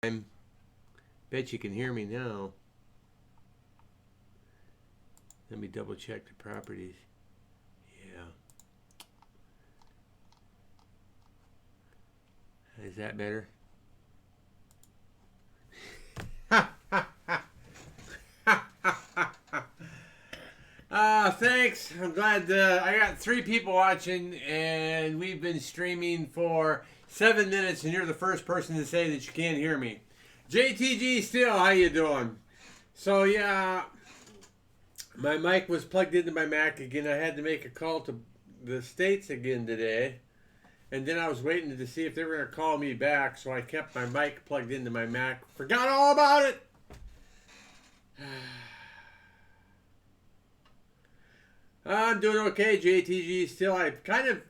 I bet you can hear me now. Let me double check the properties. Yeah. Is that better? Thanks. I'm glad I got 3 people watching, and we've been streaming for 7 minutes, and you're the first person to say that you can't hear me. JTG Still, how you doing? So yeah, my mic was plugged into my Mac again. I had to make a call to the States again today. And then I was waiting to see if they were going to call me back, so I kept my mic plugged into my Mac. Forgot all about it! I'm doing okay, JTG. Still, I kind of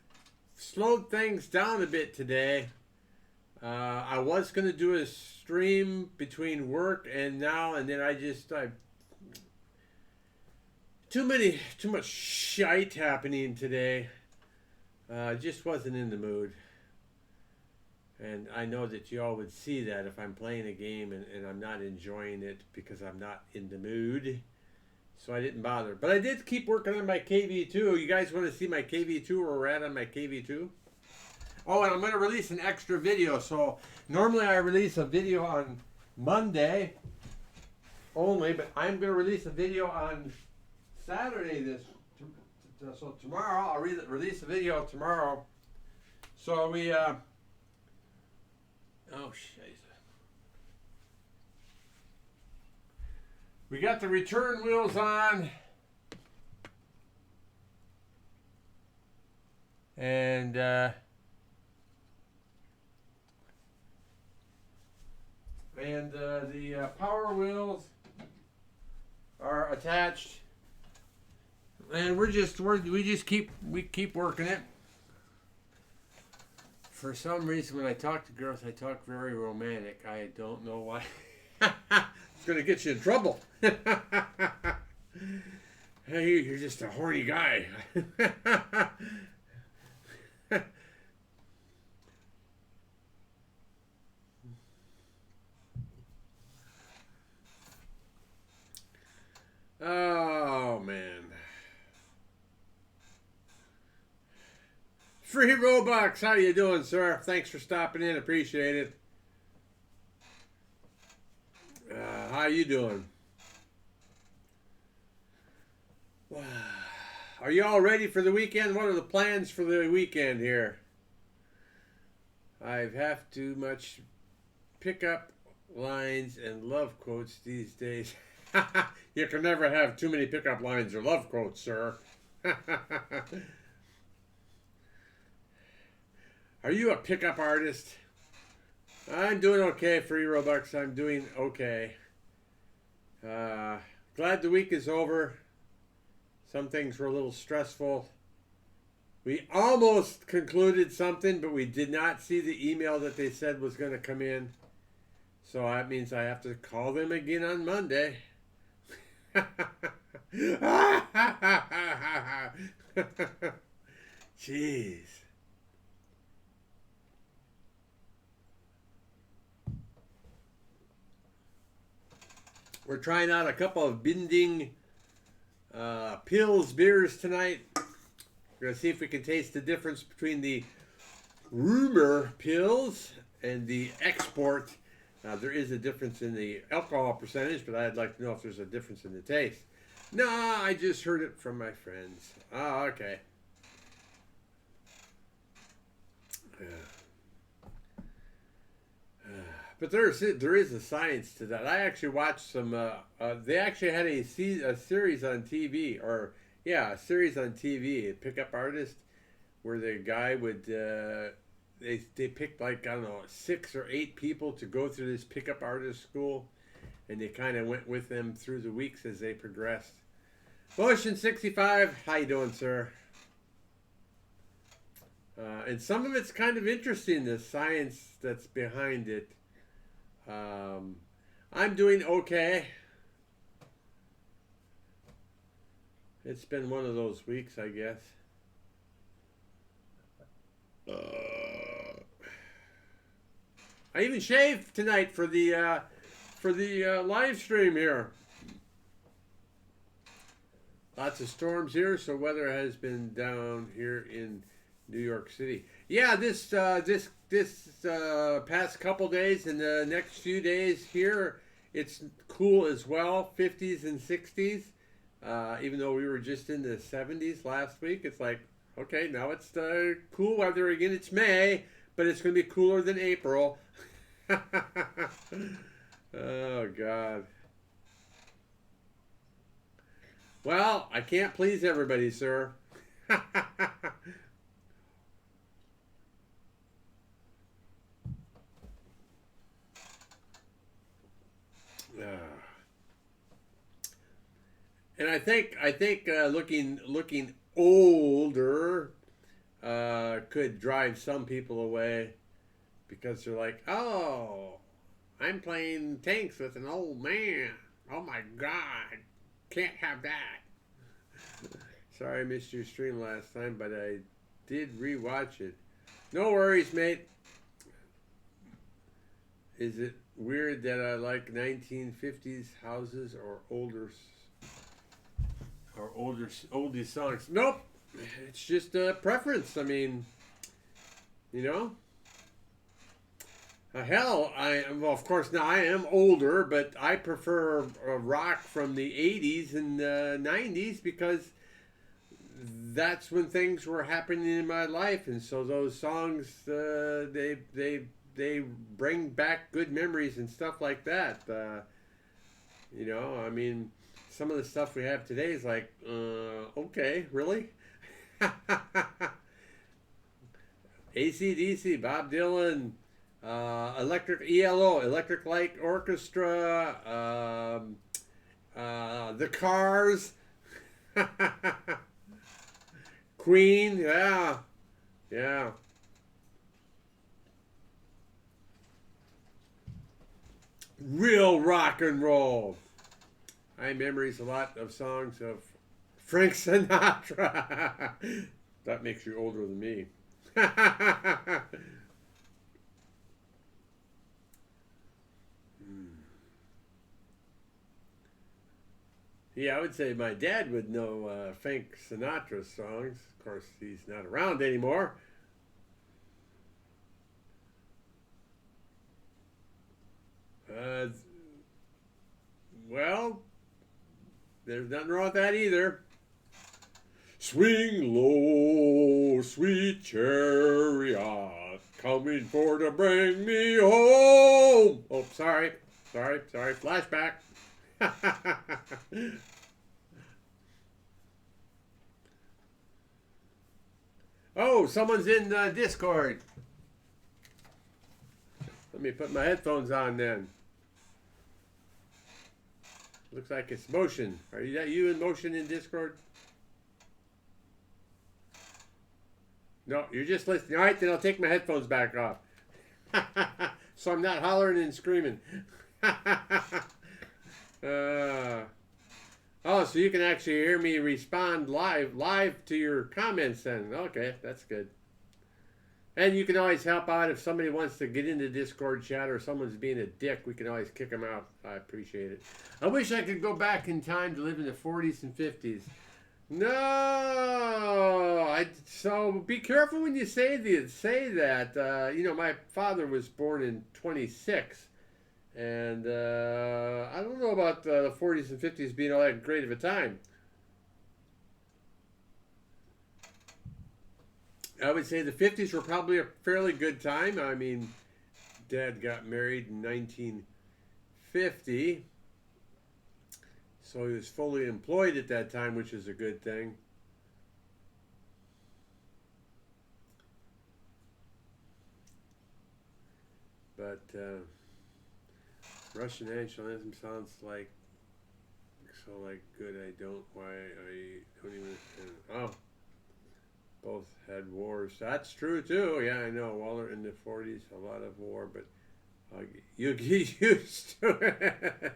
slowed things down a bit today. I was going to do a stream between work and now, and then too much shite happening today. Just wasn't in the mood. And I know that y'all would see that if I'm playing a game and I'm not enjoying it because I'm not in the mood. So I didn't bother. But I did keep working on my KV2. You guys want to see my KV2, where we're at on my KV2? Oh, and I'm going to release an extra video. So normally I release a video on Monday only, but I'm going to release a video on Saturday so tomorrow, I'll release a video tomorrow. So oh shit. We got the return wheels on. And the power wheels are attached. And we keep working it. For some reason, when I talk to girls, I talk very romantic. I don't know why. It's gonna get you in trouble. Hey, you're just a horny guy. Oh man. Free Robux, how you doing, sir? Thanks for stopping in. Appreciate it. How you doing? Are you all ready for the weekend? What are the plans for the weekend here? I have too much pickup lines and love quotes these days. You can never have too many pickup lines or love quotes, sir. Are you a pickup artist? I'm doing okay, Free Robux. I'm doing okay. Glad the week is over. Some things were a little stressful. We almost concluded something, but we did not see the email that they said was going to come in. So that means I have to call them again on Monday. Jeez. We're trying out a couple of Binding Pils beers tonight. We're going to see if we can taste the difference between the Rumor Pils and the Export. There is a difference in the alcohol percentage, but I'd like to know if there's a difference in the taste. No, I just heard it from my friends. Oh, okay. But there is a science to that. I actually watched some. They actually had a series on TV, a series on TV, a pickup artist, where the guy would they picked like, I don't know, 6 or 8 people to go through this pickup artist school, and they kind of went with them through the weeks as they progressed. Motion 65, how you doing, sir? And some of it's kind of interesting, the science that's behind it. I'm doing okay. It's been one of those weeks, I guess. I even shaved tonight for the live stream here. Lots of storms here, so weather has been down here in New York City. Yeah, this past couple days and the next few days here, it's cool as well, 50s and 60s. Even though we were just in the 70s last week, it's like, okay, now it's cool weather again. It's May, but it's going to be cooler than April. Oh, God. Well, I can't please everybody, sir. And I think looking older could drive some people away because they're like, oh, I'm playing tanks with an old man. Oh my God, can't have that. Sorry I missed your stream last time, but I did rewatch it. No worries, mate. Is it weird that I like 1950s houses or oldies songs? Nope. It's just a preference. I mean, you know. Hell, well, of course now I am older, but I prefer rock from the 80s and 90s because that's when things were happening in my life, and so those songs they bring back good memories and stuff like that. You know, I mean, some of the stuff we have today is like, okay, really? AC/DC, Bob Dylan, ELO, Electric Light Orchestra, The Cars, Queen, yeah, yeah. Real rock and roll. I have memories a lot of songs of Frank Sinatra. That makes you older than me. Yeah, I would say my dad would know Frank Sinatra songs. Of course, he's not around anymore. Uh, well, there's nothing wrong with that either. Swing low, sweet chariot, coming for to bring me home. Oh, sorry. Flashback. Oh, someone's in Discord. Let me put my headphones on then. Looks like it's Motion. Are you in Motion in Discord? No, you're just listening. All right, then I'll take my headphones back off. So I'm not hollering and screaming. Oh, so you can actually hear me respond live to your comments then. Okay, that's good. And you can always help out if somebody wants to get into Discord chat or someone's being a dick. We can always kick them out. I appreciate it. I wish I could go back in time to live in the 40s and 50s. No, so be careful when you say that. You know, my father was born in 26, and I don't know about the 40s and 50s being all that great of a time. I would say the 50s were probably a fairly good time. I mean, Dad got married in 1950. So he was fully employed at that time, which is a good thing. But Russian nationalism sounds like good. I don't even. Oh, both had wars. That's true too. Yeah, I know. Waller in the 40s, a lot of war, but you get used to it.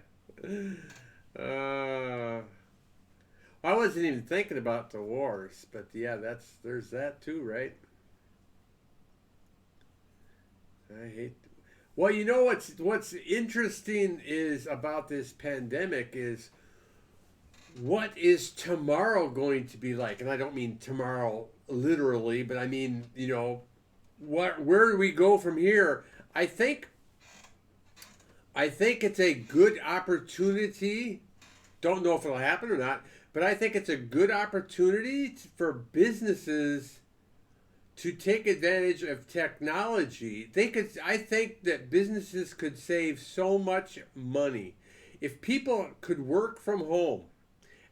I wasn't even thinking about the wars, but yeah, there's that too, right? I hate. Well, you know what's interesting is about this pandemic is what is tomorrow going to be like? And I don't mean tomorrow literally, but I mean, where do we go from here? I think I think it's a good opportunity. Don't know if it'll happen or not, but I think it's a good opportunity for businesses to take advantage of technology. I think that businesses could save so much money if people could work from home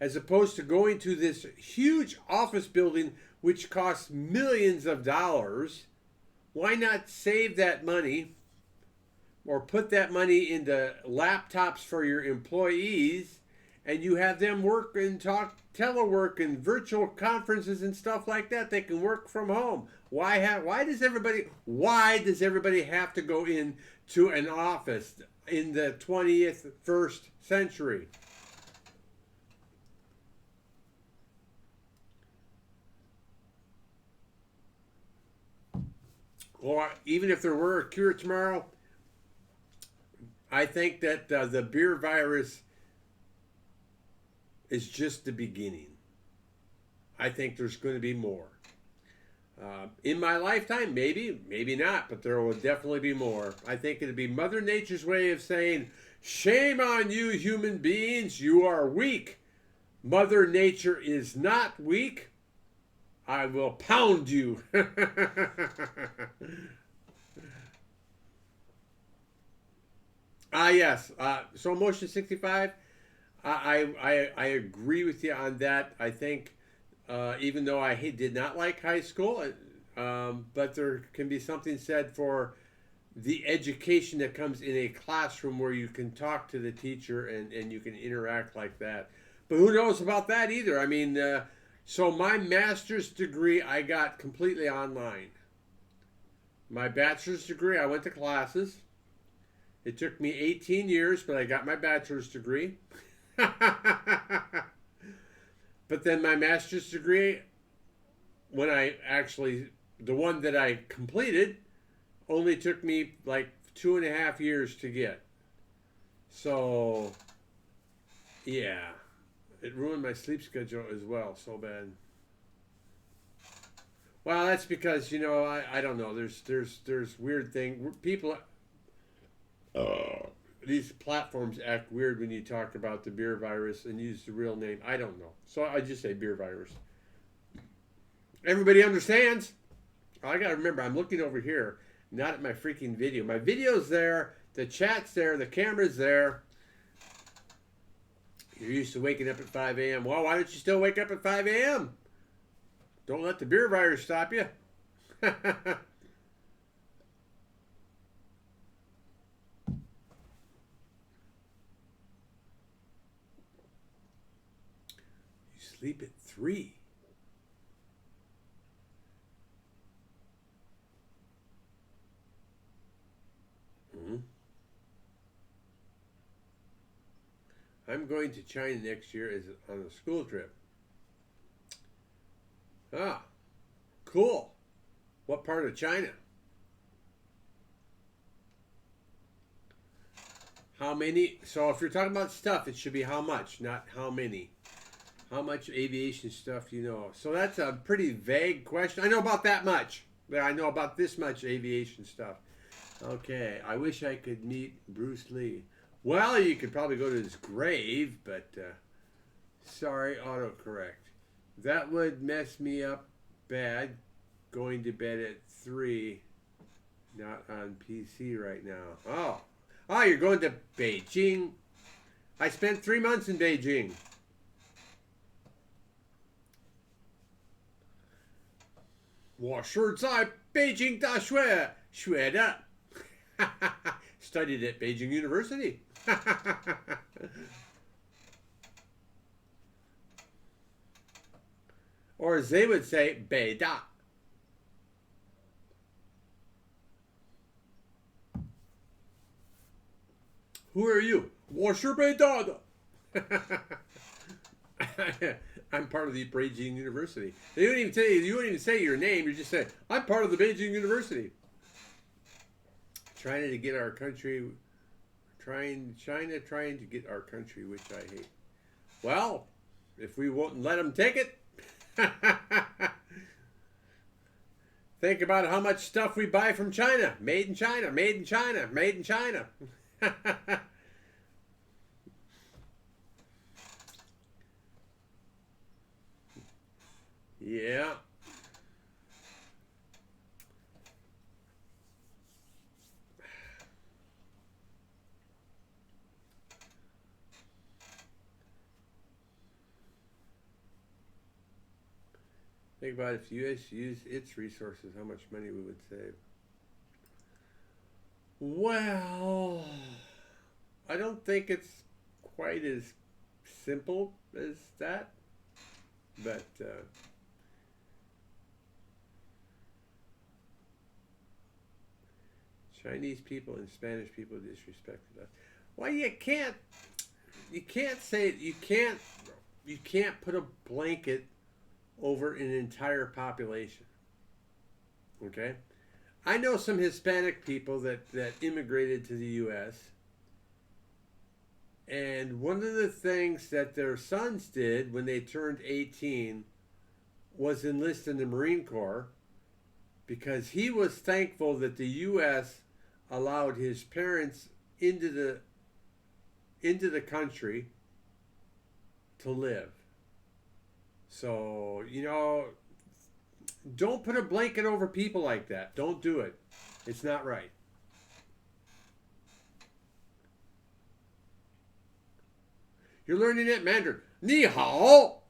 as opposed to going to this huge office building which costs millions of dollars. Why not save that money or put that money into laptops for your employees, and you have them work and talk telework and virtual conferences and stuff like that? They can work from home. Why does everybody have to go in to an office in the 20th first century? Or even if there were a cure tomorrow, I think that the beer virus is just the beginning. I think there's going to be more. In my lifetime, maybe, maybe not, but there will definitely be more. I think it'll be Mother Nature's way of saying, shame on you, human beings, you are weak. Mother Nature is not weak. I will pound you. Yes. So Motion 65, I agree with you on that. I think even though I did not like high school, but there can be something said for the education that comes in a classroom where you can talk to the teacher and you can interact like that. But who knows about that either? I mean, so my master's degree I got completely online. My bachelor's degree, I went to classes. It took me 18 years, but I got my bachelor's degree. But then my master's degree, the one that I completed, only took me like 2.5 years to get. So, yeah, it ruined my sleep schedule as well, so bad. Well, that's because I don't know. There's weird thing. People, these platforms act weird when you talk about the beer virus and use the real name. I don't know, so I just say beer virus. Everybody understands. I gotta remember, I'm looking over here, not at my freaking video. My video's there, the chat's there, the camera's there. You're used to waking up at 5 a.m. Well, why don't you still wake up at 5 a.m.? Don't let the beer virus stop you. You sleep at 3. Mm-hmm. I'm going to China next year as on a school trip. Ah, cool. What part of China? How many? So if you're talking about stuff, it should be how much, not how many. How much aviation stuff you know? So that's a pretty vague question. I know about that much. But I know about this much aviation stuff. Okay, I wish I could meet Bruce Lee. Well, you could probably go to his grave, but sorry, autocorrect. That would mess me up bad. Going to bed at 3, not on PC right now. Oh, you're going to Beijing. I spent 3 months in Beijing. 我是在北京大学学的. Studied at Beijing University. Or as they would say, 北大. Who are you? 我是北大的. I'm part of the Beijing University. You wouldn't even say your name. You just say, I'm part of the Beijing University. China to get our country, China trying to get our country, which I hate. Well, if we won't let them take it, think about how much stuff we buy from China. Made in China, made in China, made in China. Yeah. Think about if the U.S. used its resources, how much money we would save. Well, I don't think it's quite as simple as that, but Chinese people and Spanish people disrespected us. Well, you can't say you can't put a blanket over an entire population. Okay? I know some Hispanic people that immigrated to the U.S. And one of the things that their sons did when they turned 18 was enlist in the Marine Corps, because he was thankful that the U.S. allowed his parents into the country to live. So, don't put a blanket over people like that. Don't do it. It's not right. You're learning it Mandarin. Ni hao.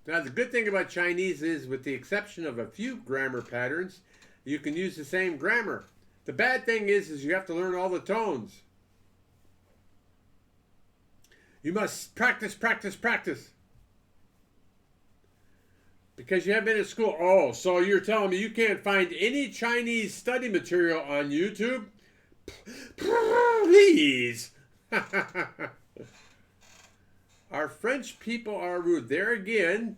Now, the good thing about Chinese is, with the exception of a few grammar patterns, you can use the same grammar. The bad thing is you have to learn all the tones. You must practice, practice, practice. Because you haven't been at school. Oh, so you're telling me you can't find any Chinese study material on YouTube? Please. Our French people are rude. There again,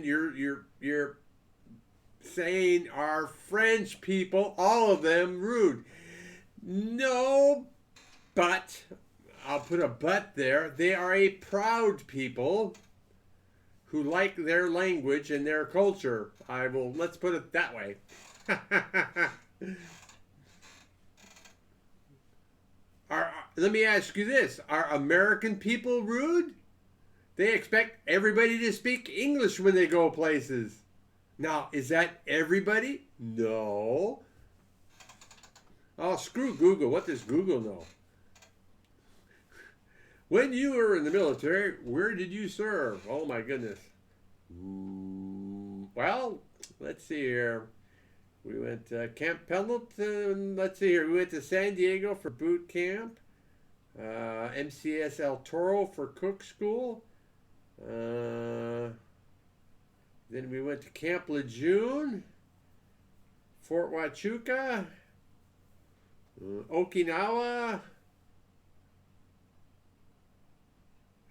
you're saying our French people, all of them, rude. No, but I'll put a but there. They are a proud people who like their language and their culture. Let's put it that way. Let me ask you this. Are American people rude? They expect everybody to speak English when they go places. Now, is that everybody? No. Oh, screw Google. What does Google know? When you were in the military, where did you serve? Oh, my goodness. Well, let's see here. We went to Camp Pendleton. Let's see here. We went to San Diego for boot camp. MCS El Toro for cook school. Then we went to Camp Lejeune, Fort Huachuca, Okinawa,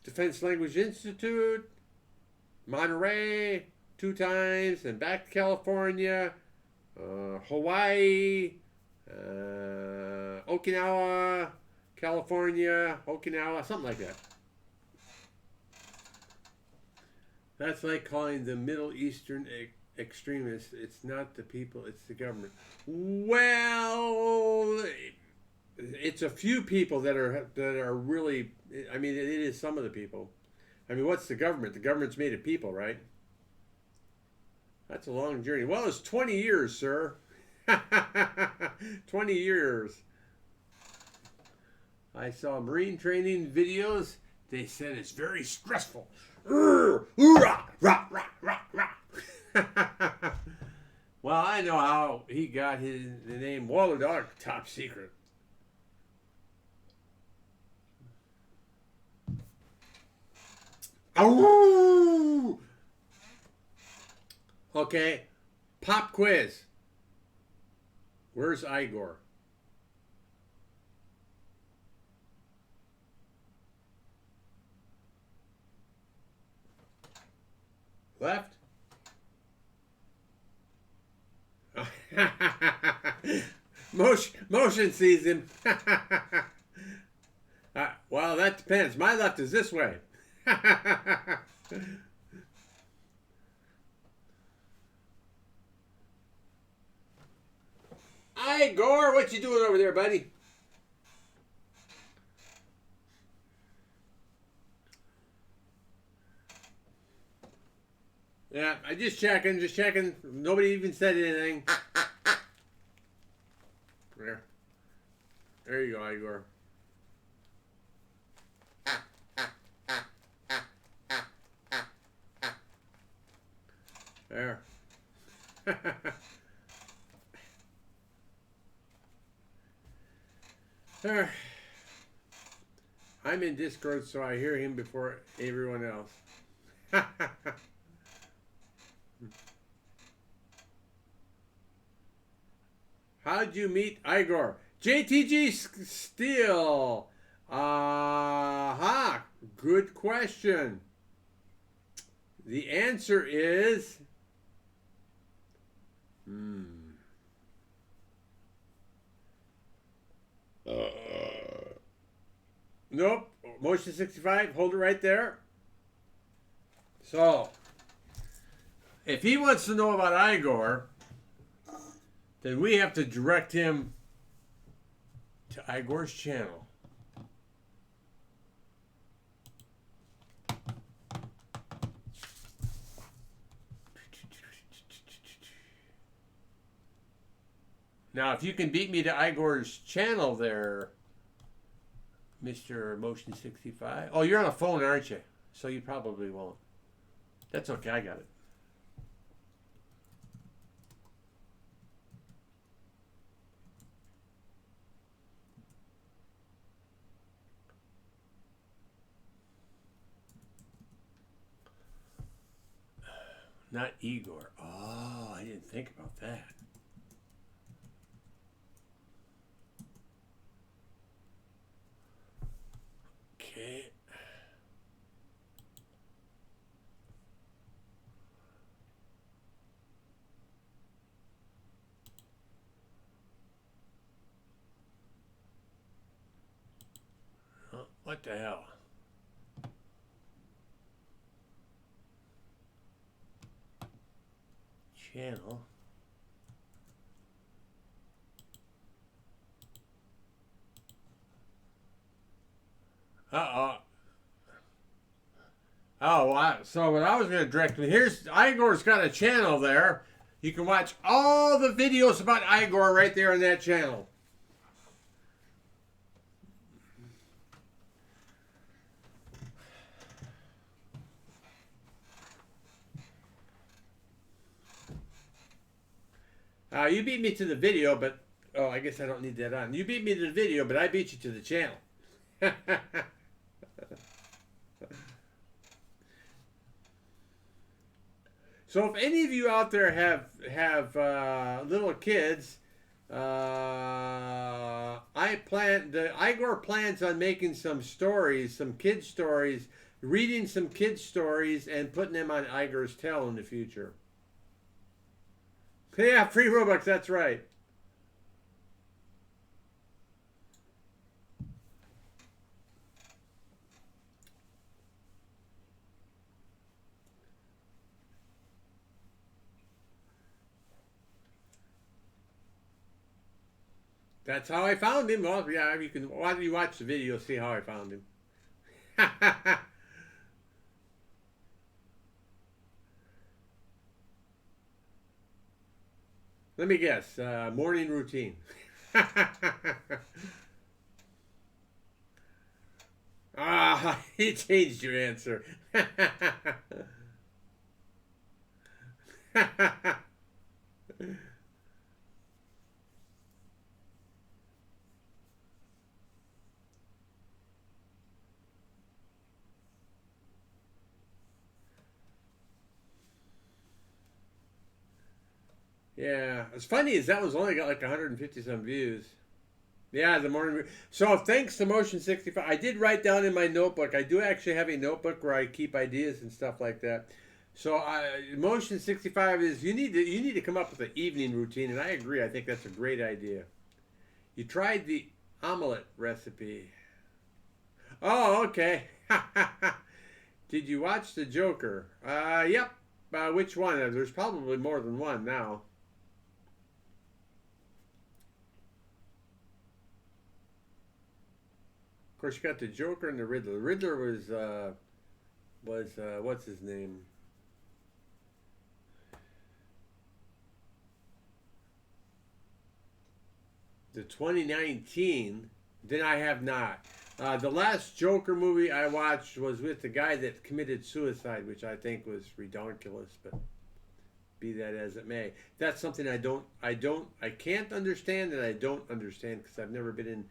Defense Language Institute, Monterey 2 times, and back to California, Hawaii, Okinawa, California, Okinawa, something like that. That's like calling the Middle Eastern extremists. It's not the people, it's the government. Well, it's a few people that are really, I mean, it is some of the people. I mean, what's the government? The government's made of people, right? That's a long journey. Well, it's 20 years, sir. 20 years. I saw Marine training videos. They said it's very stressful. Well, I know how he got the name Waller Dog, top secret. Oh! Okay, pop quiz. Where's Igor? Left. Motion sees him. Well, that depends. My left is this way. Igor, what you doing over there, buddy? Yeah, I just checking. Nobody even said anything. There you go, Igor. There. There. I'm in Discord, so I hear him before everyone else. How'd you meet Igor? JTG Steel. Aha. Good question. The answer is... Nope. Motion 65. Hold it right there. So, if he wants to know about Igor, then we have to direct him to Igor's channel. Now, if you can beat me to Igor's channel there, Mr. Motion 65. Oh, you're on a phone, aren't you? So you probably won't. That's okay, I got it. Not Igor. Oh, I didn't think about that. Okay. Oh, what the hell? Channel. Uh-oh. Oh, so what I was going to direct me, here's Igor's got a channel there. You can watch all the videos about Igor right there on that channel. You beat me to the video, but... Oh, I guess I don't need that on. You beat me to the video, but I beat you to the channel. So if any of you out there have little kids, Igor plans on making some stories, some kids stories, reading some kids stories, and putting them on Igor's Tell in the future. Yeah, free Robux, that's right. That's how I found him. Well, yeah, you can. Why don't you watch the video, see how I found him? Let me guess. Morning routine. Ah, he changed your answer. Yeah, it's funny is that was only got like 150 some views. Yeah, the morning. So thanks to Motion 65, I did write down in my notebook. I do actually have a notebook where I keep ideas and stuff like that. So Motion 65 is you need to come up with an evening routine, and I agree. I think that's a great idea. You tried the omelet recipe. Oh, okay. Did you watch the Joker? Yep. Which one? There's probably more than one now. Of course, you got the Joker and the Riddler. The Riddler was what's his name? The 2019. Then I have not. The last Joker movie I watched was with the guy that committed suicide, which I think was redonkulous, but be that as it may. That's something I can't understand, and I don't understand because I've never been in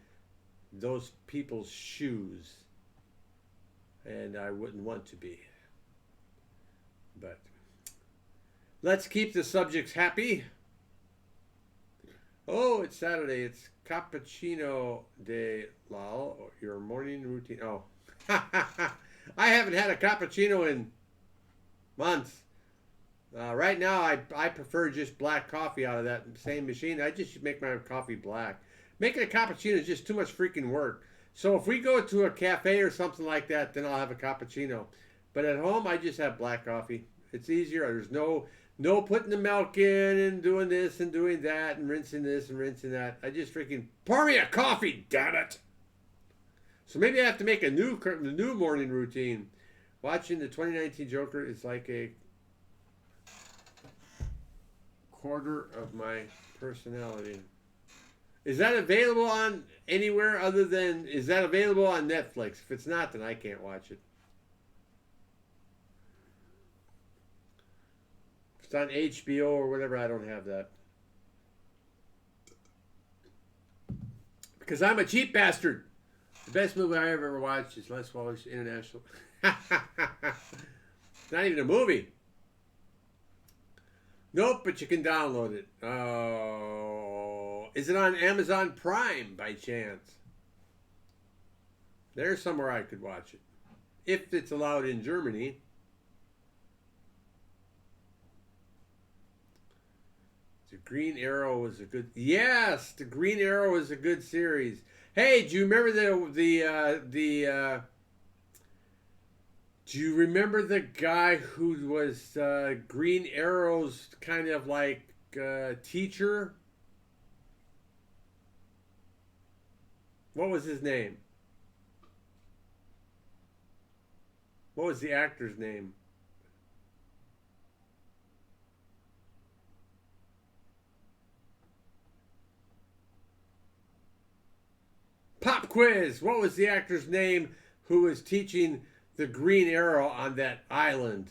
those people's shoes, and I wouldn't want to be. But let's keep the subjects happy. Oh, it's Saturday. It's cappuccino day, lol. Your morning routine. Oh, I haven't had a cappuccino in months. Right now, I prefer just black coffee out of that same machine. I just make my coffee black. Making a cappuccino is just too much freaking work. So if we go to a cafe or something like that, then I'll have a cappuccino. But at home, I just have black coffee. It's easier. There's no putting the milk in and doing this and doing that and rinsing this and rinsing that. I just freaking pour me a coffee, damn it. So maybe I have to make a new morning routine. Watching the 2019 Joker is like a quarter of my personality. Is that available on anywhere other than, is that available on Netflix? If it's not, then I can't watch it. If it's on HBO or whatever, I don't have that. Because I'm a cheap bastard. The best movie I ever watched is Les Wallace International. It's not even a movie. Nope, but you can download it. Oh, is it on Amazon Prime by chance? There's somewhere I could watch it. If it's allowed in Germany. The Green Arrow was a good... Yes, The Green Arrow is a good series. Hey, do you remember do you remember the guy who was Green Arrow's kind of like teacher? What was his name? What was the actor's name? Pop quiz. What was the actor's name who was teaching the Green Arrow on that island?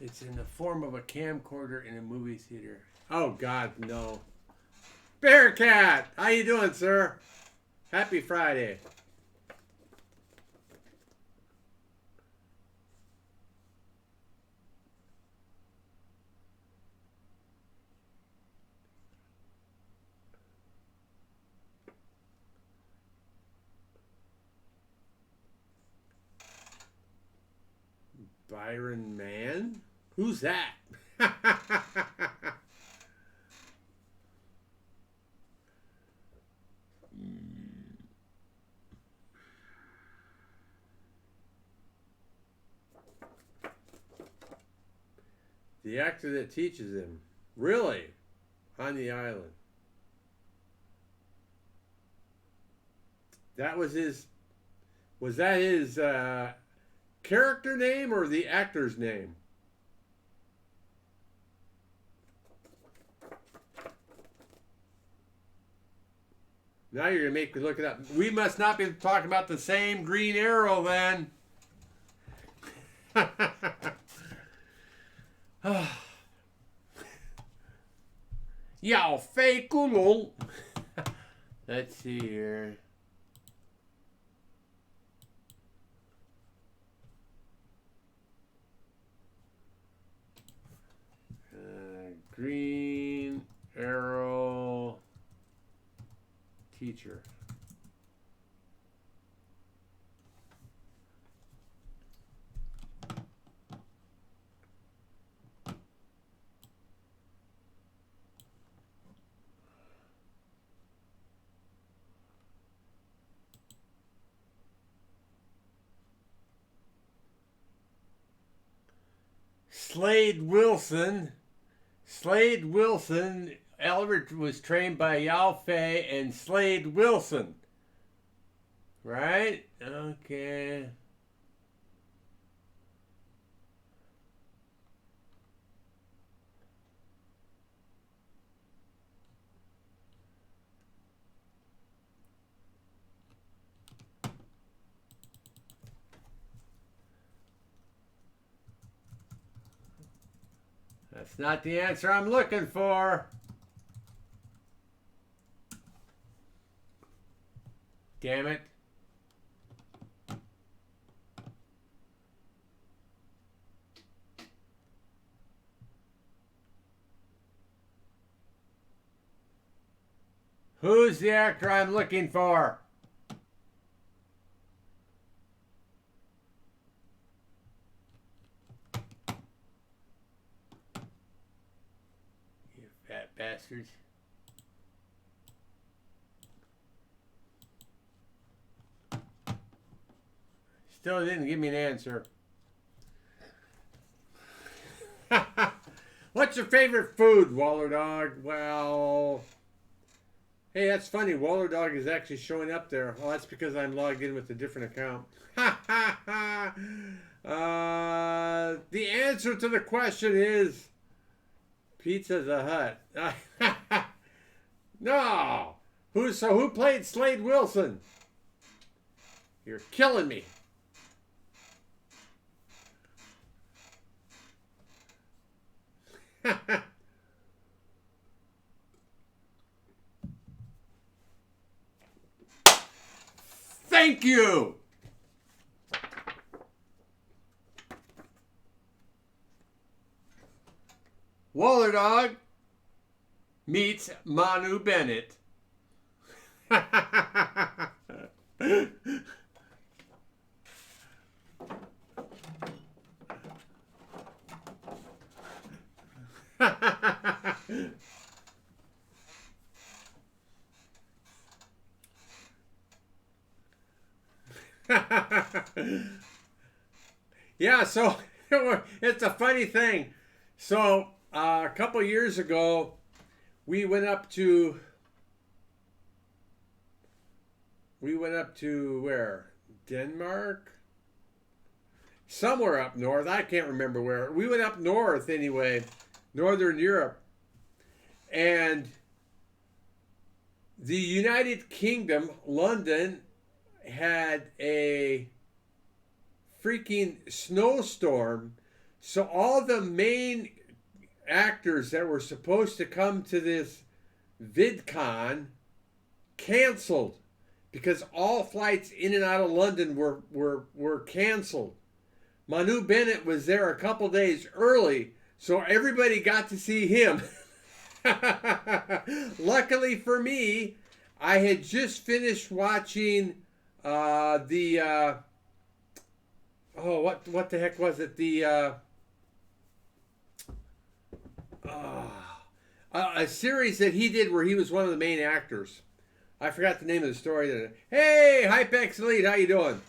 It's in the form of a camcorder in a movie theater. Oh God, no. Bearcat, how you doing, sir? Happy Friday. Byron Mann? Who's that? The actor that teaches him. Really? On the island. That was his... Was that his character name or the actor's name? Now you're going to make me look it up. We must not be talking about the same Green Arrow then. Yao fei kulong. Let's see here. teacher. Slade Wilson. Slade Wilson. Albert was trained by Yao Fei and Slade Wilson. Right? Okay. That's not the answer I'm looking for. Damn it. Who's the actor I'm looking for? You fat bastards. Still didn't give me an answer. What's your favorite food, Waller Dog? Well, hey, that's funny. Waller Dog is actually showing up there. Well, that's because I'm logged in with a different account. The answer to the question is Pizza the Hut. No. Who played Slade Wilson? You're killing me. Thank you. Waller Dog meets Manu Bennett. Yeah, so it's a funny thing. So a couple years ago, we went up to where? Denmark? Somewhere up north. I can't remember where. We went up north anyway, Northern Europe. And the United Kingdom, London, had a freaking snowstorm. So all the main actors that were supposed to come to this VidCon canceled because all flights in and out of London were canceled. Manu Bennett was there a couple days early, so everybody got to see him. Luckily for me, I had just finished watching what the heck was it? A series that he did where he was one of the main actors. I forgot the name of the story. Hey, Hypex Elite, how you doing?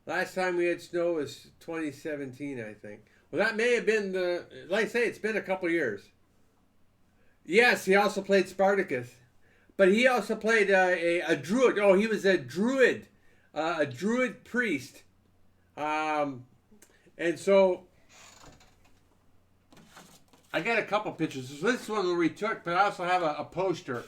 Last time we had snow was 2017, I think. Well, that may have been like I say, it's been a couple years. Yes, he also played Spartacus. But he also played a druid. Oh, he was a druid priest. And so I got a couple pictures. So this one we took, but I also have a poster.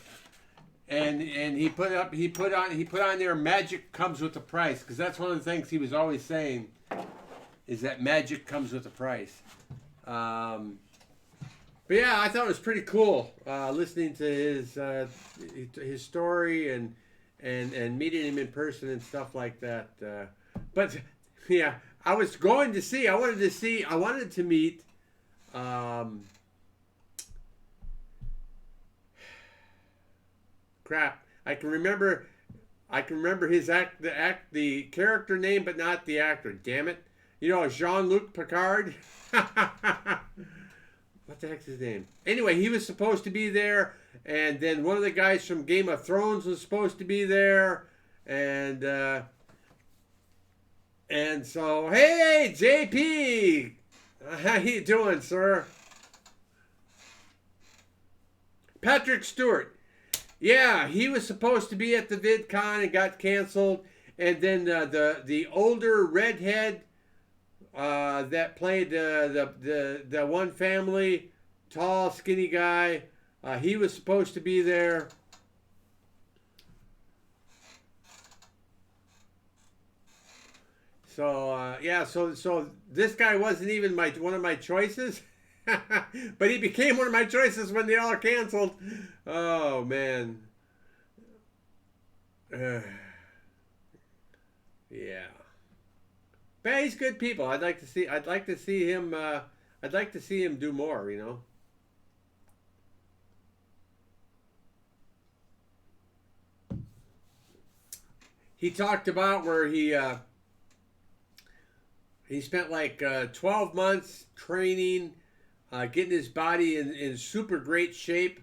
And he put on there, magic comes with a price, because that's one of the things he was always saying, is that magic comes with a price. But yeah, I thought it was pretty cool listening to his story and meeting him in person and stuff like that. But yeah, I wanted to meet crap. I can remember his the character name, but not the actor. Damn it! You know, Jean-Luc Picard. What the heck's his name? Anyway, he was supposed to be there, and then one of the guys from Game of Thrones was supposed to be there, and so hey, JP, how you doing, sir? Patrick Stewart. Yeah, he was supposed to be at the VidCon and got canceled. And then the older redhead that played the one family, tall, skinny guy, he was supposed to be there. So yeah, so this guy wasn't even one of my choices. But he became one of my choices when they all canceled. Oh man. Yeah. But he's good people. I'd like to see him do more, you know. He talked about where he spent like 12 months training, getting his body in super great shape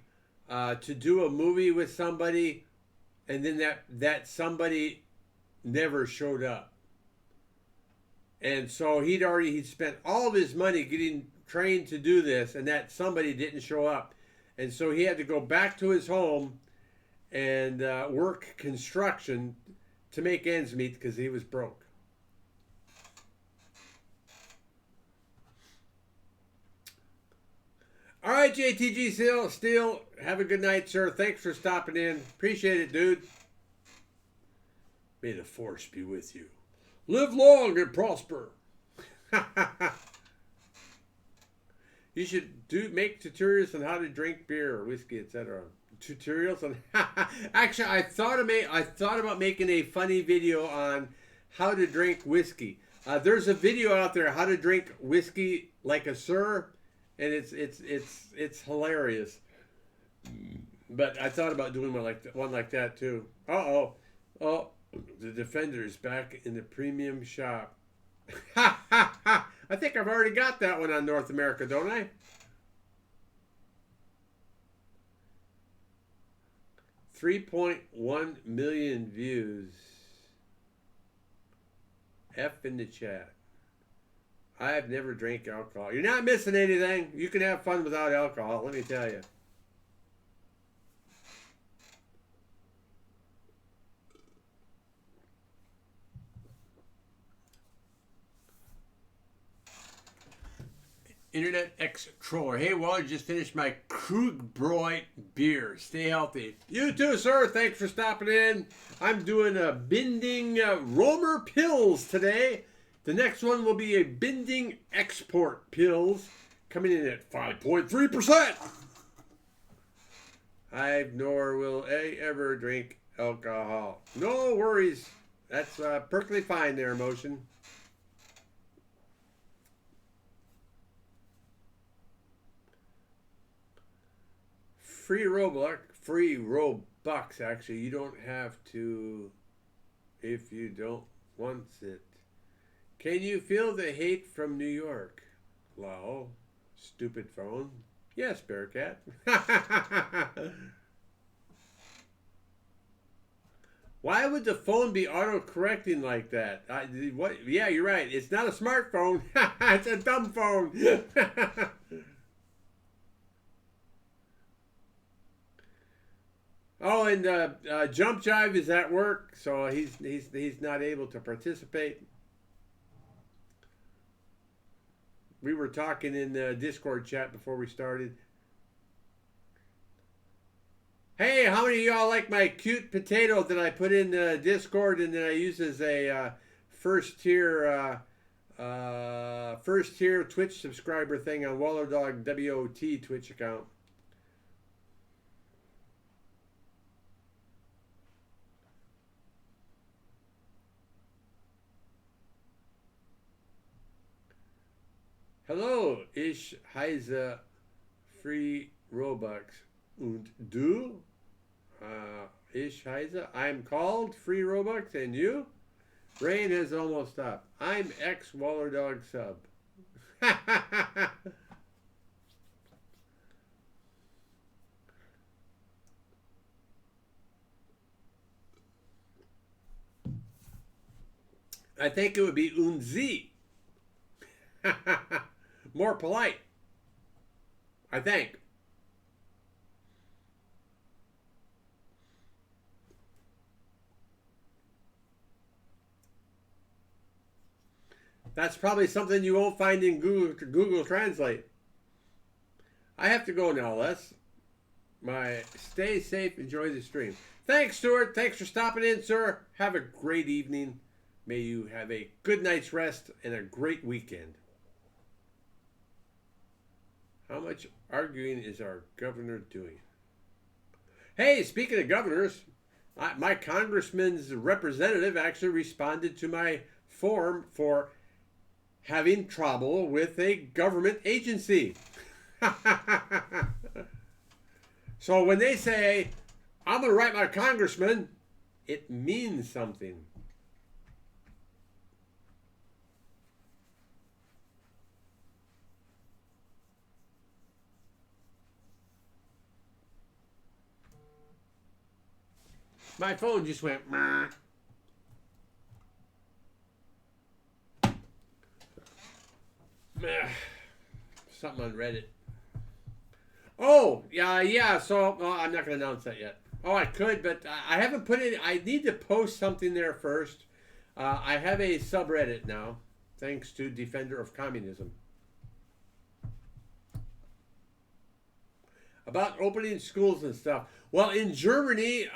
to do a movie with somebody, and then that somebody never showed up. And so he'd spent all of his money getting trained to do this, and that somebody didn't show up. And so he had to go back to his home and work construction to make ends meet because he was broke. All right, JTG Steel, have a good night, sir. Thanks for stopping in. Appreciate it, dude. May the force be with you. Live long and prosper. You should make tutorials on how to drink beer, whiskey, etc. Tutorials on. Actually, I thought about making a funny video on how to drink whiskey. There's a video out there how to drink whiskey like a sir. And it's hilarious. But I thought about doing one like that too. Oh, the Defender's back in the premium shop. I think I've already got that one on North America, don't I? $3.1 million views. F in the chat. I've never drank alcohol. You're not missing anything. You can have fun without alcohol, let me tell you. Internet X Troller. Hey, Waller, just finished my Krugbräu beer. Stay healthy. You too, sir. Thanks for stopping in. I'm doing a Binding Romer Pills today. The next one will be a Binding Export Pills, coming in at 5.3%. Nor will I ever drink alcohol. No worries. That's perfectly fine there, Emotion. Free Robux, actually. You don't have to if you don't want it. Can you feel the hate from New York? Lol. Stupid phone. Yes, Bearcat. Why would the phone be auto-correcting like that? What? Yeah, you're right. It's not a smartphone. It's a dumb phone. Oh, and Jump Jive is at work, so he's not able to participate. We were talking in the Discord chat before we started. Hey, how many of y'all like my cute potato that I put in the Discord and then I use as a first tier Twitch subscriber thing on Wallerdog WOT Twitch account? Hello, ich heiße Free Robux und du? Ishiza. I'm called free Robux, and you? Rain has almost stopped. I'm ex Waller Dog sub. I think it would be Unzi. More polite. I think. That's probably something you won't find in Google Translate. I have to go now, Les. Stay safe. Enjoy the stream. Thanks, Stuart. Thanks for stopping in, sir. Have a great evening. May you have a good night's rest and a great weekend. How much arguing is our governor doing? Hey, speaking of governors, my congressman's representative actually responded to my form for having trouble with a government agency. So when they say, I'm going to write my congressman, it means something. My phone just went, meh. Something on Reddit. Oh, yeah. So I'm not going to announce that yet. Oh, I could, but I haven't put it. I need to post something there first. I have a subreddit now, thanks to Defender of Communism. About opening schools and stuff. Well, in Germany,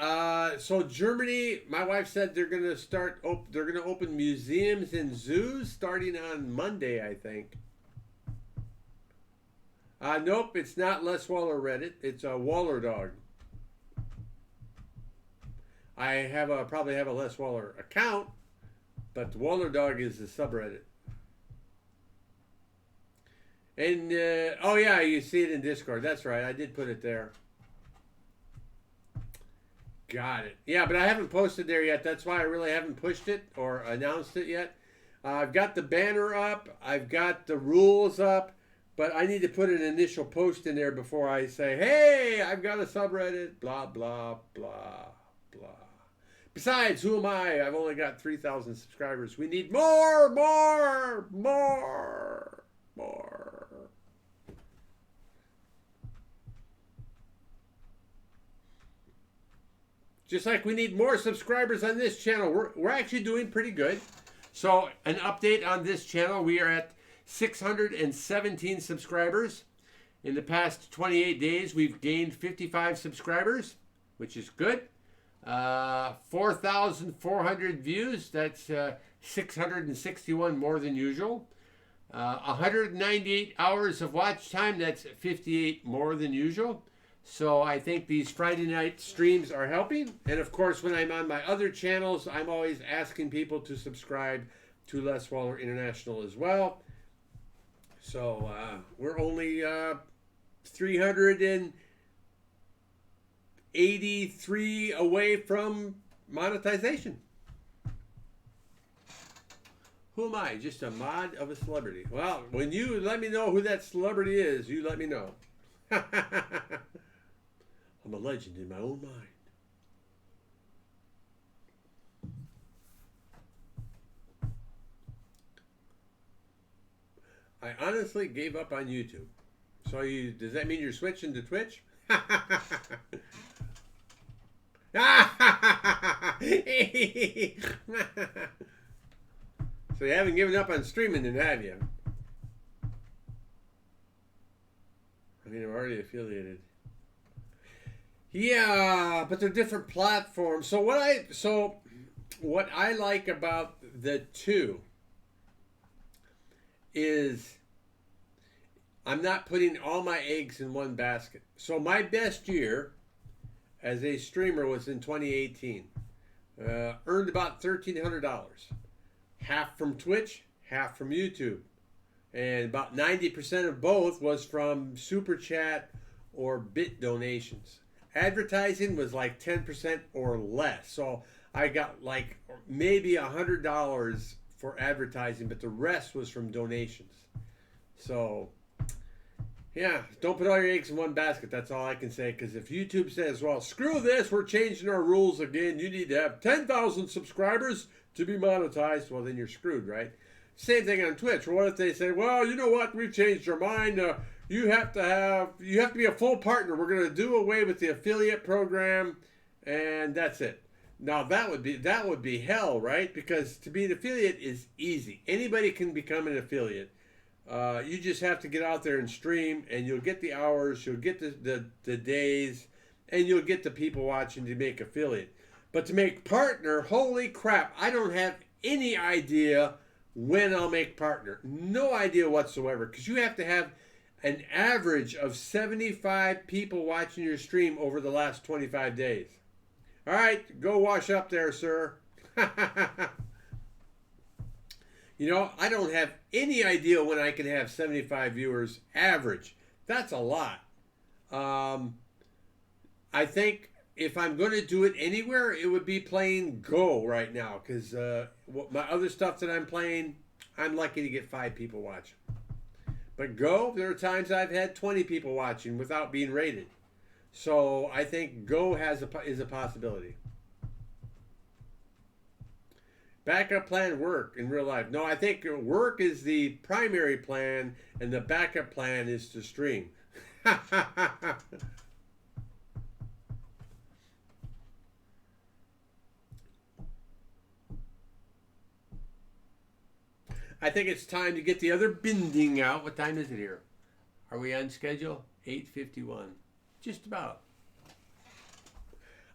Germany, my wife said they're going to start. They're going to open museums and zoos starting on Monday, I think. Nope, it's not Les Waller Reddit. It's a Waller Dog. I probably have a Les Waller account, but the Waller Dog is the subreddit. And oh yeah, you see it in Discord. That's right. I did put it there. Got it. Yeah, but I haven't posted there yet. That's why I really haven't pushed it or announced it yet. I've got the banner up. I've got the rules up. But I need to put an initial post in there before I say, hey, I've got a subreddit, blah, blah, blah, blah. Besides, who am I? I've only got 3,000 subscribers. We need more. Just like we need more subscribers on this channel. We're actually doing pretty good. So an update on this channel. We are at 617 subscribers. In the past 28 days, we've gained 55 subscribers, which is good. 4,400 views. That's 661 more than usual. 198 hours of watch time. That's 58 more than usual. So I think these Friday night streams are helping. And of course, when I'm on my other channels, I'm always asking people to subscribe to Les Waller International as well. So we're only 383 away from monetization. Who am I? Just a mod of a celebrity. Well, when you let me know who that celebrity is, you let me know. I'm a legend in my own mind. I honestly gave up on YouTube. So does that mean you're switching to Twitch? So you haven't given up on streaming then, have you? I mean, I'm already affiliated. Yeah, but they're different platforms. So what I like about the two is I'm not putting all my eggs in one basket. So my best year as a streamer was in 2018. Earned about $1,300. Half from Twitch, half from YouTube. And about 90% of both was from Super Chat or bit donations. advertising was like 10% or less. So I got like maybe $100 for advertising, but the rest was from donations. So yeah, don't put all your eggs in one basket. That's all I can say. Because if YouTube says, well, screw this, we're changing our rules again. You need to have 10,000 subscribers to be monetized. Well, then you're screwed, right? Same thing on Twitch. What if they say, well, you know what? We've changed our mind. You have to be a full partner. We're going to do away with the affiliate program, and that's it. Now that would be hell, right? Because to be an affiliate is easy. Anybody can become an affiliate. You just have to get out there and stream, and you'll get the hours, you'll get the days, and you'll get the people watching to make affiliate. But to make partner, holy crap, I don't have any idea when I'll make partner. No idea whatsoever, because you have to have an average of 75 people watching your stream over the last 25 days. All right, go wash up there, sir. You know, I don't have any idea when I can have 75 viewers average. That's a lot. I think if I'm going to do it anywhere, it would be playing Go right now. Because my other stuff that I'm playing, I'm lucky to get 5 people watching. But Go, there are times I've had 20 people watching without being rated. So I think Go is a possibility. Backup plan work in real life. No, I think work is the primary plan, and the backup plan is to stream. I think it's time to get the other binding out. What time is it here? Are we on schedule? 8:51. Just about.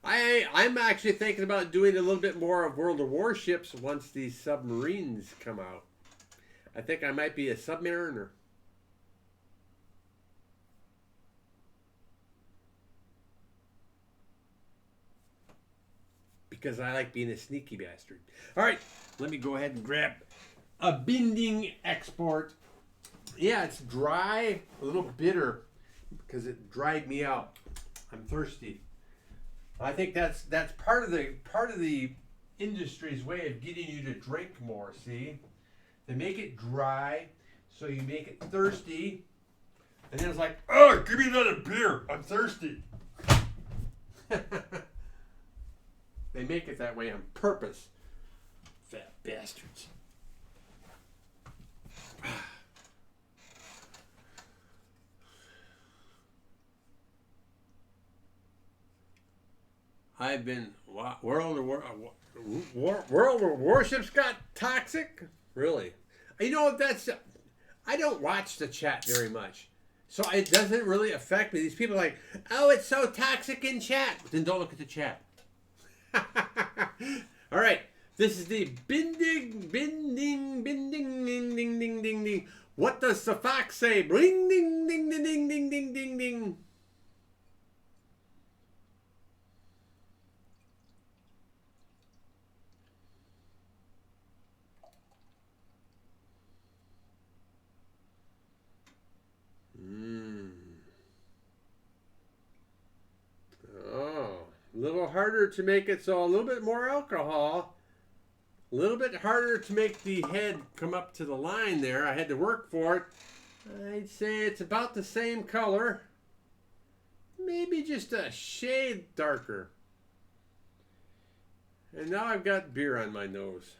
I'm actually thinking about doing a little bit more of World of Warships once these submarines come out. I think I might be a submariner. Because I like being a sneaky bastard. All right, let me go ahead and grab a binding export. Yeah, it's dry, a little bitter, because it dried me out. I'm thirsty. I think that's part of the industry's way of getting you to drink more. See, they make it dry, so you make it thirsty, and then it's like, oh, give me another beer. I'm thirsty. They make it that way on purpose. Fat bastards. I've been World of Warships got toxic. Really, you know I don't watch the chat very much, so it doesn't really affect me. These people are like, oh, it's so toxic in chat. Then don't look at the chat. All right, this is the binding, ding, ding, ding, ding, ding. What does the fox say? Bling, ding, ding, ding, ding, ding, ding, ding, ding. A little harder to make it, so a little bit more alcohol. A little bit harder to make the head come up to the line there. I had to work for it. I'd say it's about the same color. Maybe just a shade darker. And now I've got beer on my nose.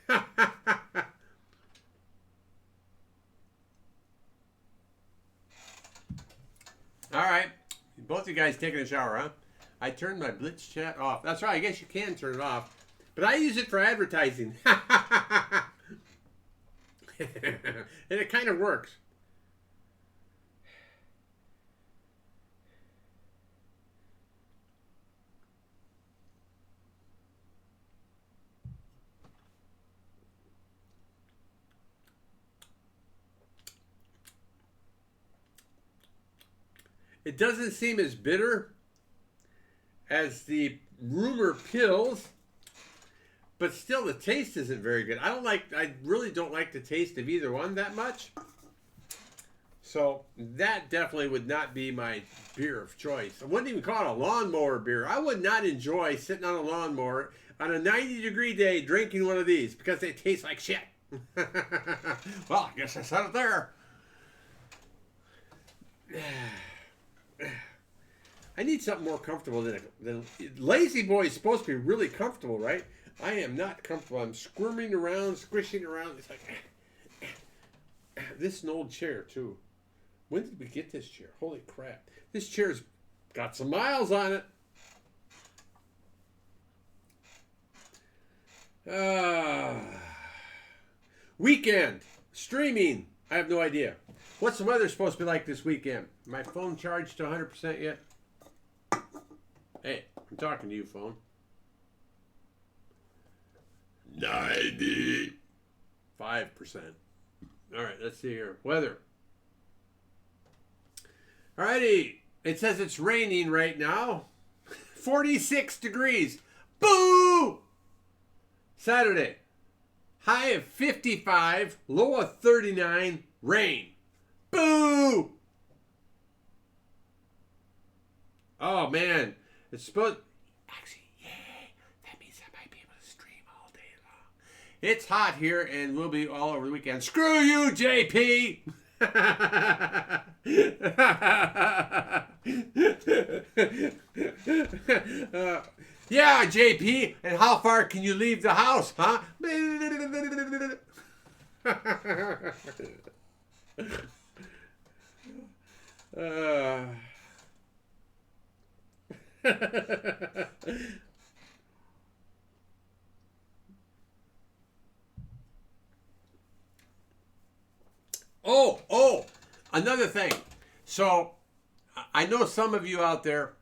All right. Both of you guys taking a shower, huh? I turned my Blitz chat off. That's right. I guess you can turn it off. But I use it for advertising. And it kind of works. It doesn't seem as bitter as the rumor pills, but still the taste isn't very good. I really don't like the taste of either one that much. So that definitely would not be my beer of choice. I wouldn't even call it a lawnmower beer. I would not enjoy sitting on a lawnmower on a 90-degree day drinking one of these because they taste like shit. Well, I guess I said it there. I need something more comfortable than Lazy Boy is supposed to be really comfortable, right? I am not comfortable. I'm squirming around, squishing around. It's like this is an old chair too. When did we get this chair? Holy crap! This chair's got some miles on it. Weekend streaming. I have no idea. What's the weather supposed to be like this weekend? My phone charged to 100% yet? Hey, I'm talking to you, phone. 95%. All right, let's see here. Weather. Alrighty. It says it's raining right now. 46 degrees. Boo! Saturday. High of 55. Low of 39. Rain. Boo! Oh, man. It's supposed... Actually, yay. That means I might be able to stream all day long. It's hot here, and we'll be all over the weekend. Screw you, JP! Yeah, JP, and how far can you leave the house, huh? Oh, another thing. So, I know some of you out there,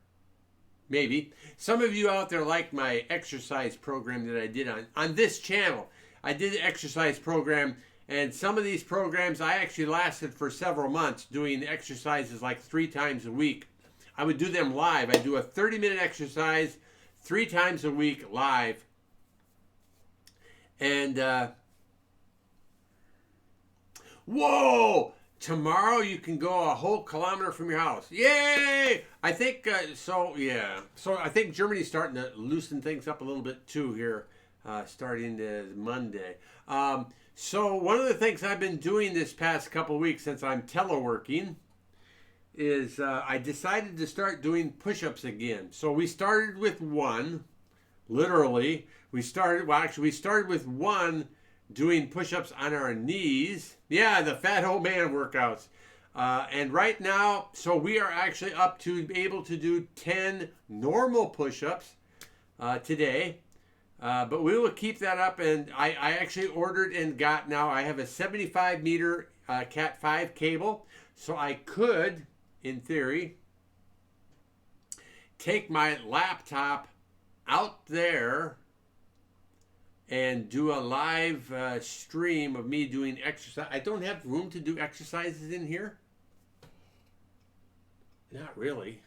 maybe, some of you out there like my exercise program that I did on this channel. I did an exercise program, and some of these programs I actually lasted for several months doing exercises like 3 times a week. I would do them live. I do a 30-minute exercise 3 times a week live. And, whoa! Tomorrow you can go a whole kilometer from your house. Yay! I think, so I think Germany's starting to loosen things up a little bit too here, starting Monday. So one of the things I've been doing this past couple of weeks since I'm teleworking is I decided to start doing push-ups again. So we started with 1, literally. We started with 1 doing push-ups on our knees. Yeah, the fat old man workouts. And right now, so we are actually up to be able to do 10 normal push-ups today. But we will keep that up. And I actually ordered and got now, I have a 75 meter Cat 5 cable. So I could, in theory, take my laptop out there and do a live stream of me doing exercise. I don't have room to do exercises in here. Not really.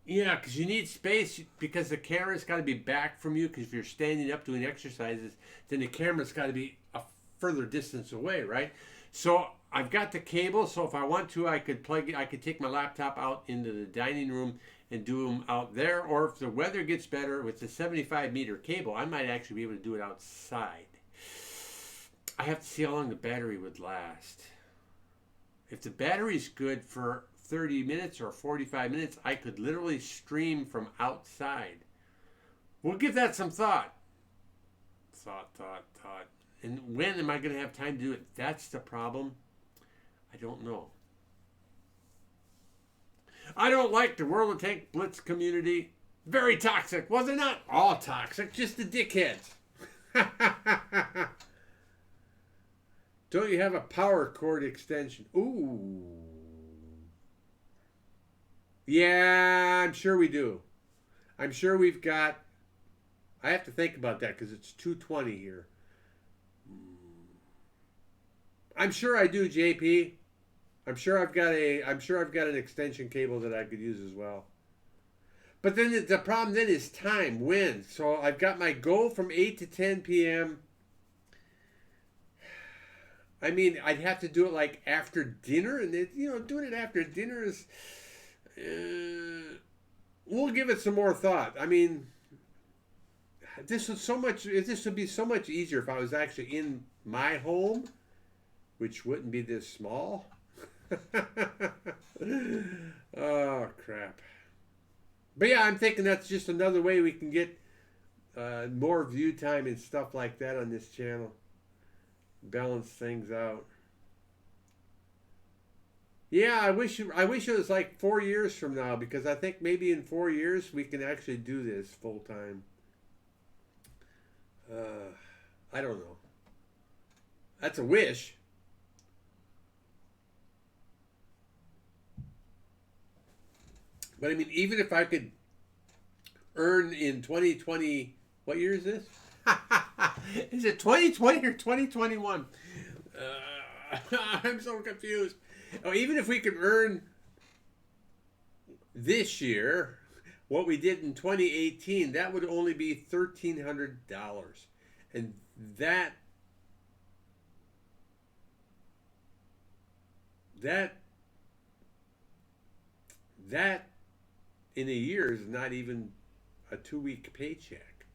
Yeah, because you need space because the camera's got to be back from you, because if you're standing up doing exercises, then the camera's got to be a further distance away, right? So I've got the cable, so if I want to, I could take my laptop out into the dining room and do them out there, or if the weather gets better with the 75 meter cable, I might actually be able to do it outside. I have to see how long the battery would last. If the battery's good for 30 minutes or 45 minutes, I could literally stream from outside. We'll give that some thought. Thought. And when am I going to have time to do it? That's the problem. I don't know. I don't like the World of Tank Blitz community. Very toxic. Well, they're not all toxic, just the dickheads. Don't you have a power cord extension? Ooh. Yeah, I'm sure we do. I'm sure we've got... I have to think about that because it's 220 here. I'm sure I do, JP. I'm sure I've got an extension cable that I could use as well. But then the problem then is time, when. So I've got my goal from 8 to 10 p.m. I mean, I'd have to do it like after dinner, and doing it after dinner is. We'll give it some more thought. I mean, this is so much. This would be so much easier if I was actually in my home, which wouldn't be this small. Oh crap! But yeah, I'm thinking that's just another way we can get more view time and stuff like that on this channel. Balance things out. Yeah, I wish it was like 4 years from now, because I think maybe in 4 years we can actually do this full time. I don't know. That's a wish. But I mean, even if I could earn in 2020, what year is this? Is it 2020 or 2021? I'm so confused. Oh, even if we could earn this year what we did in 2018, that would only be $1,300, and that in a year is not even a 2-week paycheck.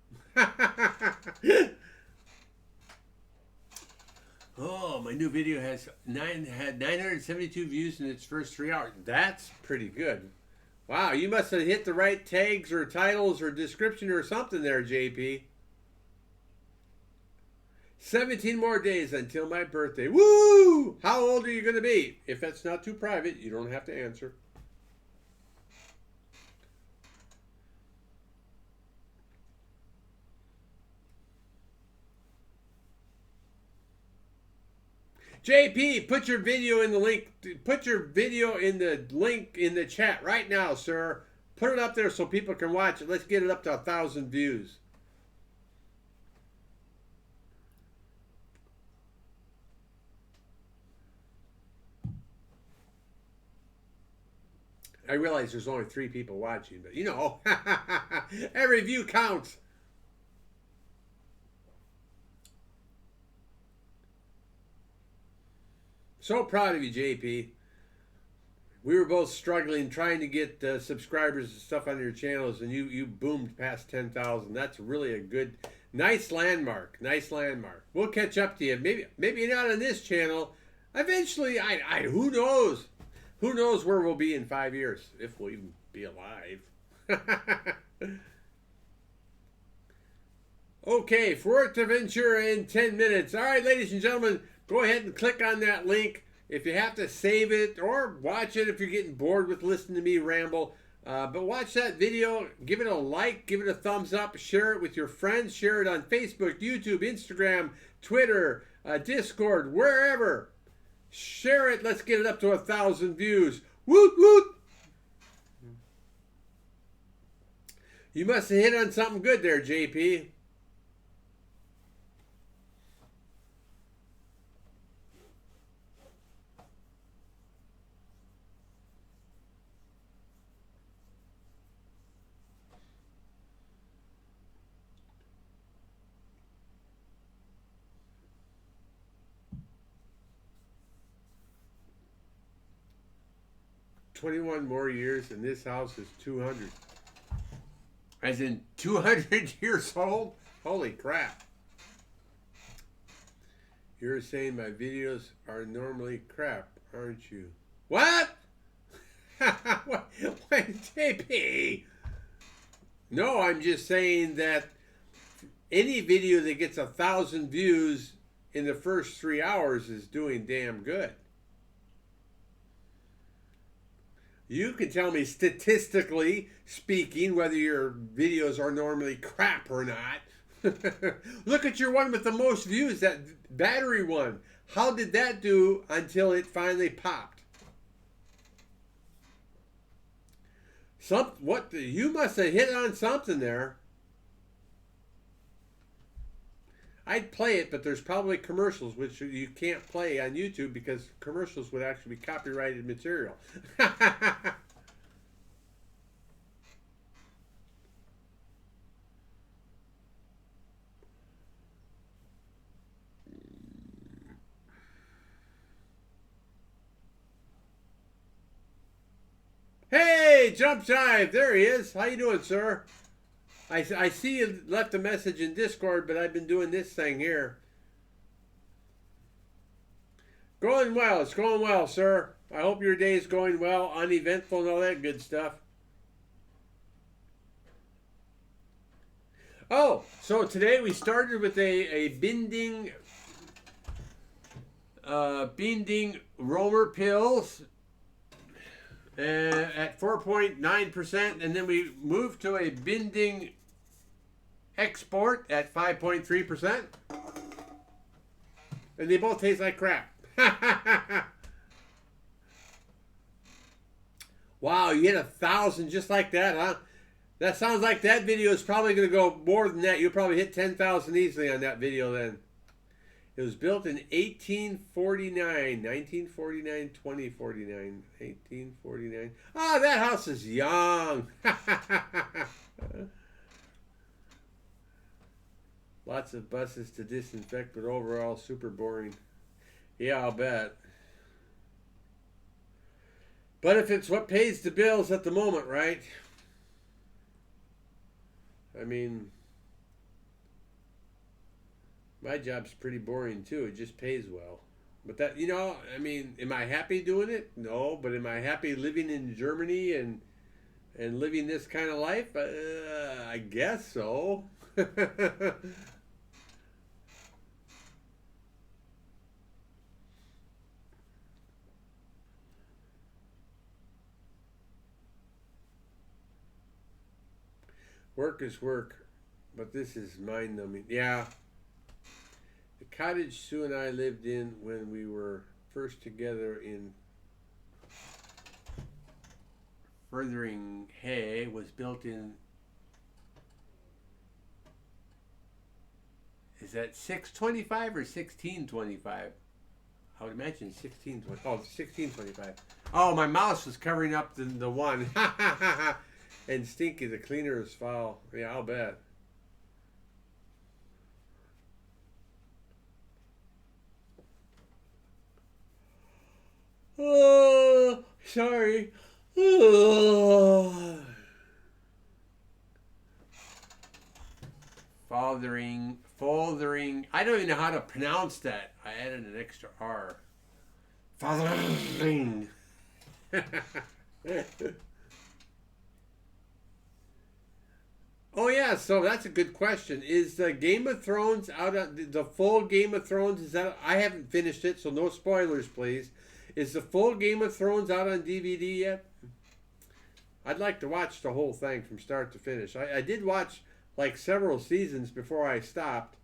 Oh, my new video had 972 views in its first 3 hours. That's pretty good. Wow, you must have hit the right tags or titles or description or something there, JP. 17 more days until my birthday. Woo! How old are you going to be? If that's not too private, you don't have to answer. JP, put your video in the link. Put your video in the link in the chat right now, sir. Put it up there so people can watch it. Let's get it up to 1,000 views. I realize there's only 3 people watching, but every view counts. So proud of you, JP. We were both struggling trying to get subscribers and stuff on your channels, and you boomed past 10,000. That's really a good, nice landmark. Nice landmark. We'll catch up to you. Maybe not on this channel. Eventually, who knows? Who knows where we'll be in 5 years, if we'll even be alive. Okay, Fuerteventura in 10 minutes. All right, ladies and gentlemen, go ahead and click on that link. If you have to save it or watch it if you're getting bored with listening to me ramble. But watch that video, give it a like, give it a thumbs up, share it with your friends, share it on Facebook, YouTube, Instagram, Twitter, Discord, wherever. Share it. Let's get it up to 1,000 views. Woot woot! You must have hit on something good there, JP. "21 more years and this house is 200. As in 200 years old? Holy crap. You're saying my videos are normally crap, aren't you? What? What, JP? No, I'm just saying that any video that gets 1,000 views in the first 3 hours is doing damn good. You can tell me statistically speaking whether your videos are normally crap or not. Look at your one with the most views, that battery one. How did that do until it finally popped? You must have hit on something there. I'd play it, but there's probably commercials, which you can't play on YouTube because commercials would actually be copyrighted material. Hey, Jump Jive, there he is. How you doing, sir? I see you left a message in Discord, but I've been doing this thing here. Going well. It's going well, sir. I hope your day is going well, uneventful and all that good stuff. Oh, so today we started with a Binding Romer pills at 4.9%, and then we moved to a Binding Export at 5.3%, and they both taste like crap. Wow, you hit 1,000 just like that, huh? That sounds like that video is probably going to go more than that. You'll probably hit 10,000 easily on that video then. It was built in 1949, 2049, 1849. Ah, that house is young. Lots of buses to disinfect, but overall super boring. Yeah, I'll bet. But if it's what pays the bills at the moment, right? I mean, my job's pretty boring too. It just pays well. But that, you know, I mean, am I happy doing it? No. But am I happy living in Germany and living this kind of life? I guess so. Work is work, but this is mind-numbing. Yeah. The cottage Sue and I lived in when we were first together in Fotheringhay was built in, is that 625 or 1625? I would imagine 1625. Oh, 1625. Oh, my mouse was covering up the one. And Stinky, the cleaner is foul. Yeah, I'll bet. Oh, sorry. Oh. Fothering. I don't even know how to pronounce that. I added an extra R. Fothering. Oh yeah, so that's a good question. Is Game of Thrones out on the full Game of Thrones? Is that I haven't finished it, so no spoilers, please. Is the full Game of Thrones out on DVD yet? I'd like to watch the whole thing from start to finish. I did watch like several seasons before I stopped.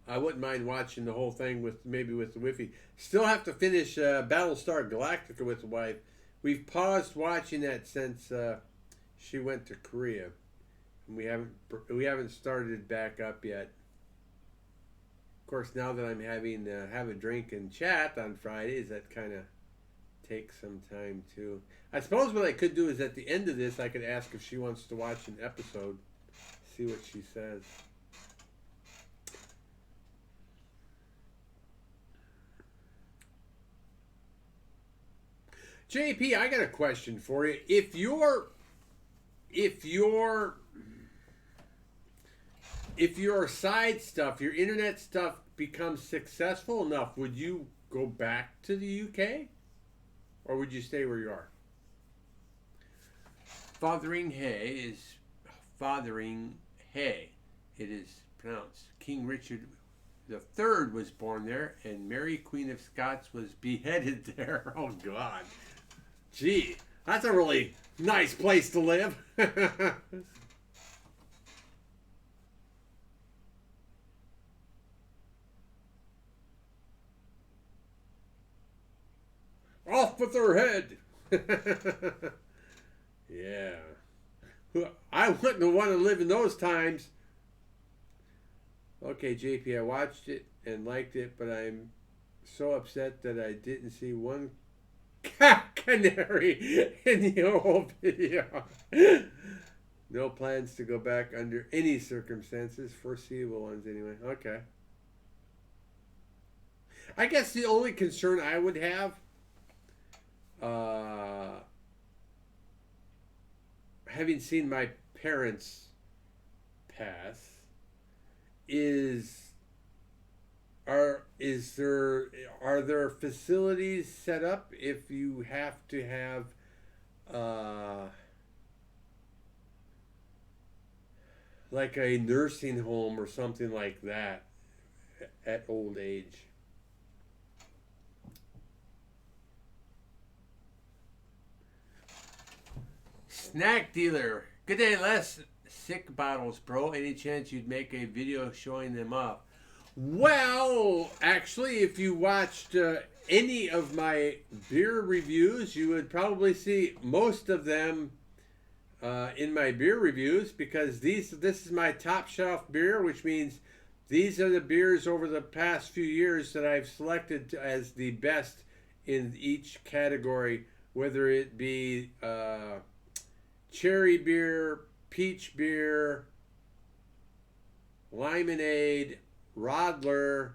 I wouldn't mind watching the whole thing with maybe with the Wi-Fi. Still have to finish Battlestar Galactica with the wife. We've paused watching that since she went to Korea, and we haven't started back up yet. Of course, now that I'm having have a drink and chat on Fridays, that kind of takes some time too. I suppose what I could do is at the end of this, I could ask if she wants to watch an episode, see what she says. JP, I got a question for you. If your side stuff, your internet stuff becomes successful enough, would you go back to the UK? Or would you stay where you are? Fotheringhay is Fotheringhay. It is pronounced. King Richard III was born there, and Mary, Queen of Scots, was beheaded there. Oh, God. Gee, that's a really nice place to live. Off with her head. Yeah. I wouldn't want to live in those times. Okay, JP, I watched it and liked it, but I'm so upset that I didn't see one canary in the whole video. No plans to go back under any circumstances, foreseeable ones anyway. Okay. I guess the only concern I would have, uh, having seen my parents pass, is are there facilities set up if you have to have uh, like a nursing home or something like that at old age? Snack dealer. Good day, Les. Sick bottles, bro. Any chance you'd make a video showing them off? Well, actually, if you watched any of my beer reviews, you would probably see most of them in my beer reviews, because this is my top shelf beer, which means these are the beers over the past few years that I've selected as the best in each category, whether it be cherry beer, peach beer, limonade, Rodler,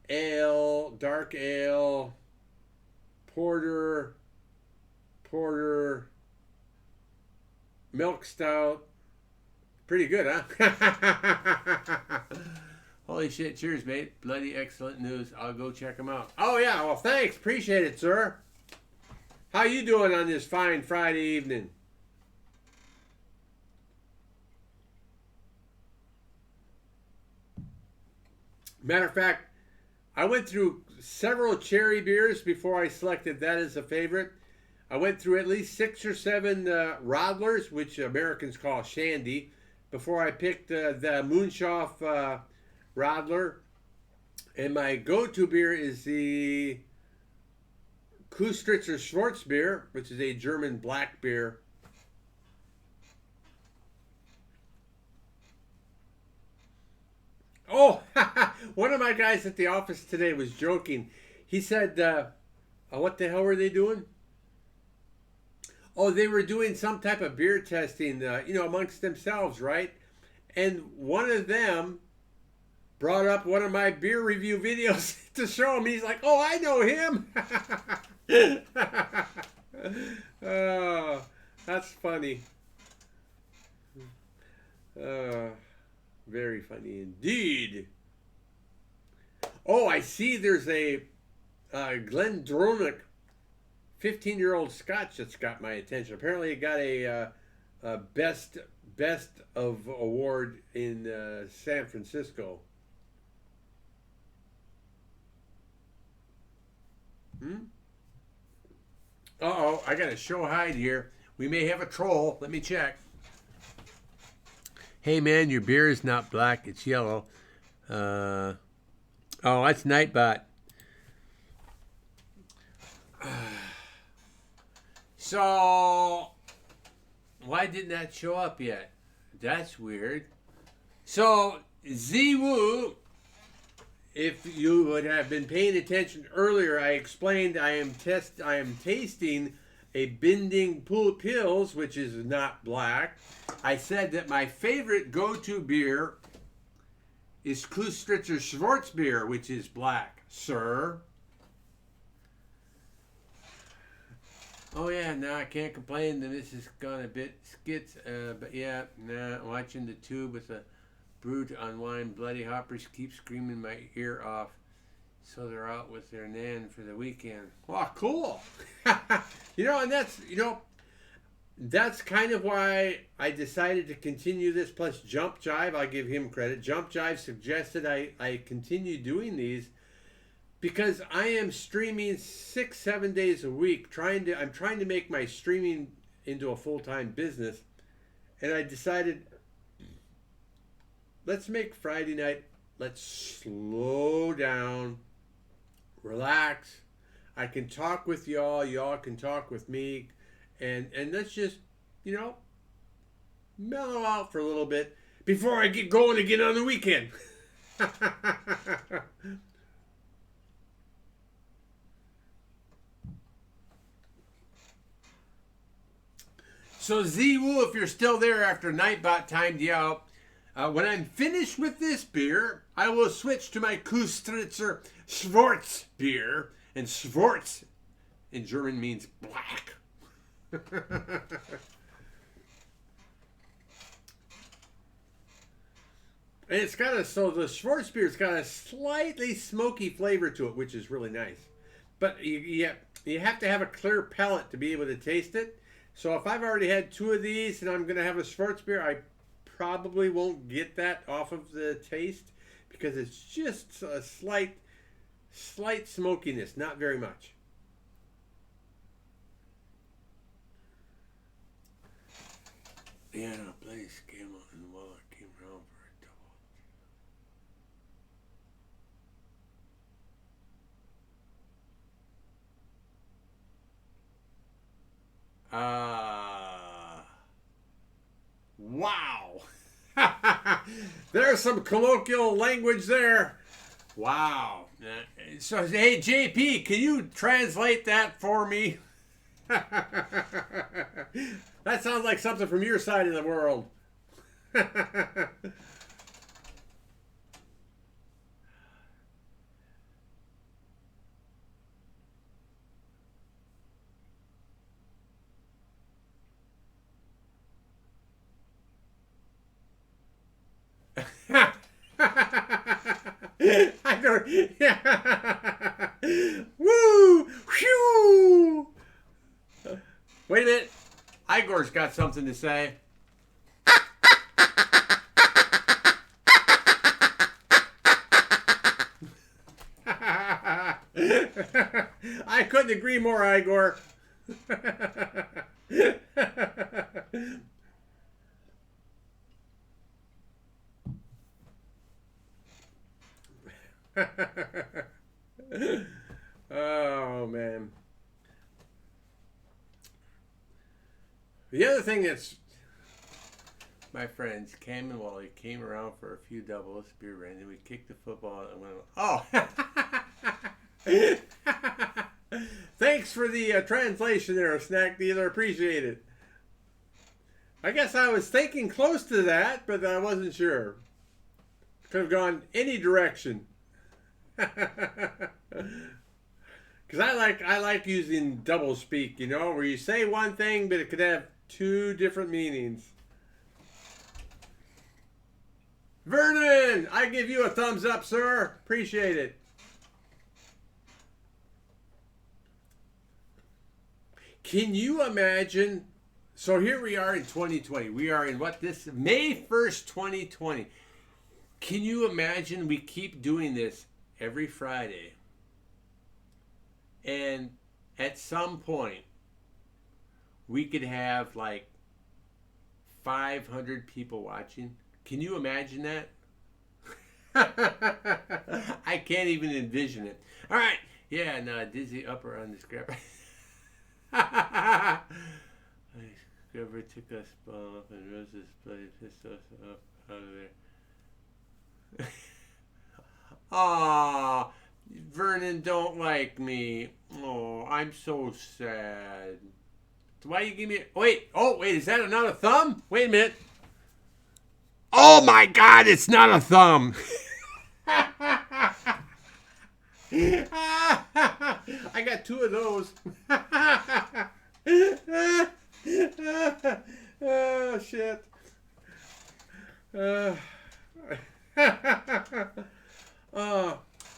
ale, dark ale, porter, milk stout. Pretty good, huh? Holy shit, cheers, mate. Bloody excellent news. I'll go check them out. Oh, yeah, well, thanks. Appreciate it, sir. How you doing on this fine Friday evening? Matter of fact, I went through several cherry beers before I selected that as a favorite. I went through at least 6 or 7 Rodlers, which Americans call Shandy, before I picked the Moonshoff Rodler. And my go-to beer is the Kustritzer Schwarzbier, which is a German black beer. Oh, one of my guys at the office today was joking. He said, what the hell were they doing? Oh, they were doing some type of beer testing, amongst themselves, right? And one of them brought up one of my beer review videos to show him. He's like, oh, I know him. Oh, that's funny. Very funny indeed. Oh, I see there's a Glendronach 15-year-old Scotch that's got my attention. Apparently it got a best of award in San Francisco. Uh-oh, I got a show hide here. We may have a troll. Let me check. Hey, man, your beer is not black. It's yellow. Oh, that's Nightbot. So, why didn't that show up yet? That's weird. So, Ziwu, if you would have been paying attention earlier, I explained I am tasting a Binding Pils, which is not black. I said that my favorite go-to beer is Kustritzer Schwarzbier, which is black, sir. Oh yeah, no, I can't complain. This has gone a bit skits, but yeah, watching the tube with a brew to unwind. Bloody hoppers keep screaming my ear off, so they're out with their nan for the weekend. Wow, cool. And that's kind of why I decided to continue this. Plus, Jump Jive, I'll give him credit. Jump Jive suggested I continue doing these because I am streaming 6-7 days a week. I'm trying to make my streaming into a full-time business, and I decided, let's make Friday night. Let's slow down, relax. I can talk with y'all. Y'all can talk with me. And let's just, mellow out for a little bit before I get going again on the weekend. So Ziwu, if you're still there after Nightbot timed you out, when I'm finished with this beer, I will switch to my Kustritzer Schwarz beer. And Schwarz in German means black. And it's got the Schwarz beer's got a slightly smoky flavor to it, which is really nice. But you have to have a clear palate to be able to taste it. So if I've already had 2 of these and I'm going to have a Schwarz beer, I probably won't get that off of the taste because it's just a slight smokiness, not very much. Yeah, Blaze came out and Waller came around for a double. Wow. There's some colloquial language there. Wow. So, hey, JP, can you translate that for me? That sounds like something from your side of the world. I don't. Yeah. Woo! Whew! Wait a minute. Igor's got something to say. I couldn't agree more, Igor. Oh, man. The other thing that's, my friends, Cam and Wally came around for a few doubles, beer ran, and we kicked the football and went, oh. Thanks for the translation there, Snack Dealer. Appreciate it. I guess I was thinking close to that, but I wasn't sure. Could have gone any direction. Because I like using double speak, you know, where you say one thing, but it could have 2 different meanings. Vernon, I give you a thumbs up, sir. Appreciate it. Can you imagine? So here we are in 2020. We are in May 1st, 2020. Can you imagine we keep doing this every Friday? And at some point, we could have like 500 people watching. Can you imagine that? I can't even envision it. All right. Yeah, no, Dizzy upper on the scrapper. Scrapper took us ball up and Rose's play pissed us up out of there. Aw, Vernon don't like me. Oh, I'm so sad. Why you give me? Wait, is that another thumb? Wait a minute. Oh my God, it's not a thumb. I got 2 of those. Oh shit.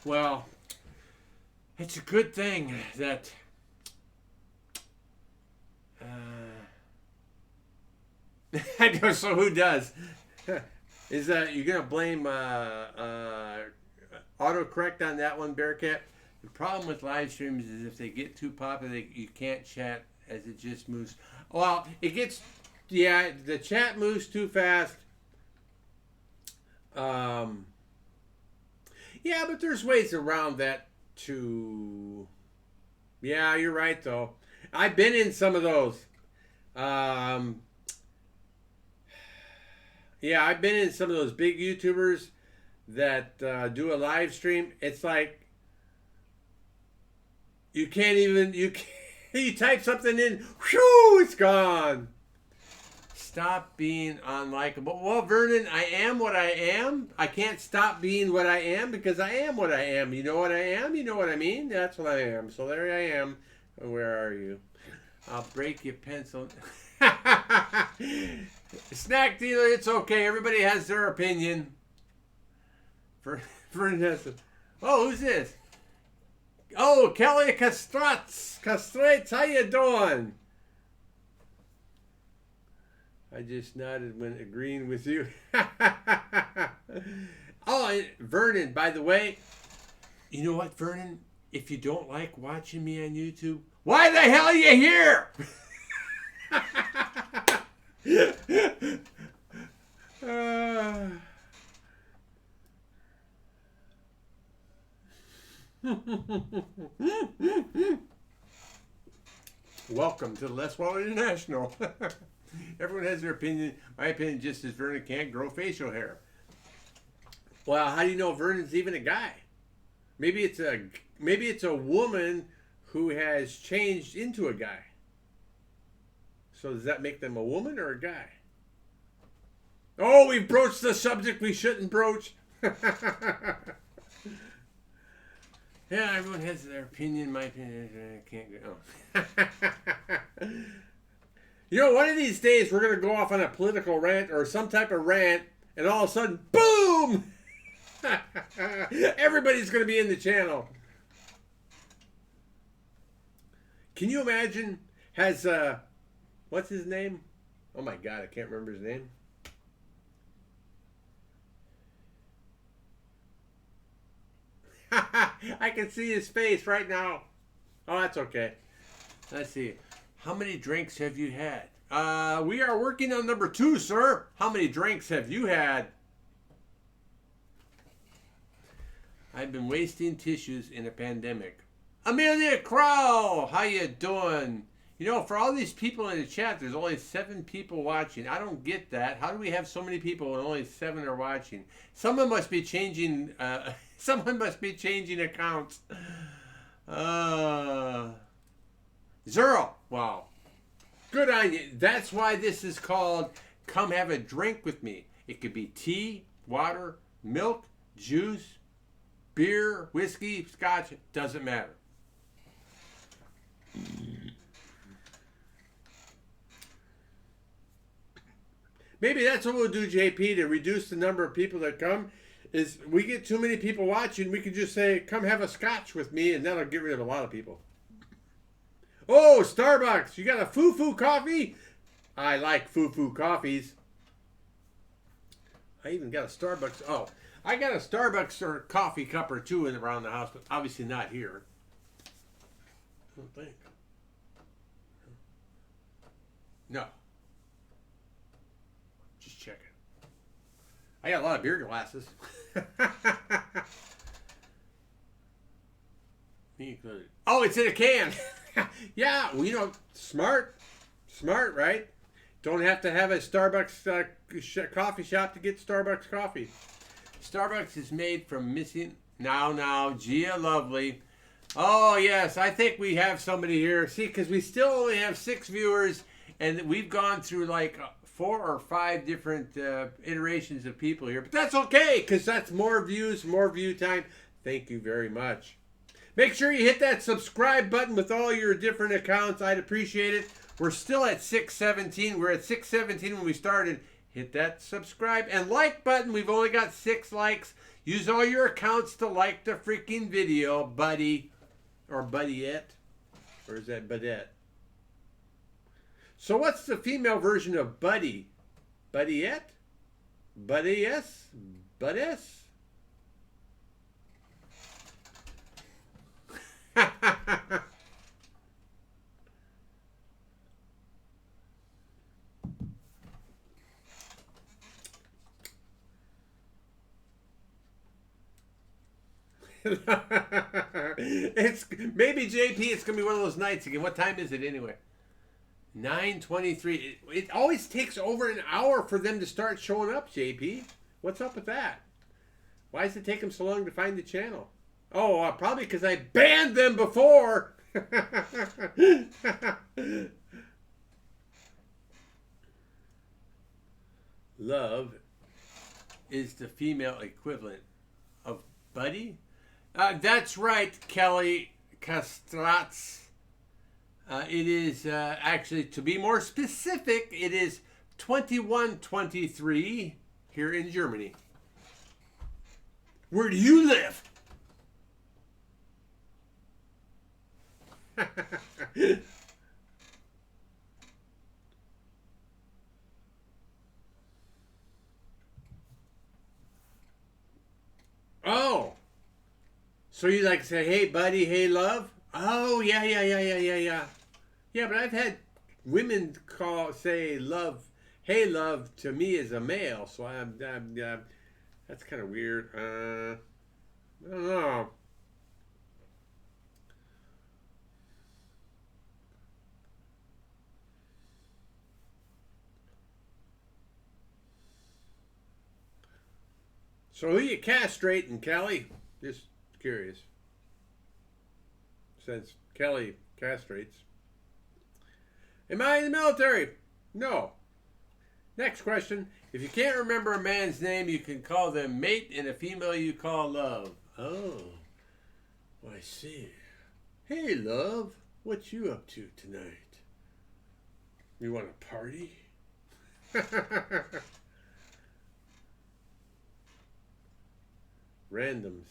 Well, it's a good thing that I know. So who does? Is you're gonna blame autocorrect on that one, Bearcat? The problem with live streams is if they get too popular, you can't chat as it just moves. Well, it gets, yeah, the chat moves too fast. Yeah, but there's ways around that too. Yeah, you're right though. I've been in some of those. Yeah, I've been in some of those big YouTubers that do a live stream. It's like you can't even you type something in, whew, it's gone. stop being unlikable. Well, Vernon, I am what I am. I can't stop being what I am because I am what I am. You know what I am? You know what I mean? That's what I am. So there I am. Where are you? I'll break your pencil. Snack dealer, it's okay. Everybody has their opinion. Vernon has a... Oh, who's this? Oh, Kelly Castrates, how you doing? I just nodded when agreeing with you. Oh, Vernon, by the way, you know what, Vernon? If you don't like watching me on YouTube, why the hell are you here? Welcome to the Less Well International. Everyone has their opinion. My opinion just is Vernon can't grow facial hair. Well, how do you know Vernon's even a guy? Maybe it's a woman who has changed into a guy. So does that make them a woman or a guy? Oh, we've broached the subject we shouldn't broach. Yeah, everyone has their opinion. My opinion, I can't go. You know, one of these days we're going to go off on a political rant or some type of rant, and all of a sudden, boom! Everybody's going to be in the channel. Can you imagine? Has, what's his name? Oh my God, I can't remember his name. I can see his face right now. Oh, that's okay. Let's see. How many drinks have you had? We are working on number 2, sir. How many drinks have you had? I've been wasting tissues in a pandemic. Amelia Crow, how you doing? You know, for all these people in the chat, there's only 7 people watching. I don't get that. How do we have so many people and only 7 are watching? Someone must be changing. Someone must be changing accounts. Zero. Wow. Good on you. That's why this is called Come Have a Drink with Me. It could be tea, water, milk, juice, beer, whiskey, scotch. It doesn't matter. Maybe that's what we'll do, JP, to reduce the number of people that come. Is we get too many people watching, we could just say, come have a scotch with me, and that'll get rid of a lot of people. Oh, Starbucks, you got a foo-foo coffee? I like foo-foo coffees. I even got a Starbucks. Oh, I got a Starbucks or coffee cup or 2 in around the house, but obviously not here. I don't think. No. Just checking. I got a lot of beer glasses. Oh, it's in a can. Yeah, well, you know, smart, right? Don't have to have a Starbucks coffee shop to get Starbucks coffee. Starbucks is made from missing. Now, Gia Lovely. Oh, yes, I think we have somebody here. See, because we still only have 6 viewers, and we've gone through like 4 or 5 different iterations of people here. But that's okay, because that's more views, more view time. Thank you very much. Make sure you hit that subscribe button with all your different accounts. I'd appreciate it. We're still at 617. We're at 617 when we started. Hit that subscribe and like button. We've only got 6 likes. Use all your accounts to like the freaking video, buddy. Or buddyette. Or is that budette? So what's the female version of buddy? Buddyette? Buddy-yes? Buddess? It's maybe JP. It's gonna be one of those nights again. What time is it anyway? 9:23. It always takes over an hour for them to start showing up. JP, what's up with that? Why does it take them so long to find the channel? Oh, probably because I banned them before. love is the female equivalent of buddy. That's right, Kelly Kastratz. It is actually, to be more specific, it is 2123 here in Germany. Where do you live? Oh, so you like to say, hey, buddy, hey, love? Oh, yeah. Yeah, but I've had women say love, hey, love to me as a male, so that's kind of weird. I don't know. So who you castrating, Kelly? Just curious. Since Kelly castrates. Am I in the military? No. Next question. If you can't remember a man's name, you can call them mate, and a female you call love. Oh, I see. Hey, love, what you up to tonight? You want to party? Randoms.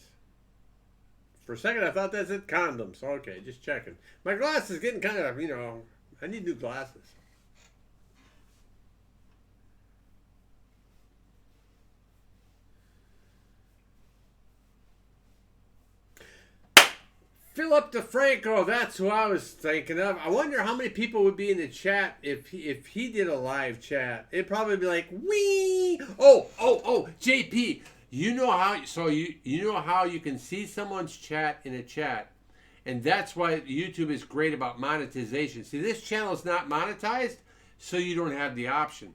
For a second, I thought that said condoms. Okay, just checking. My glass is getting kind of, I need new glasses. Philip DeFranco, that's who I was thinking of. I wonder how many people would be in the chat if he did a live chat. It'd probably be like, wee! Oh, JP, you know how you can see someone's chat in a chat, and that's why YouTube is great about monetization. See, this channel is not monetized, so you don't have the option.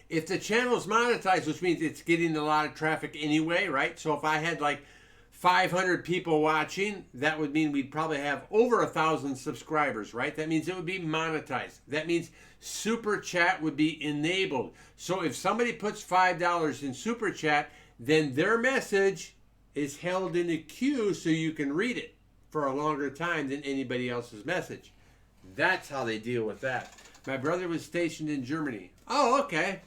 If the channel is monetized, which means it's getting a lot of traffic anyway, right? So if I had like 500 people watching, that would mean we'd probably have over 1,000 subscribers, right? That means it would be monetized. That means Super Chat would be enabled. So if somebody puts $5 in Super Chat, then their message is held in a queue so you can read it for a longer time than anybody else's message. That's how they deal with that. My brother was stationed in Germany. Oh, okay.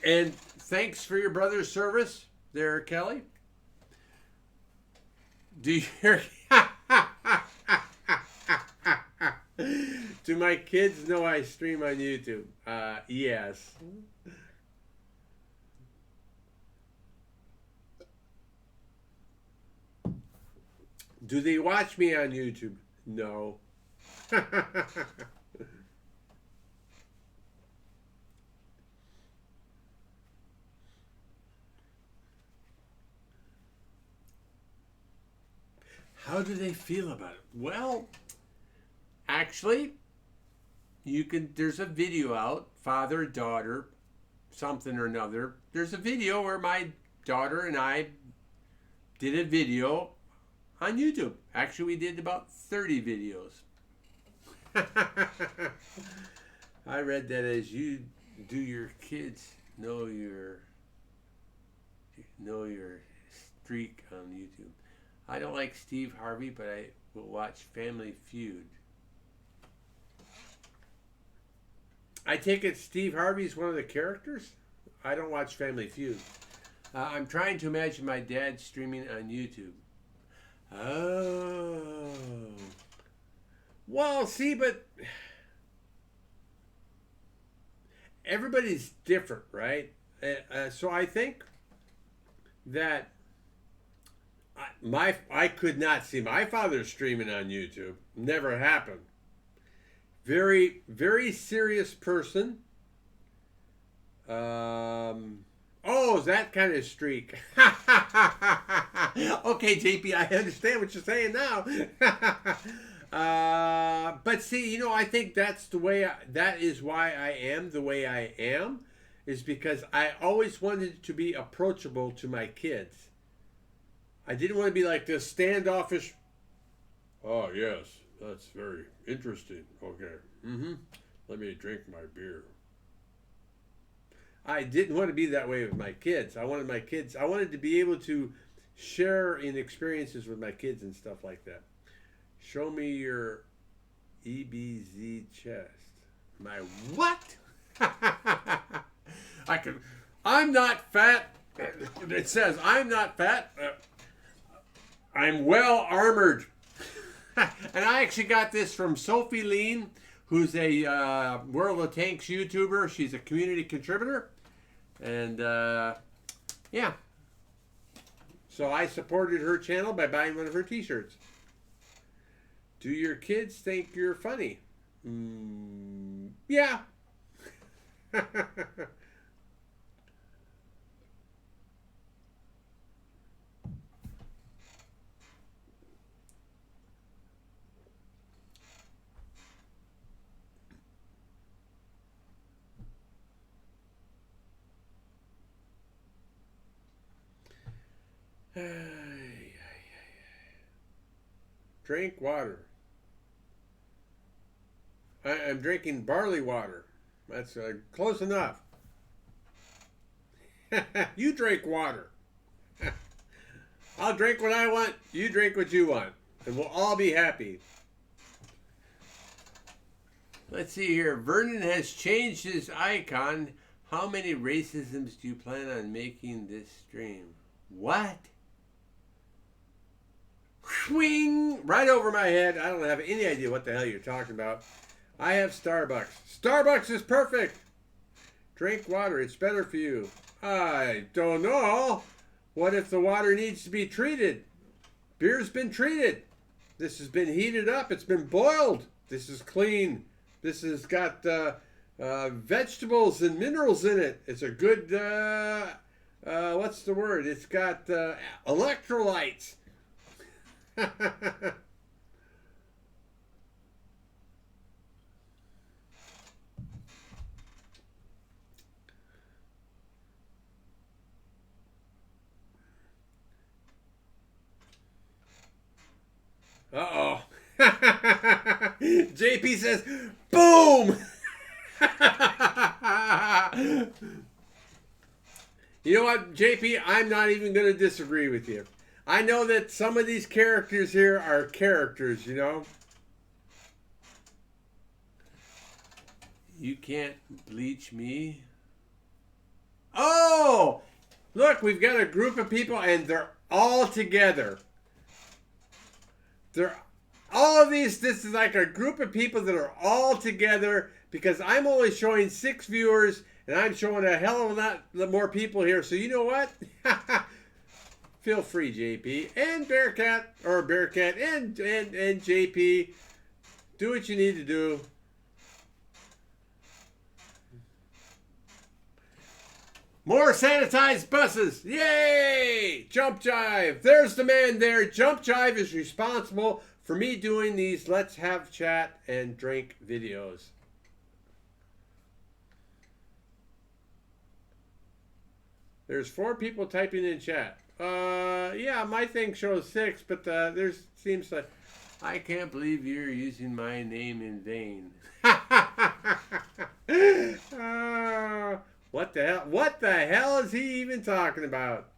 And thanks for your brother's service there, Kelly. Do you hear? Do my kids know I stream on YouTube? Yes. Do they watch me on YouTube? No. How do they feel about it? Well, actually, there's a video out, father, daughter, something or another. There's a video where my daughter and I did a video on YouTube. Actually, we did about 30 videos. I read that as you do your kids know your streak on YouTube. I don't like Steve Harvey, but I will watch Family Feud. I take it Steve Harvey's one of the characters? I don't watch Family Feud. I'm trying to imagine my dad streaming on YouTube. Oh. Well, see, but everybody's different, right? So I think that I could not see my father streaming on YouTube. Never happened. Very, very serious person. That kind of streak. Okay, JP, I understand what you're saying now. But see, I think that is why I am the way I am, is because I always wanted to be approachable to my kids. I didn't want to be like this standoffish. Oh, yes, that's very interesting. Okay. Let me drink my beer. I didn't want to be that way with my kids. I wanted to be able to share in experiences with my kids and stuff like that. Show me your EBZ chest. My what? I'm not fat. It says I'm not fat. I'm well armored. And I actually got this from Sophie Lean, who's a World of Tanks YouTuber. She's a community contributor. And yeah. So I supported her channel by buying one of her t-shirts. Do your kids think you're funny? Yeah. Drink water. I'm drinking barley water. That's close enough. You drink water. I'll drink what I want. You drink what you want. And we'll all be happy. Let's see here. Vernon has changed his icon. How many racisms do you plan on making this stream? What? Swing! Right over my head. I don't have any idea what the hell you're talking about. I have Starbucks. Starbucks is perfect. Drink water. It's better for you. I don't know. What if the water needs to be treated? Beer's been treated. This has been heated up. It's been boiled. This is clean. This has got vegetables and minerals in it. It's a good, what's the word? It's got electrolytes. Uh-oh. JP says, boom! You know what, JP? I'm not even going to disagree with you. I know that some of these characters here are characters, you know? You can't bleach me. Oh! Look, we've got a group of people and they're all together. All of these, this is like a group of people that are all together because I'm only showing 6 viewers and I'm showing a hell of a lot more people here. So you know what? Feel free, JP and Bearcat and JP. Do what you need to do. More sanitized buses. Yay! Jump Jive. There's the man there. Jump Jive is responsible for me doing these Let's Have Chat and Drink videos. There's 4 people typing in chat. Yeah, my thing shows 6, but there's seems like I can't believe you're using my name in vain. What the hell? What the hell is he even talking about?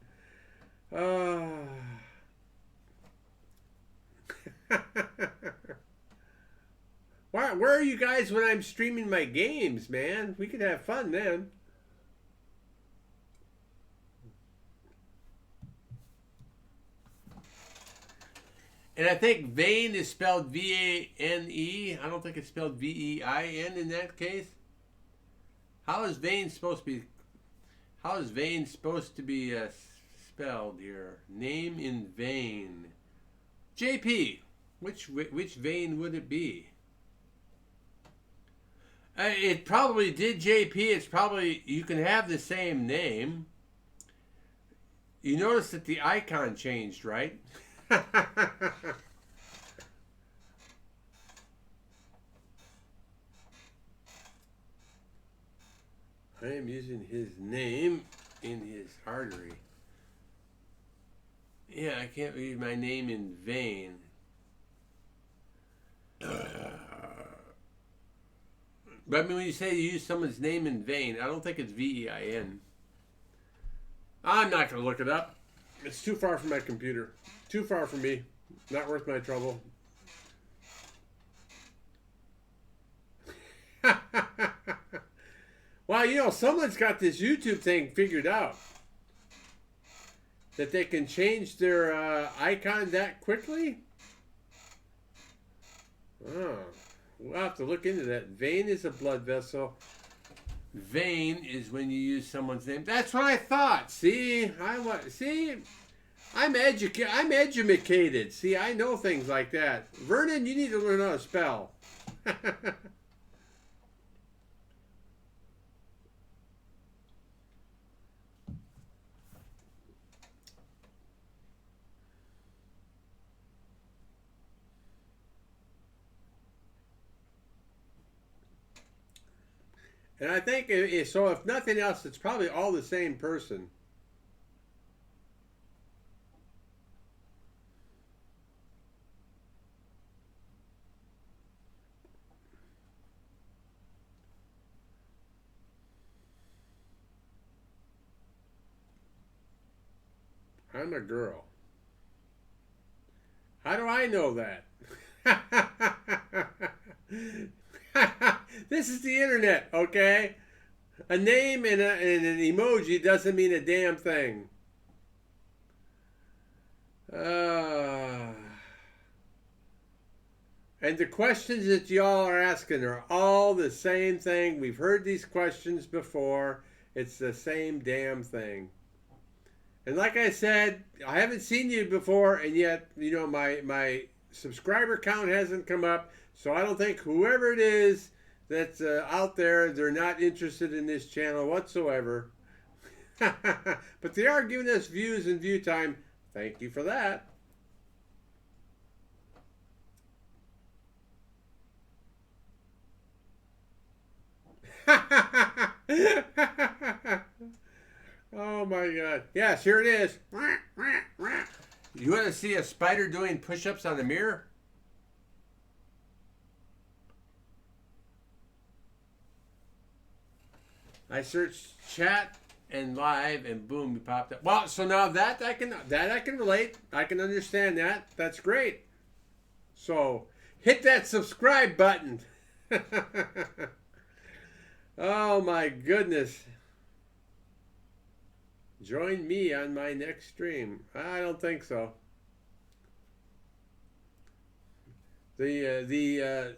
Where are you guys when I'm streaming my games, man? We could have fun then. And I think vain is spelled V-A-N-E. I don't think it's spelled V-E-I-N in that case. How is vain supposed to be? How is vain supposed to be spelled here? Name in vain. JP, which vein would it be? It probably did, JP. It's probably, you can have the same name. You notice that the icon changed, right? I am using his name in his artery. Yeah, I can't use my name in vain. But I mean, when you say you use someone's name in vain, I don't think it's VEIN. I'm not going to look it up. It's too far from my computer. Too far from me. Not worth my trouble. Well, you know, someone's got this YouTube thing figured out. That they can change their icon that quickly? Oh, we'll have to look into that. Vein is a blood vessel. Vein is when you use someone's name. That's what I thought. See, I'm educated. See, I know things like that. Vernon, you need to learn how to spell. And I think, so if nothing else, it's probably all the same person. I'm a girl. How do I know that? This is the internet, okay? A name and an emoji doesn't mean a damn thing. And the questions that y'all are asking are all the same thing. We've heard these questions before. It's the same damn thing. And like I said, I haven't seen you before, and yet, you know, my subscriber count hasn't come up. So I don't think whoever it is that's out there, they're not interested in this channel whatsoever. But they are giving us views and view time. Thank you for that. Oh my God. Yes, here it is. You want to see a spider doing push-ups on a mirror? I searched chat and live, and boom, it popped up. Well, so now that I can relate. I can understand that. That's great. So hit that subscribe button. Oh my goodness. Join me on my next stream. I don't think so. The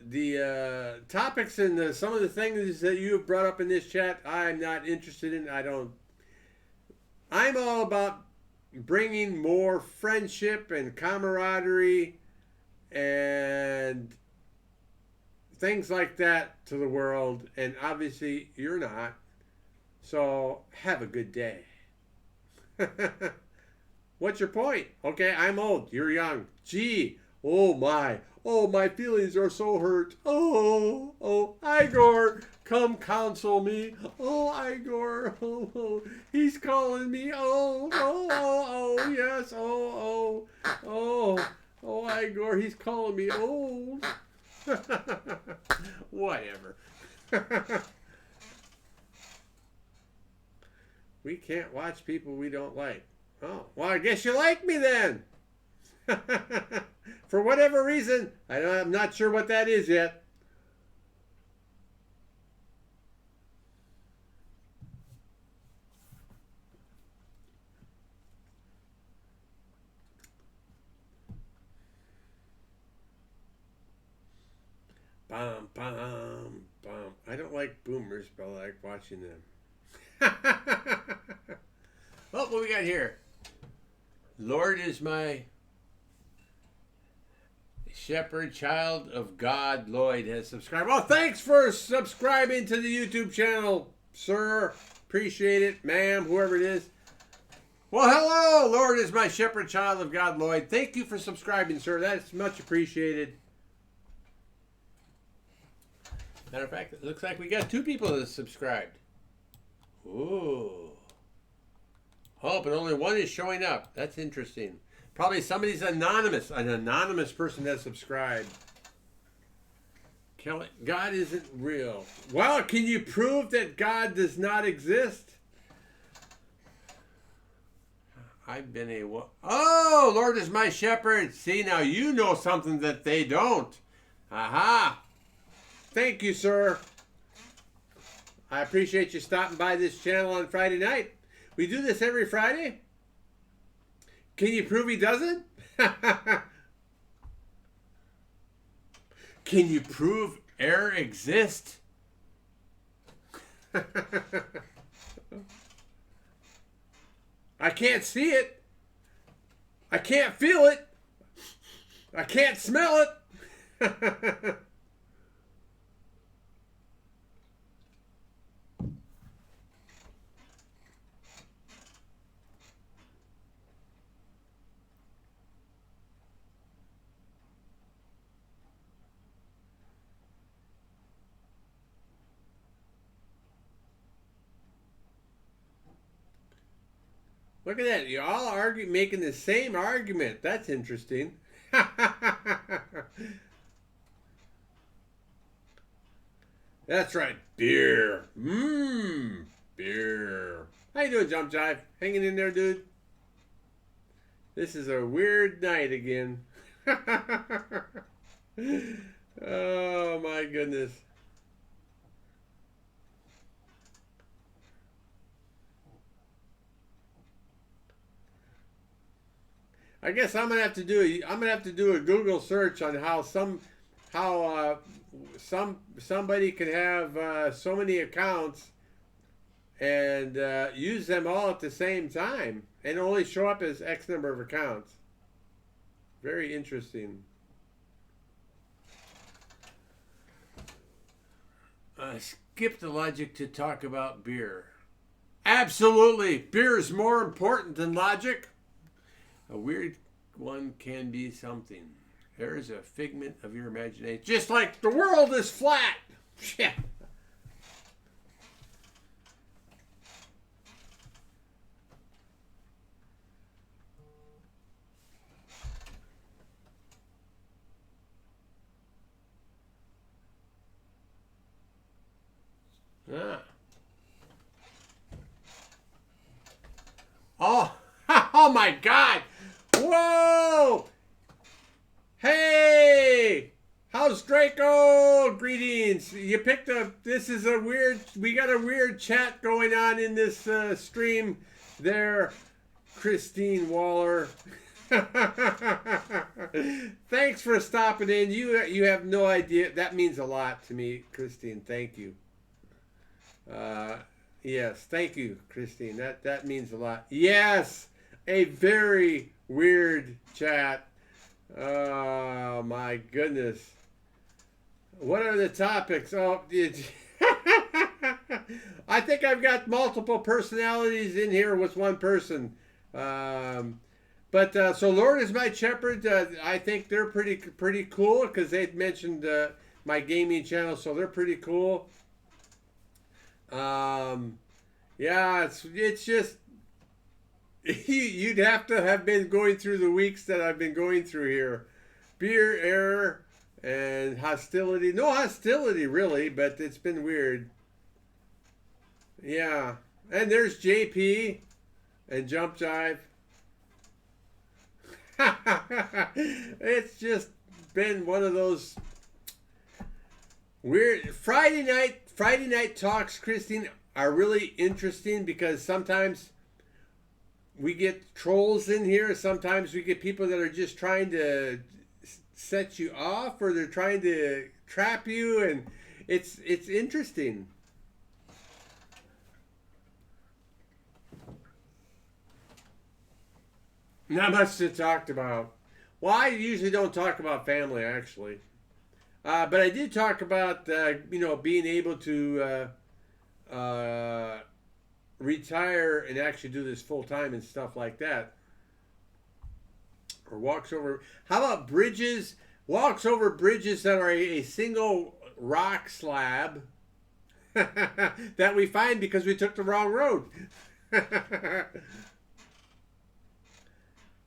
topics and some of the things that you have brought up in this chat, I'm not interested in. I'm all about bringing more friendship and camaraderie and things like that to the world. And obviously, you're not. So have a good day. What's your point? Okay, I'm old. You're young. Gee, oh my. Oh, my feelings are so hurt. Oh, Igor, come counsel me. Oh, Igor, oh, he's calling me. Oh, yes. Oh, Igor, he's calling me old. Whatever. We can't watch people we don't like. Oh, well, I guess you like me then. For whatever reason, I'm not sure what that is yet. Bum, bum, bum. I don't like boomers, but I like watching them. Oh, what we got here? Lord is my shepherd, child of God. Lloyd has subscribed. Oh, thanks for subscribing to the YouTube channel, sir. Appreciate it, ma'am, whoever it is. Well, hello, Lord is my shepherd, child of God, Lloyd. Thank you for subscribing, sir. That's much appreciated. Matter of fact, it looks like we got 2 people that subscribed. Ooh. Oh, but only 1 is showing up. That's interesting. Probably somebody's anonymous. An anonymous person has subscribed. Kelly, God isn't real. Well, can you prove that God does not exist? I've been a what? Oh, Lord is my shepherd. See, now you know something that they don't. Aha. Thank you, sir. I appreciate you stopping by this channel on Friday night. We do this every Friday. Can you prove he doesn't? Can you prove air exists? I can't see it. I can't feel it. I can't smell it. Look at that. You all making the same argument. That's interesting. That's right. Beer. Mmm. Beer. How you doing, Jump Jive? Hanging in there, dude? This is a weird night again. Oh, my goodness. I guess I'm gonna have to do a Google search on how somebody could have so many accounts and use them all at the same time and only show up as X number of accounts. Very interesting. Skip the logic to talk about beer. Absolutely, beer is more important than logic. A weird one can be something. There is a figment of your imagination. Just like the world is flat. Yeah. Ah. Oh, oh my God. Whoa! Hey! How's Draco? Greetings. You picked this is a weird, we got a weird chat going on in this stream there, Christine Waller. Thanks for stopping in. You have no idea. That means a lot to me, Christine. Thank you. Yes, thank you, Christine. That means a lot. Yes! A very weird chat. Oh my goodness. What are the topics? Oh, I think I've got multiple personalities in here with one person. So Lord is my shepherd. I think they're pretty cool because they'd mentioned my gaming channel, so they're pretty cool. Yeah, it's just. You'd have to have been going through the weeks that I've been going through here. Beer, error, and hostility. No hostility, really, but it's been weird. Yeah. And there's JP and Jump Jive. It's just been one of those weird... Friday night talks, Christine, are really interesting because sometimes... we get trolls in here. Sometimes we get people that are just trying to set you off or they're trying to trap you, and it's interesting. Not much to talk about. Well, I usually don't talk about family, actually. But I did talk about, being able to retire and actually do this full time and stuff like that. Or walks over. How about bridges? Walks over bridges that are a single rock slab that we find because we took the wrong road.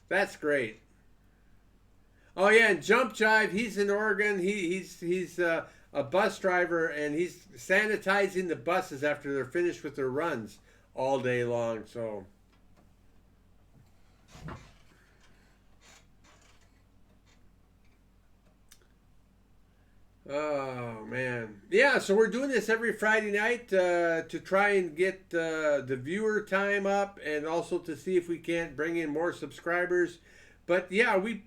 That's great. Oh yeah, and Jump Jive, he's in Oregon. He's a bus driver, and he's sanitizing the buses after they're finished with their runs all day long. So, oh man, yeah. So we're doing this every Friday night to try and get the viewer time up, and also to see if we can't bring in more subscribers. But yeah, we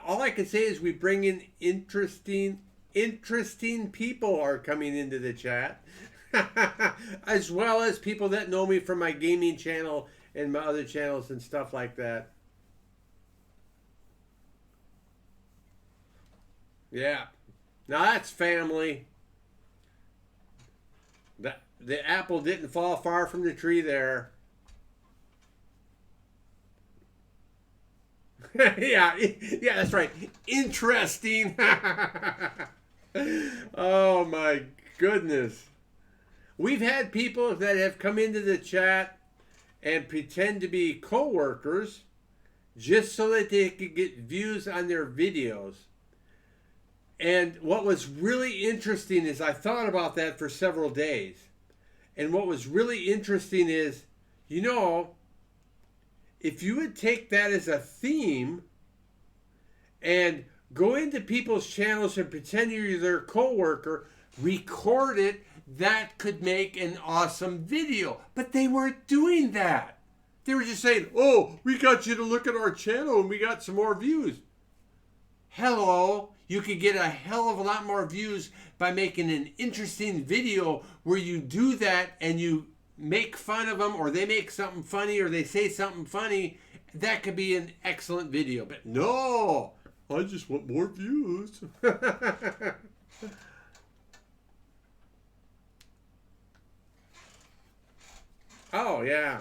all I can say is we bring in interesting people are coming into the chat, as well as people that know me from my gaming channel and my other channels and stuff like that. Yeah, now that's family. The apple didn't fall far from the tree there. Yeah, yeah, that's right. Interesting. Oh my goodness. We've had people that have come into the chat and pretend to be co-workers just so that they could get views on their videos. And what was really interesting is I thought about that for several days. And what was really interesting is, you know, if you would take that as a theme and go into people's channels and pretend you're their coworker, record it, that could make an awesome video. But they weren't doing that. They were just saying, oh, we got you to look at our channel and we got some more views. Hello, you could get a hell of a lot more views by making an interesting video where you do that and you make fun of them, or they make something funny, or they say something funny. That could be an excellent video. But no, I just want more views. Oh yeah.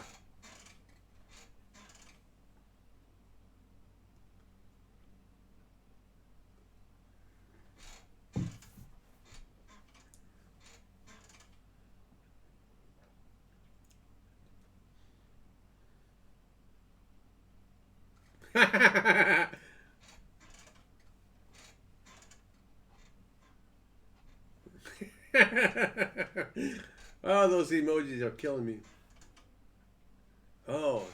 Oh, those emojis are killing me. Oh,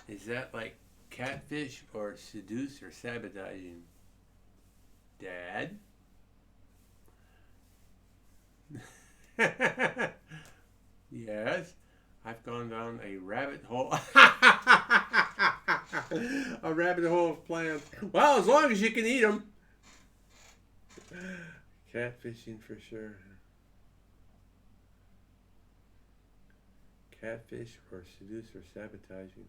is that like catfish or seduce or sabotaging? Dad? Yes, I've gone down a rabbit hole. A rabbit hole of plants. Well, as long as you can eat them. Catfishing for sure. Catfish or seduce or sabotaging.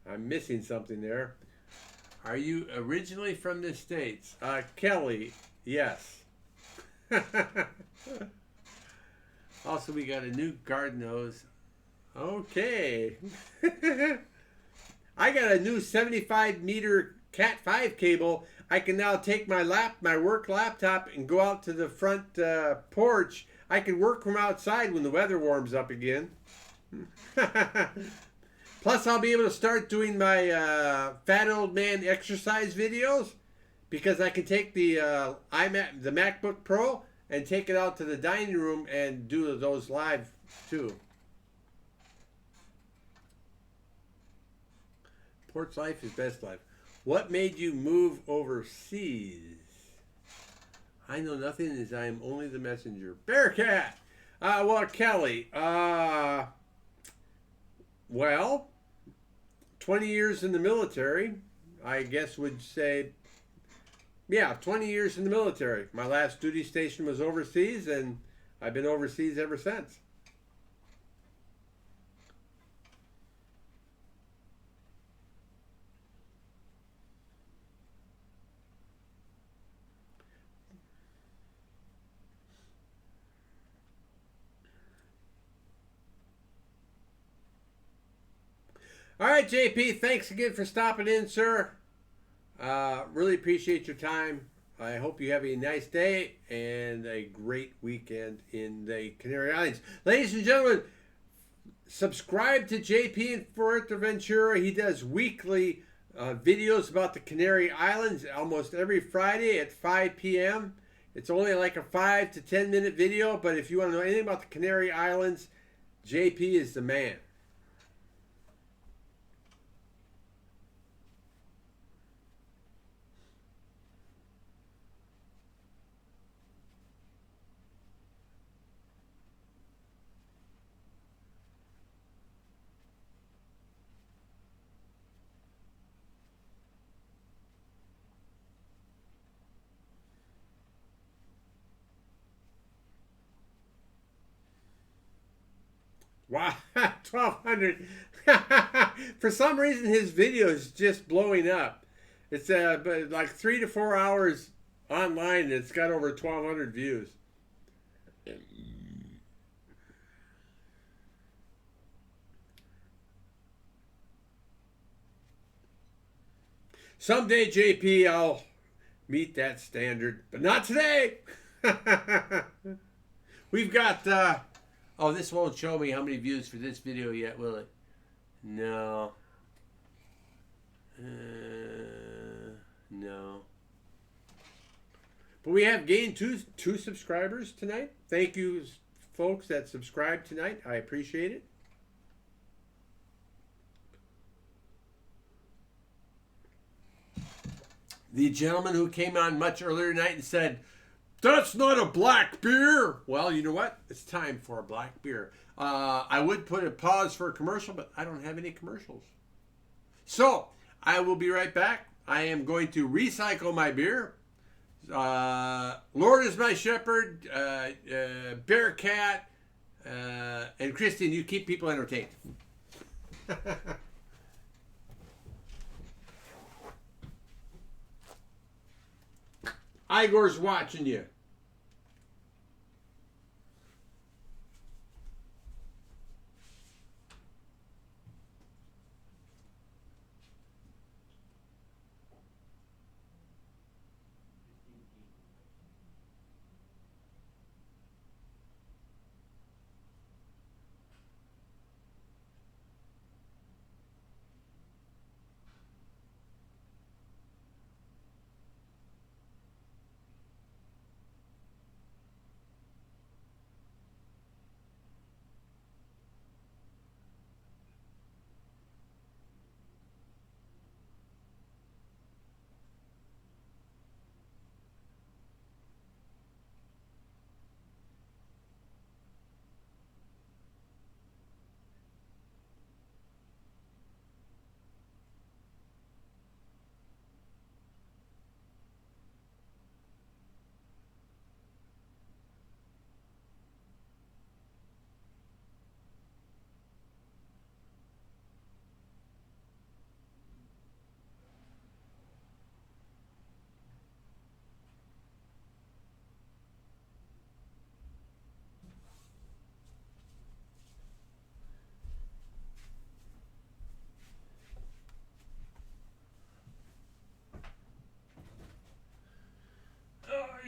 I'm missing something there. Are you originally from the States? Kelly, yes. Also, we got a new garden hose. Okay. I got a new 75-meter Cat 5 cable. I can now take my work laptop and go out to the front porch. I can work from outside when the weather warms up again. Plus, I'll be able to start doing my fat old man exercise videos because I can take the the MacBook Pro and take it out to the dining room and do those live too. Porch life is best life. What made you move overseas? I know nothing as I am only the messenger. Bearcat! Well, Kelly, well, 20 years in the military, I guess would say, yeah, 20 years in the military. My last duty station was overseas, and I've been overseas ever since. All right, JP, thanks again for stopping in, sir. Really appreciate your time. I hope you have a nice day and a great weekend in the Canary Islands. Ladies and gentlemen, subscribe to JP in Fuerteventura. He does weekly videos about the Canary Islands almost every Friday at 5 p.m. It's only like a 5 to 10 minute video, but if you want to know anything about the Canary Islands, JP is the man. Wow, 1,200. For some reason, his video is just blowing up. It's but like 3 to 4 hours online, and it's got over 1,200 views. Someday, JP, I'll meet that standard, but not today. We've got. Oh, this won't show me how many views for this video yet, will it? No. No. But we have gained two subscribers tonight. Thank you, folks that subscribed tonight. I appreciate it. The gentleman who came on much earlier tonight and said, "That's not a black beer." Well, you know what? It's time for a black beer. I would put a pause for a commercial, but I don't have any commercials. So, I will be right back. I am going to recycle my beer. Lord is my shepherd, Bearcat, and Christian, you keep people entertained. Igor's watching you.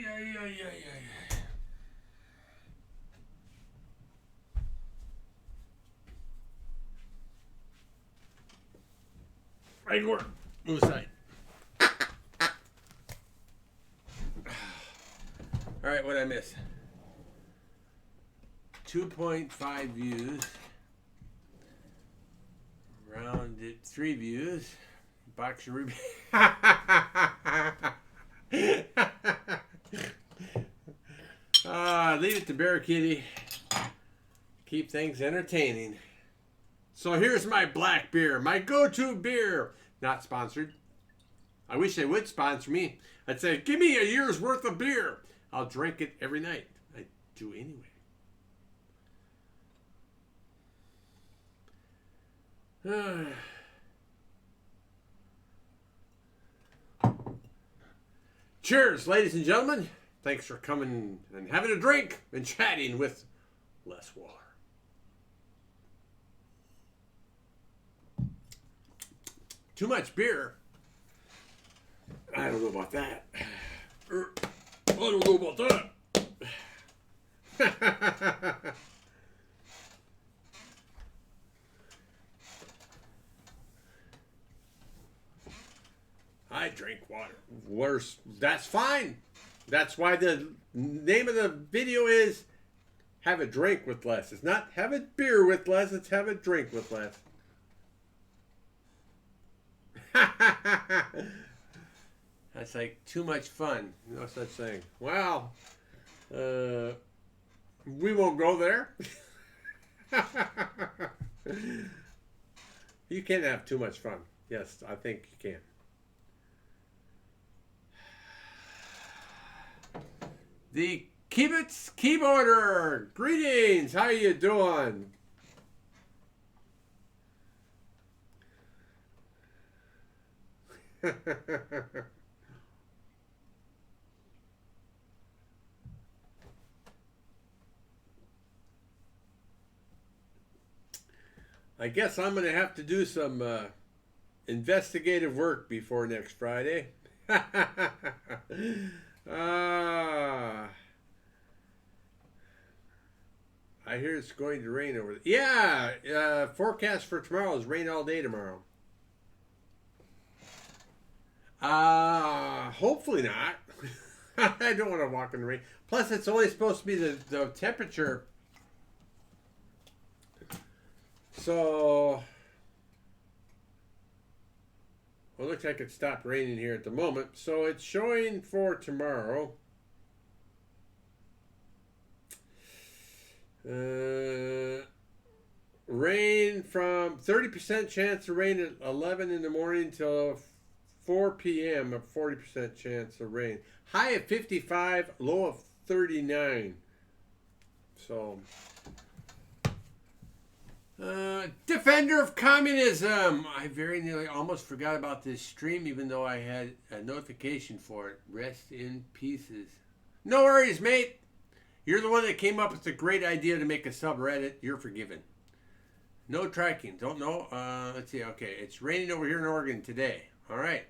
Yeah. Igor, move aside. All right, what I miss? 2.5 views. Rounded 3 views. Boxer Ruby. Leave it to Bear Kitty. Keep things entertaining. So here's my black beer, my go-to beer. Not sponsored. I wish they would sponsor me. I'd say, give me a year's worth of beer. I'll drink it every night. I do anyway. Cheers, ladies and gentlemen. Thanks for coming and having a drink and chatting with Les Waller. Too much beer. I don't know about that. I don't know about that. I drink water. Worse. That's fine. That's why the name of the video is have a drink with less. It's not have a beer with less. It's have a drink with less. That's like too much fun. No such thing. Well, we won't go there. You can have too much fun. Yes, I think you can. The Kibitz Keyboarder. Greetings. How you doing? I guess I'm going to have to do some investigative work before next Friday. I hear it's going to rain over there. Yeah, forecast for tomorrow is rain all day tomorrow. Hopefully not. I don't want to walk in the rain. Plus, it's only supposed to be the temperature. So, well, it looks like it stopped raining here at the moment. So it's showing for tomorrow. Rain from 30% chance of rain at 11 in the morning till 4 p.m. A 40% chance of rain. High of 55, low of 39. So, defender of communism. I very nearly almost forgot about this stream, even though I had a notification for it. Rest in pieces. No worries, mate. You're the one that came up with the great idea to make a subreddit. You're forgiven. No tracking. Don't know. Let's see. Okay, it's raining over here in Oregon today. All right.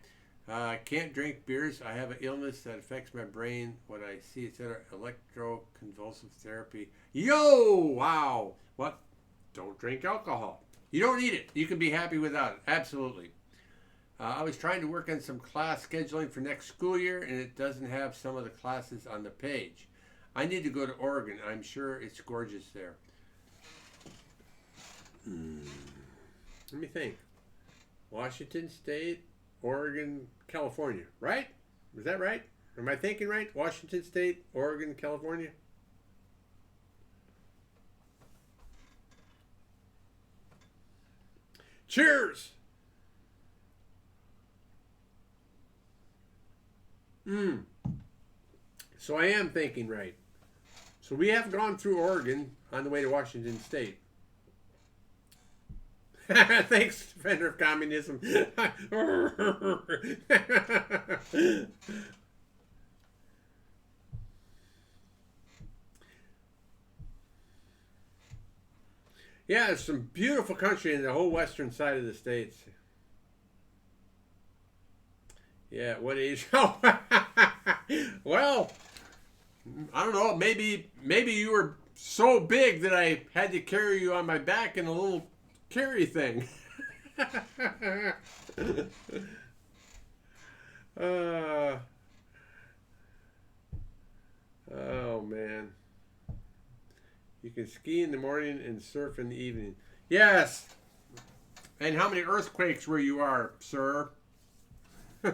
Can't drink beers. I have an illness that affects my brain. What I see, etc. Electroconvulsive therapy. Yo! Wow. What? Don't drink alcohol. You don't need it. You can be happy without it. Absolutely. I was trying to work on some class scheduling for next school year, and it doesn't have some of the classes on the page. I need to go to Oregon. I'm sure it's gorgeous there. Let me think. Washington State, Oregon, California. Right? Is that right? Am I thinking right? Washington State, Oregon, California? Cheers! So I am thinking right. So we have gone through Oregon on the way to Washington State. Thanks, defender of communism. Yeah, there's some beautiful country in the whole western side of the states. Yeah, what age? Well, I don't know. Maybe you were so big that I had to carry you on my back in a little carry thing. Oh man. You can ski in the morning and surf in the evening. Yes. And how many earthquakes where you are, sir? I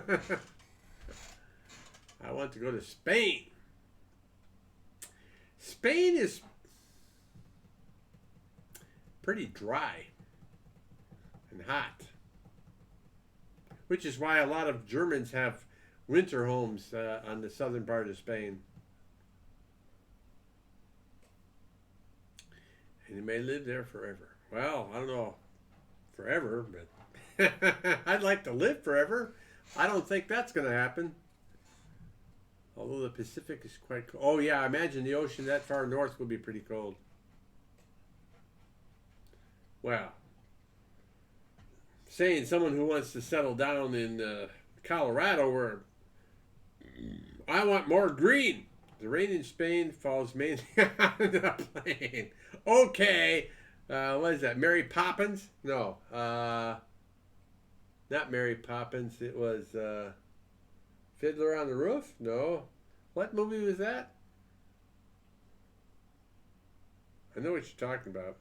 want to go to Spain. Spain is pretty dry and hot, which is why a lot of Germans have winter homes on the southern part of Spain. And they may live there forever. Well, I don't know forever, but I'd like to live forever. I don't think that's going to happen. Although the Pacific is quite cold. Oh, yeah, I imagine the ocean that far north will be pretty cold. Well, saying someone who wants to settle down in Colorado where I want more green. The rain in Spain falls mainly on the plain. Okay. What is that? Mary Poppins? No. Not Mary Poppins. It was... Fiddler on the Roof? No. What movie was that? I know what you're talking about.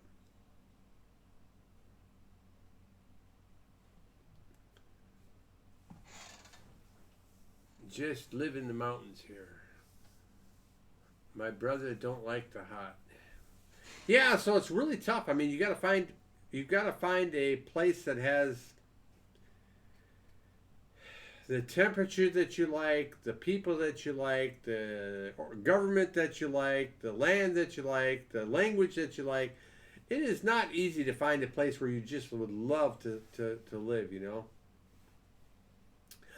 Just live in the mountains here. My brother don't like the hot. Yeah, so it's really tough. I mean, you've got to find a place that has the temperature that you like, the people that you like, the government that you like, the land that you like, the language that you like. It is not easy to find a place where you just would love to live, you know.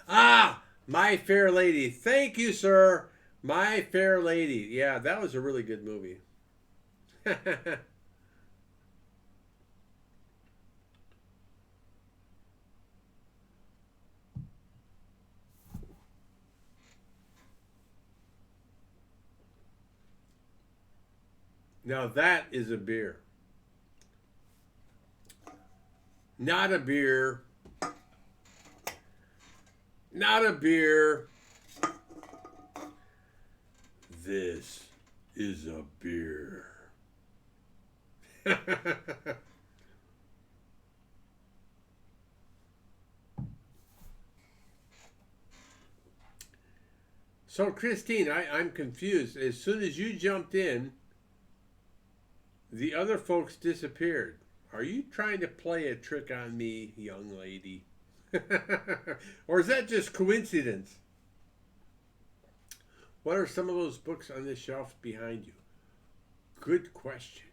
Ah, My Fair Lady. Thank you, sir. My Fair Lady. Yeah, that was a really good movie. Now that is a beer. Not a beer. Not a beer. This is a beer. So, Christine, I'm confused. As soon as you jumped in, the other folks disappeared. Are you trying to play a trick on me, young lady? Or is that just coincidence? What are some of those books on the shelf behind you? Good question.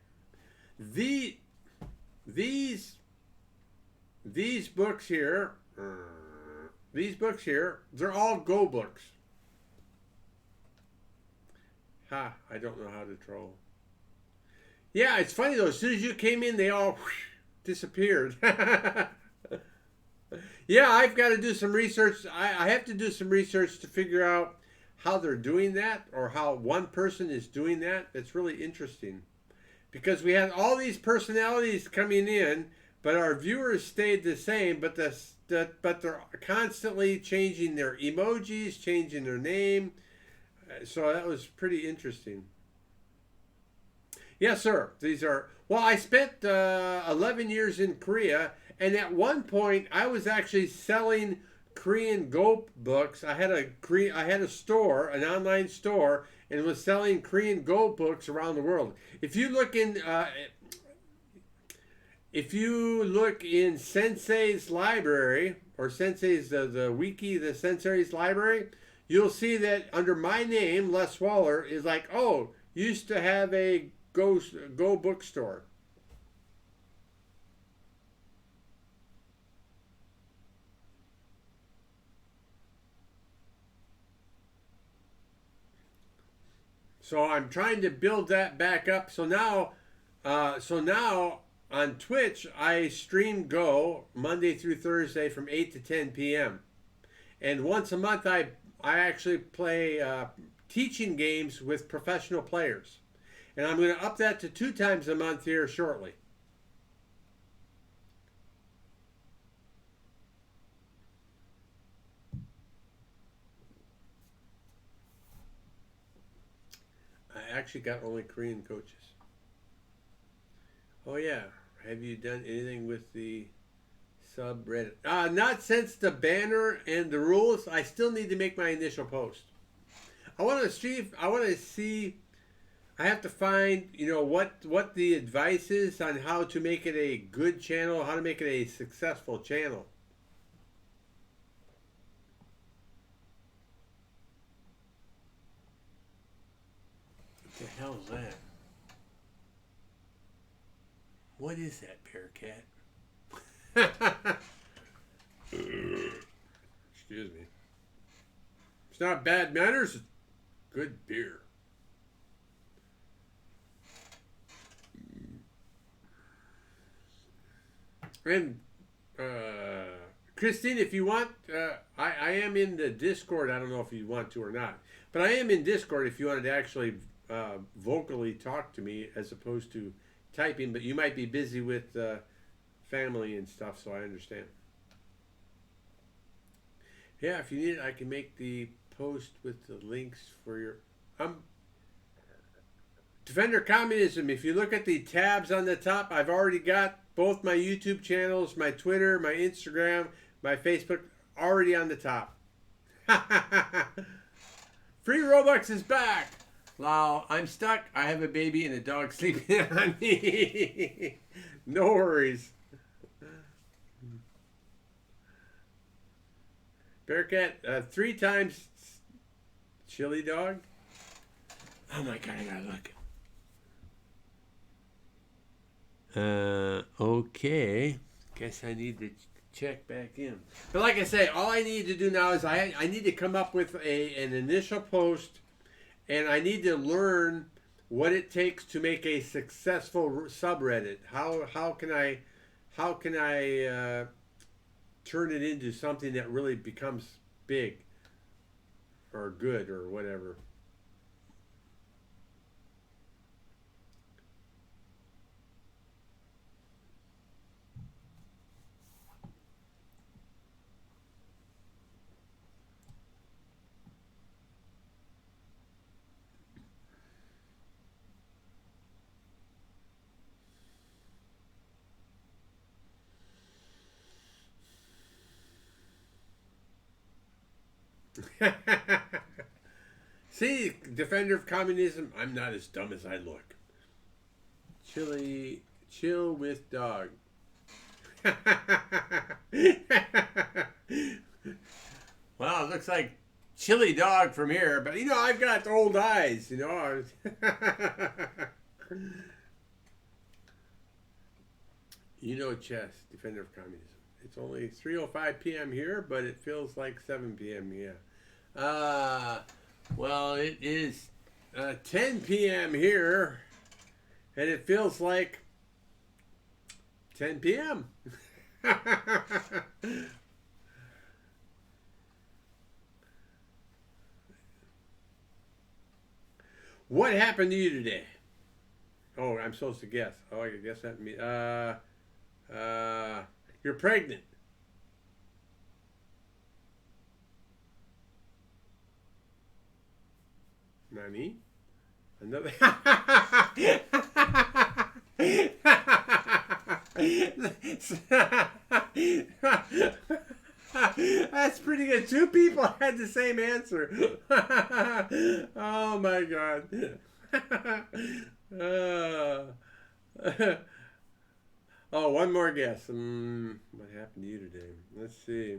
The these books here, they're all Go books. Ha, I don't know how to troll. Yeah, it's funny though. As soon as you came in, they all disappeared. Yeah, I've got to do some research. I have to do some research to figure out how they're doing that or how one person is doing that. It's really interesting because we had all these personalities coming in, but our viewers stayed the same. But but they're constantly changing their emojis, changing their name. So that was pretty interesting. Yes, sir. These are, well, I spent 11 years in Korea, and at one point I was actually selling Korean Go books. I had a store, an online store, and was selling Korean Go books around the world. If you look in Sensei's library or Sensei's the wiki, the Sensei's library, you'll see that under my name, Les Waller, is like, oh, used to have a Go bookstore. So I'm trying to build that back up. So now on Twitch, I stream Go Monday through Thursday from 8 to 10 p.m. And once a month, I actually play teaching games with professional players. And I'm going to up that to 2 times a month here shortly. I actually got only Korean coaches. Oh yeah. Have you done anything with the subreddit? Not since the banner and the rules. I still need to make my initial post. I want to see. I have to find, what the advice is on how to make it a good channel, how to make it a successful channel. What the hell is that? What is that, Bearcat? Excuse me. It's not bad manners. It's good beer. And Christine, if you want, I am in the Discord. I don't know if you want to or not, but I am in Discord if you wanted to actually vocally talk to me as opposed to typing. But you might be busy with family and stuff, so I understand. Yeah, if you need it, I can make the post with the links for your. Defender Communism. If you look at the tabs on the top, I've already got both my YouTube channels, my Twitter, my Instagram, my Facebook already on the top. Free Robux is back. Lol, I'm stuck. I have a baby and a dog sleeping on me. No worries. Bearcat, 3 times chili dog. Oh my god, I gotta look. Okay. Guess I need to check back in. But like I say, all I need to do now is I need to come up with an initial post, and I need to learn what it takes to make a successful subreddit. How can I turn it into something that really becomes big or good or whatever. See, defender of communism, I'm not as dumb as I look. Chill with dog. Well, it looks like chili dog from here, but you know, I've got old eyes, you know. You know, chess, defender of communism. It's only 3:05 p.m. here, but it feels like 7 p.m. Yeah. Well, it is 10 p.m. here, and it feels like 10 p.m. What happened to you today? Oh, I'm supposed to guess. Oh, I guess that means you're pregnant. Nani? Another. That's pretty good. 2 people had the same answer. Oh my god. Oh, one more guess. What happened to you today? Let's see.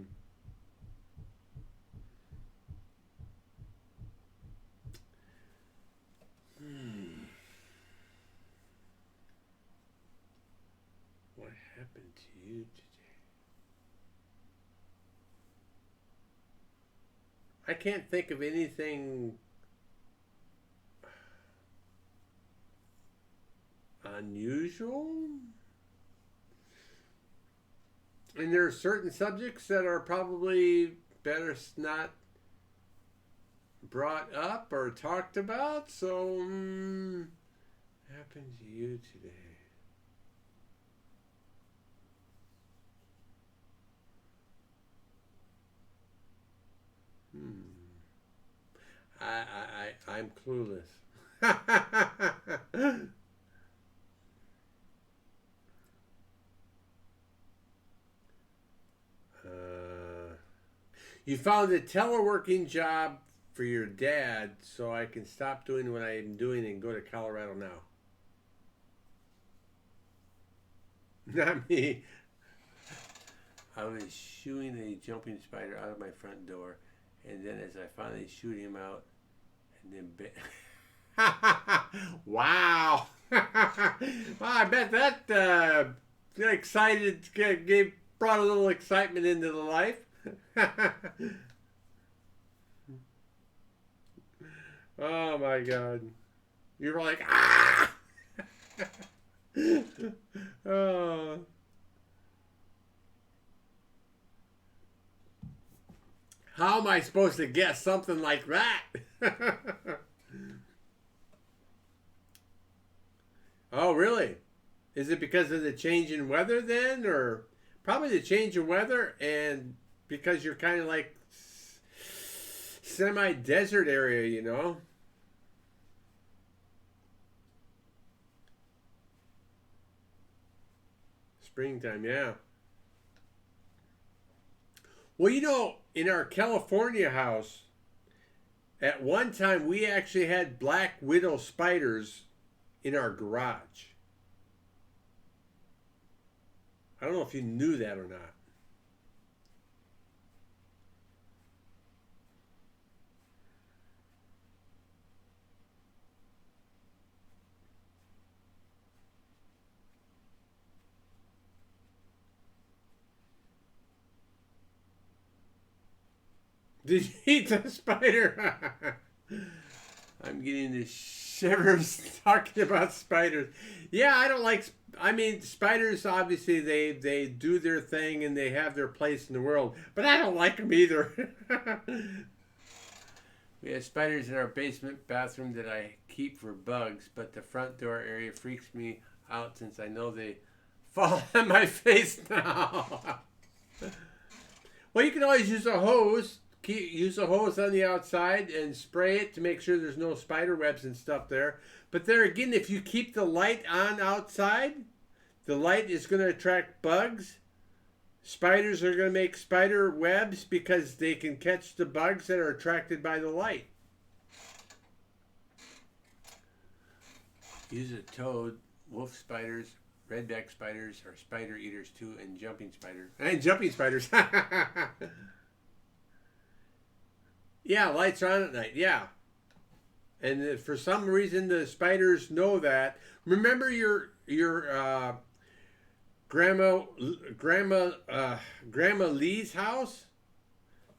What happened to you today? I can't think of anything unusual. And there are certain subjects that are probably better not brought up or talked about. So, what happened to you today? I'm clueless. You found a teleworking job for your dad, so I can stop doing what I'm doing and go to Colorado now. Not me. I was shooing a jumping spider out of my front door, and then as I finally shoot him out, and then wow. Well, I bet that excited brought a little excitement into the life. Oh my god. You were like, ah! Oh. How am I supposed to guess something like that? Oh, really? Is it because of the change in weather then? Or probably the change in weather and because you're kind of like semi-desert area, you know. Springtime, yeah. Well, you know, in our California house, at one time we actually had black widow spiders in our garage. I don't know if you knew that or not. Did you eat the spider? I'm getting the shivers talking about spiders. Yeah, I don't like. I mean, spiders obviously they do their thing and they have their place in the world, but I don't like them either. We have spiders in our basement bathroom that I keep for bugs, but the front door area freaks me out since I know they fall on my face now. Well, you can always use a hose. Use a hose on the outside and spray it to make sure there's no spider webs and stuff there. But there again, if you keep the light on outside, the light is going to attract bugs. Spiders are going to make spider webs because they can catch the bugs that are attracted by the light. Use a toad, wolf spiders, redback spiders are spider eaters too, and jumping spiders. And jumping spiders. Yeah, lights are on at night. Yeah. And for some reason the spiders know that. Remember your grandma Lee's house?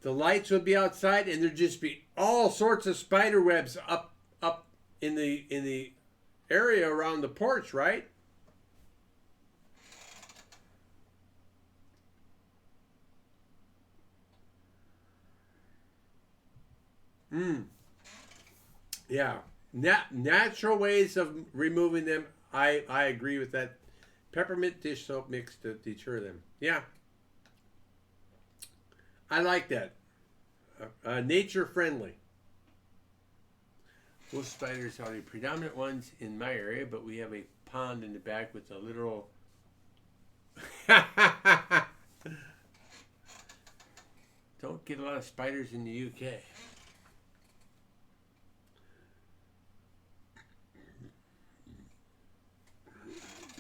The lights would be outside and there'd just be all sorts of spider webs up in the area around the porch, right? Mm. Yeah. Natural ways of removing them. I agree with that. Peppermint dish soap mix to deter them. Yeah. I like that. Nature friendly. Wolf spiders are the predominant ones in my area, but we have a pond in the back with a literal. Don't get a lot of spiders in the UK.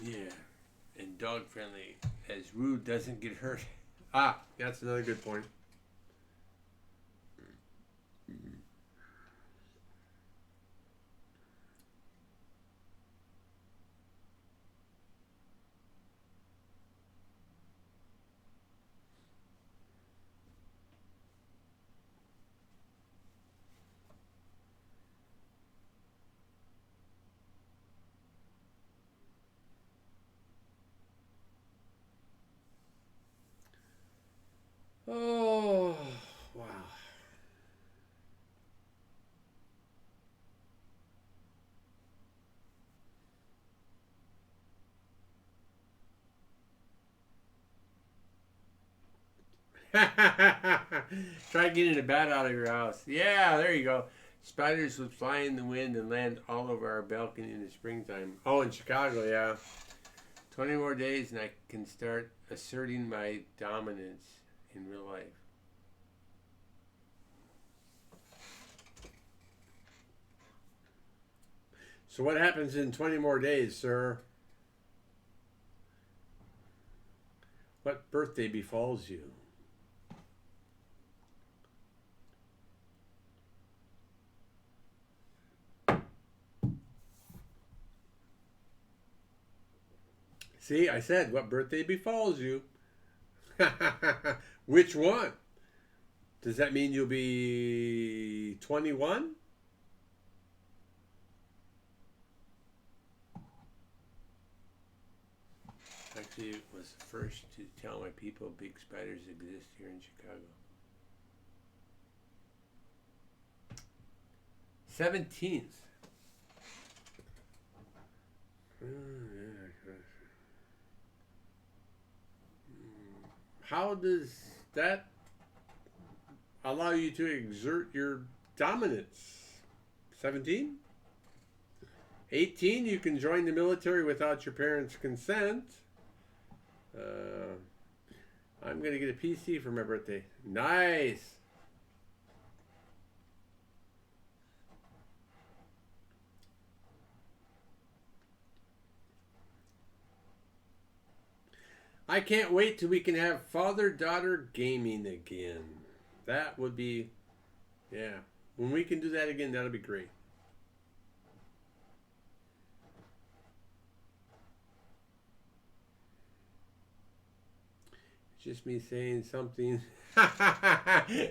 Yeah, and dog friendly, as Rude doesn't get hurt. Ah, that's another good point. Oh, wow. Try getting a bat out of your house. Yeah, there you go. Spiders would fly in the wind and land all over our balcony in the springtime. Oh, in Chicago, yeah. 20 more days and I can start asserting my dominance in real life. So what happens in 20 more days, sir? What birthday befalls you? See, I said, what birthday befalls you? Which one? Does that mean you'll be 21? Actually, it was the first to tell my people big spiders exist here in Chicago. 17th. How does that? allow you to exert your dominance. 17? 18, you can join the military without your parents' consent. I'm going to get a PC for my birthday. Nice. I can't wait till we can have father-daughter gaming again. That would be, yeah. When we can do that again, that'll be great. Just me saying something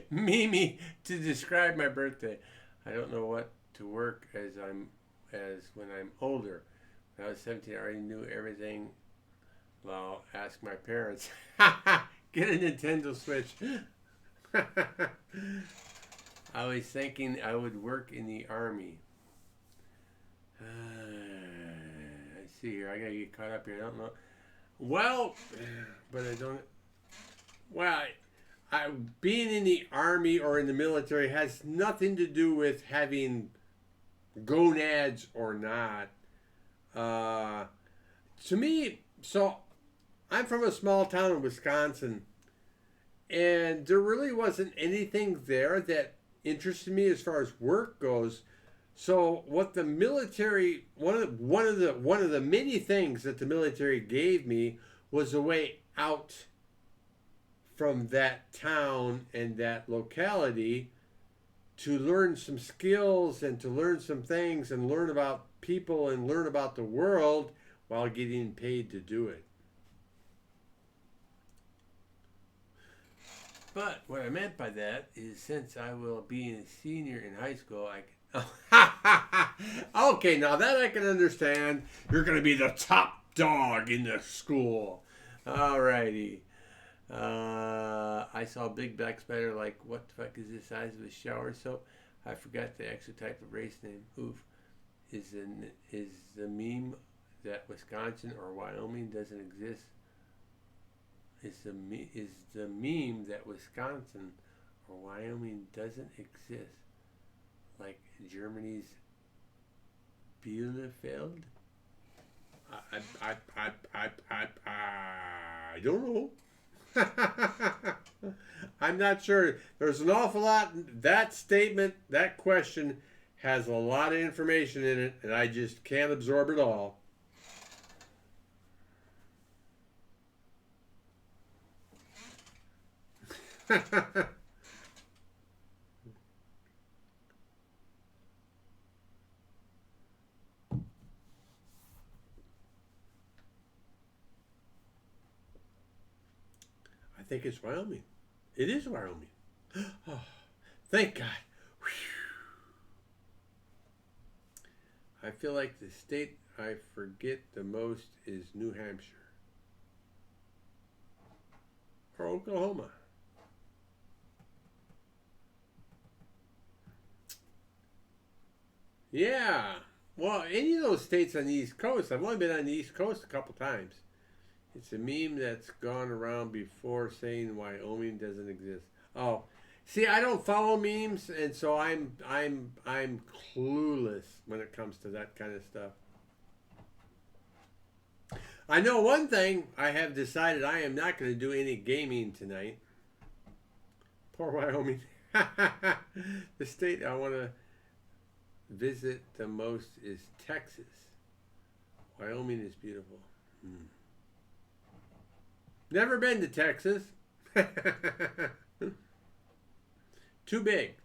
Mimi to describe my birthday. I don't know what to work as when I'm older. When I was 17, I already knew everything. Well, ask my parents. Get a Nintendo Switch. I was thinking I would work in the army. I see here. I gotta get caught up here. I don't know. Well, but I don't. Well, being in the army or in the military has nothing to do with having gonads or not. To me, so I'm from a small town in Wisconsin, and there really wasn't anything there that interested me as far as work goes. So what the military, one of the many things that the military gave me was a way out from that town and that locality to learn some skills and to learn some things and learn about people and learn about the world while getting paid to do it. But what I meant by that is since I will be a senior in high school, I can... Okay, now that I can understand. You're going to be the top dog in the school. Alrighty. I saw a big black spider like, what the fuck is the size of a shower soap? I forgot the extra type of race name. Oof. Is the meme that Wisconsin or Wyoming doesn't exist? Is the meme that Wisconsin or Wyoming doesn't exist like Germany's Bielefeld? I don't know. I'm not sure. There's an awful lot. That statement, that question has a lot of information in it, and I just can't absorb it all. I think it's Wyoming. It is Wyoming. Oh, thank God. Whew. I feel like the state I forget the most is New Hampshire or Oklahoma. Yeah. Well, any of those states on the East Coast, I've only been on the East Coast a couple times. It's a meme that's gone around before saying Wyoming doesn't exist. Oh, see, I don't follow memes, and so I'm clueless when it comes to that kind of stuff. I know one thing. I have decided I am not going to do any gaming tonight. Poor Wyoming. The state I want to visit the most is Texas. Wyoming is beautiful. Never been to Texas. Too big.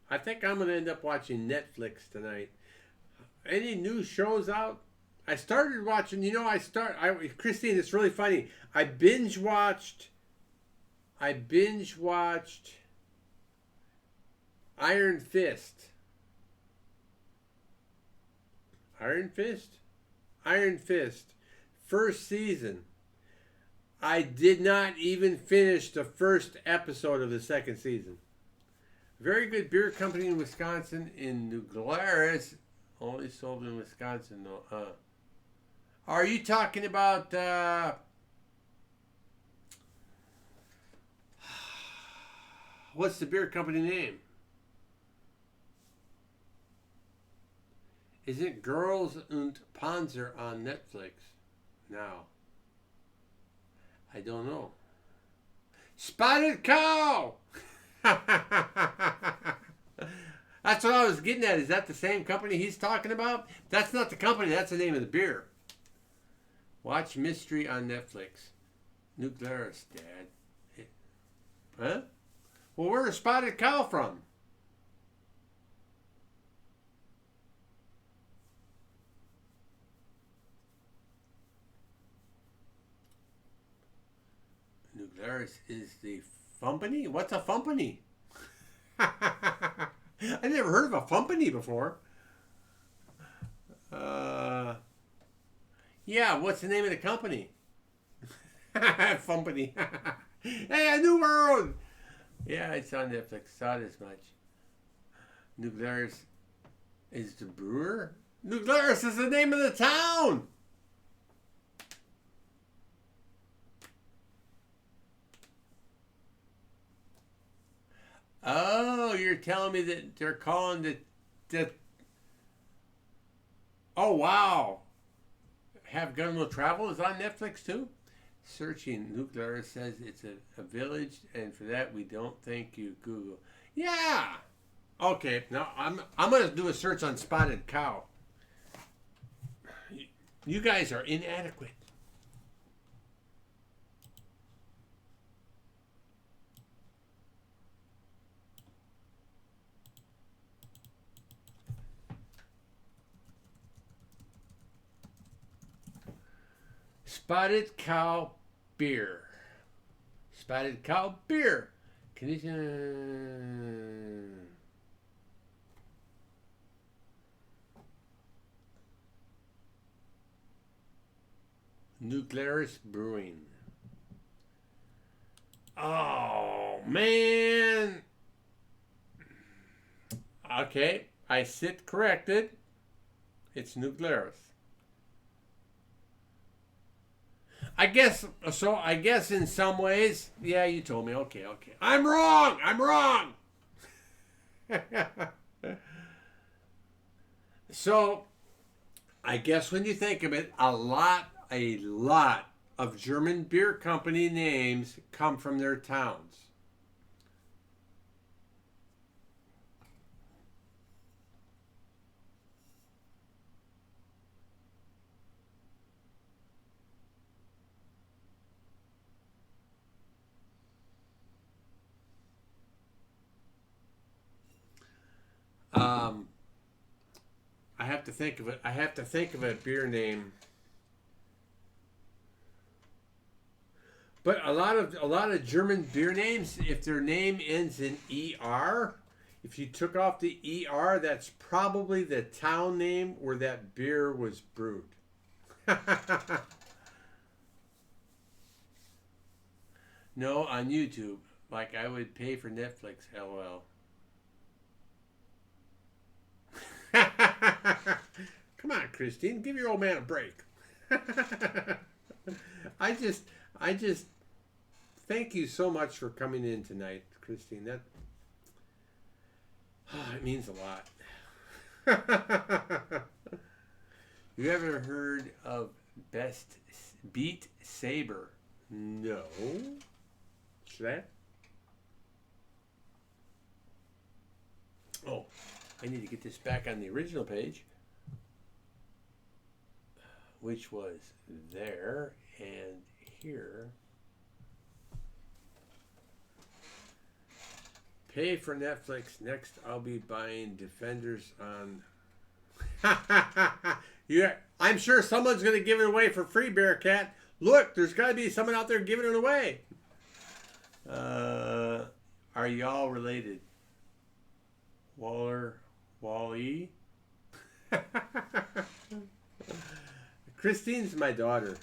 I think I'm going to end up watching Netflix tonight. Any new shows out? I started watching, Christine, it's really funny. I binge watched Iron Fist. Iron Fist? Iron Fist. First season. I did not even finish the first episode of the second season. Very good beer company in Wisconsin, in New Glarus. Only sold in Wisconsin, though. Are you talking about what's the beer company name? Is it Girls und Panzer on Netflix now? I don't know. Spotted Cow! That's what I was getting at. Is that the same company he's talking about? That's not the company. That's the name of the beer. Watch Mystery on Netflix. Nuclearis, Dad. Huh? Well, where's Spotted Cow from? Nuclearis is the Fumpany? What's a Fumpany? I never heard of a Fumpany before. Yeah, what's the name of the company? Fumpany. Hey, a new world! Yeah, it's on Netflix. Saw it as much. Nuclearis is the brewer? Nuclearis is the name of the town! Oh, you're telling me that they're calling the oh, wow. Have Gun Will Travel is on Netflix too? Searching Nuclearis says it's a village, and for that we don't thank you, Google. Yeah. Okay, now I'm gonna do a search on Spotted Cow. You guys are inadequate. Spotted Cow beer. Spotted Cow beer. Condition. Nuclearis Brewing. Oh, man. Okay, I sit corrected. It's Nuclearis. I guess so. I guess in some ways, yeah, you told me. Okay. I'm wrong. So, I guess when you think of it, a lot of German beer company names come from their towns. I have to think of it. I have to think of a beer name. But a lot of German beer names, if their name ends in ER, if you took off the ER, that's probably the town name where that beer was brewed. No, on YouTube. Like I would pay for Netflix, LOL. Come on, Christine, give your old man a break. I just thank you so much for coming in tonight, Christine. That it means a lot. You ever heard of Beat Saber? No. Should I? Oh, I need to get this back on the original page, which was there and here. Pay for Netflix. Next, I'll be buying Defenders on. Yeah, I'm sure someone's going to give it away for free, Bearcat. Look, there's got to be someone out there giving it away. Are y'all related? Wally? Christine's my daughter.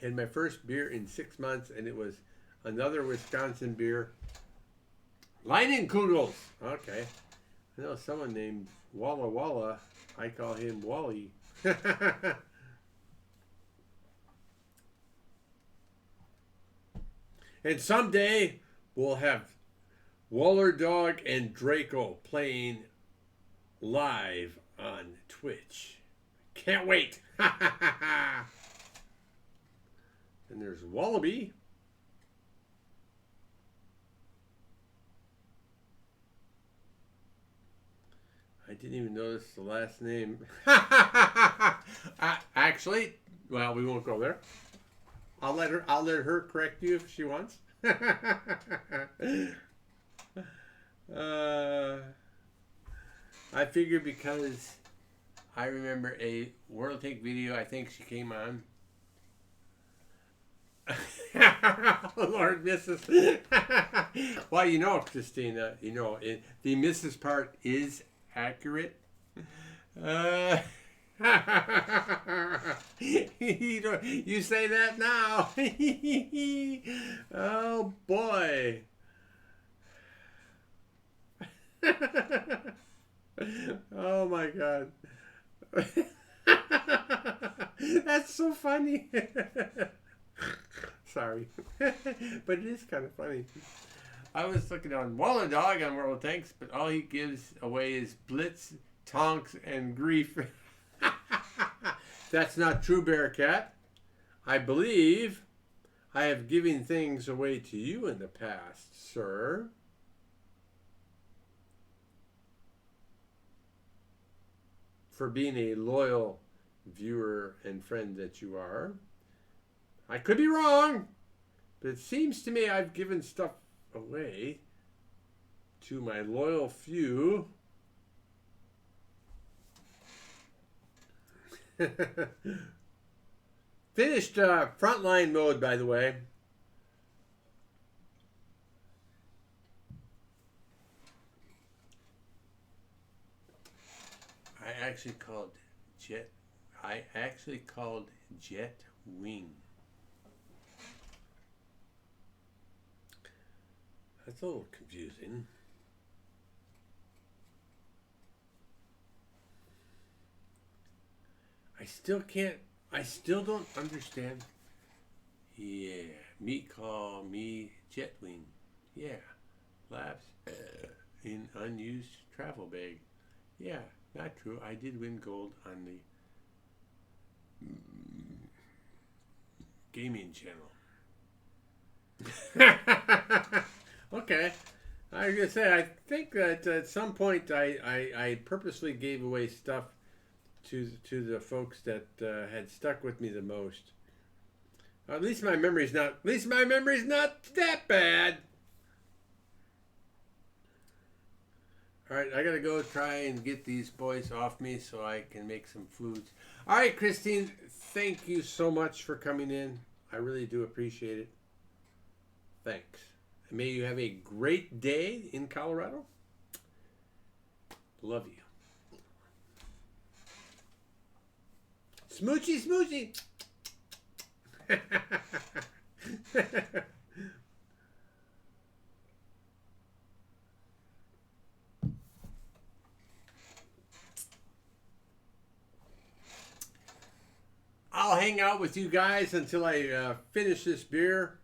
Had my first beer in 6 months, and it was another Wisconsin beer Lightning Kugels. Okay. I know someone named Walla Walla. I call him Wally. And someday we'll have Waller Dog and Draco playing live on Twitch. Can't wait. And there's Wallaby. I didn't even notice the last name. Actually, well, we won't go there. I'll let her correct you if she wants. I figured because I remember a World Tank video. I think she came on. Lord Mrs. Well, you know, Christina, you know, the Mrs. part is accurate. You say that now. Oh boy. Oh my God. That's so funny. Sorry. But it is kind of funny. I was looking on Waller Dog on World Tanks, but all he gives away is blitz, tonks, and grief. That's not true, Bearcat. I believe I have given things away to you in the past, sir. For being a loyal viewer and friend that you are. I could be wrong, but it seems to me I've given stuff away to my loyal few. Finished frontline mode, by the way. I actually called Jet Wing. That's a little confusing. I still don't understand. Yeah, call me Jetwing. Yeah, labs in unused travel bag. Yeah, not true. I did win gold on the gaming channel. Okay. I was gonna say, I think that at some point I purposely gave away stuff to the folks that had stuck with me the most. At least my memory's not that bad. All right, I gotta go try and get these boys off me so I can make some foods. All right, Christine, thank you so much for coming in. I really do appreciate it. Thanks. And may you have a great day in Colorado. Love you. Smoochy, smoochy. I'll hang out with you guys until I finish this beer.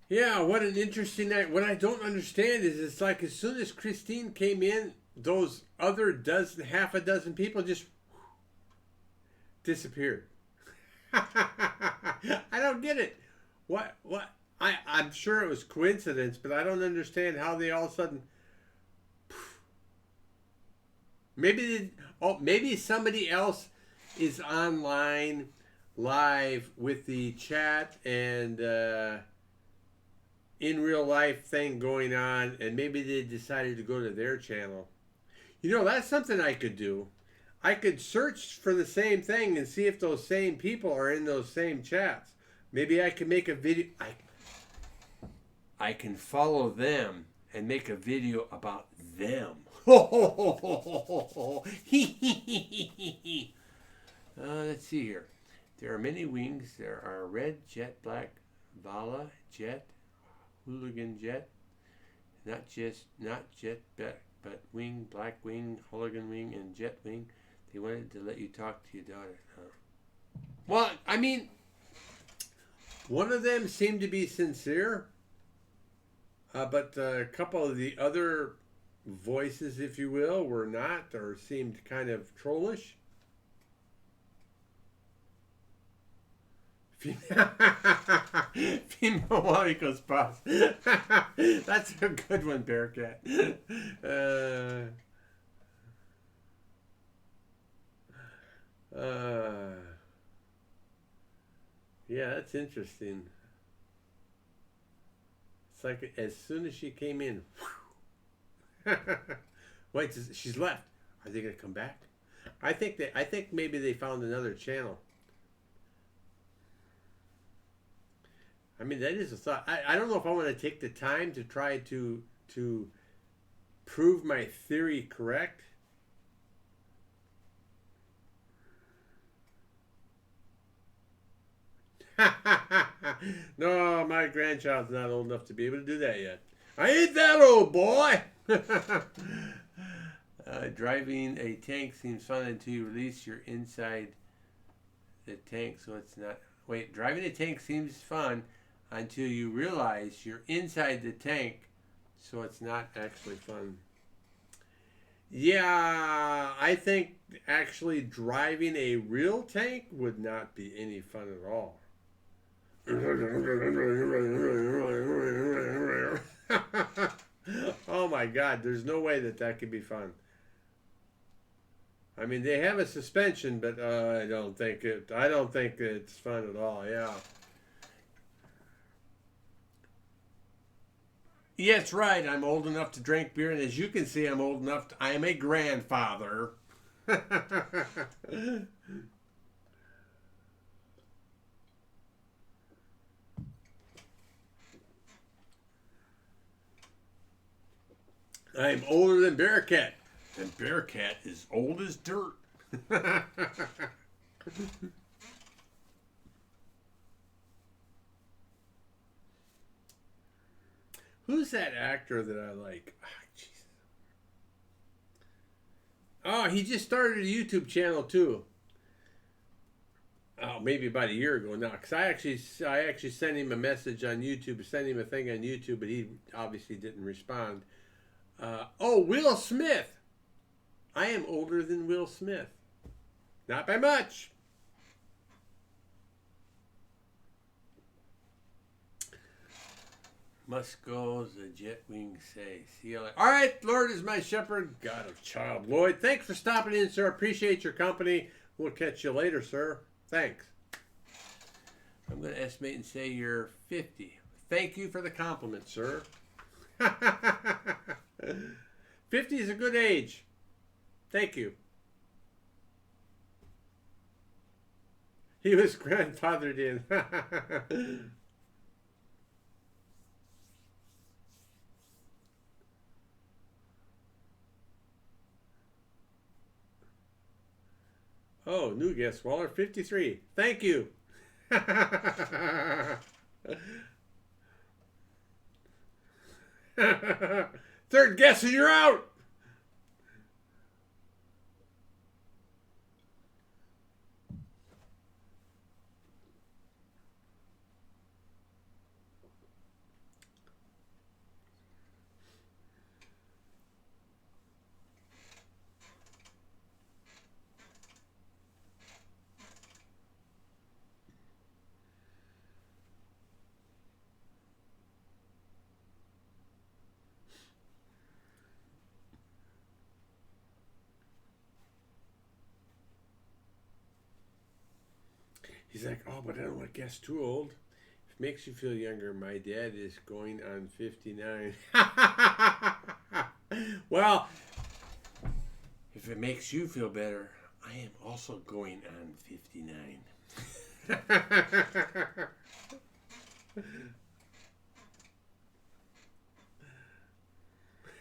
Yeah, what an interesting night. What I don't understand is it's like as soon as Christine came in, those other half a dozen people just disappeared. I don't get it. What? I'm sure it was coincidence, but I don't understand how they all of a sudden. Maybe somebody else is online live with the chat and in real life thing going on, and maybe they decided to go to their channel. You know, that's something I could do. I could search for the same thing and see if those same people are in those same chats. Maybe I can make a video. I can follow them and make a video about them. Let's see here. There are many wings. There are red, jet black, Vala Jet, Hooligan Jet, not Jet but Wing, Black Wing, Hooligan Wing, and Jet Wing. They wanted to let you talk to your daughter. Well, I mean, one of them seemed to be sincere, but a couple of the other voices, if you will, were not, or seemed kind of trollish. Female Monaco's boss. That's a good one, Bearcat. Yeah, that's interesting. It's like as soon as she came in, wait, she's left. Are they gonna come back? I think maybe they found another channel. I mean, that is a thought. I don't know if I want to take the time to try to prove my theory correct. No, my grandchild's not old enough to be able to do that yet. I ain't that old, boy. Driving a tank seems fun until you release your inside the tank, so it's not. Wait, driving a tank seems fun until you realize you're inside the tank, so it's not actually fun. Yeah, I think actually driving a real tank would not be any fun at all. Oh my God, there's no way that could be fun. I mean, they have a suspension, but I don't think it's fun at all. Yeah. Yes, right. I'm old enough to drink beer, and as you can see, I'm old enough. I am a grandfather. I'm older than Bearcat, and Bearcat is old as dirt. Who's that actor that I like? Oh, he just started a YouTube channel too. Oh, maybe about a year ago now. Because I actually sent him a message on YouTube, sent him a thing on YouTube, but he obviously didn't respond. Will Smith. I am older than Will Smith. Not by much. Must go, the jet wings say. See you later. All right, Lord is my shepherd, God of child Lloyd. Thanks for stopping in, sir. Appreciate your company. We'll catch you later, sir. Thanks. I'm going to estimate and say you're 50. Thank you for the compliment, sir. 50 is a good age. Thank you. He was grandfathered in. Oh, new guest, Waller, 53. Thank you. Third guess and you're out. He's like, oh, but I don't want to guess too old. If it makes you feel younger, my dad is going on 59. Well, if it makes you feel better, I am also going on 59.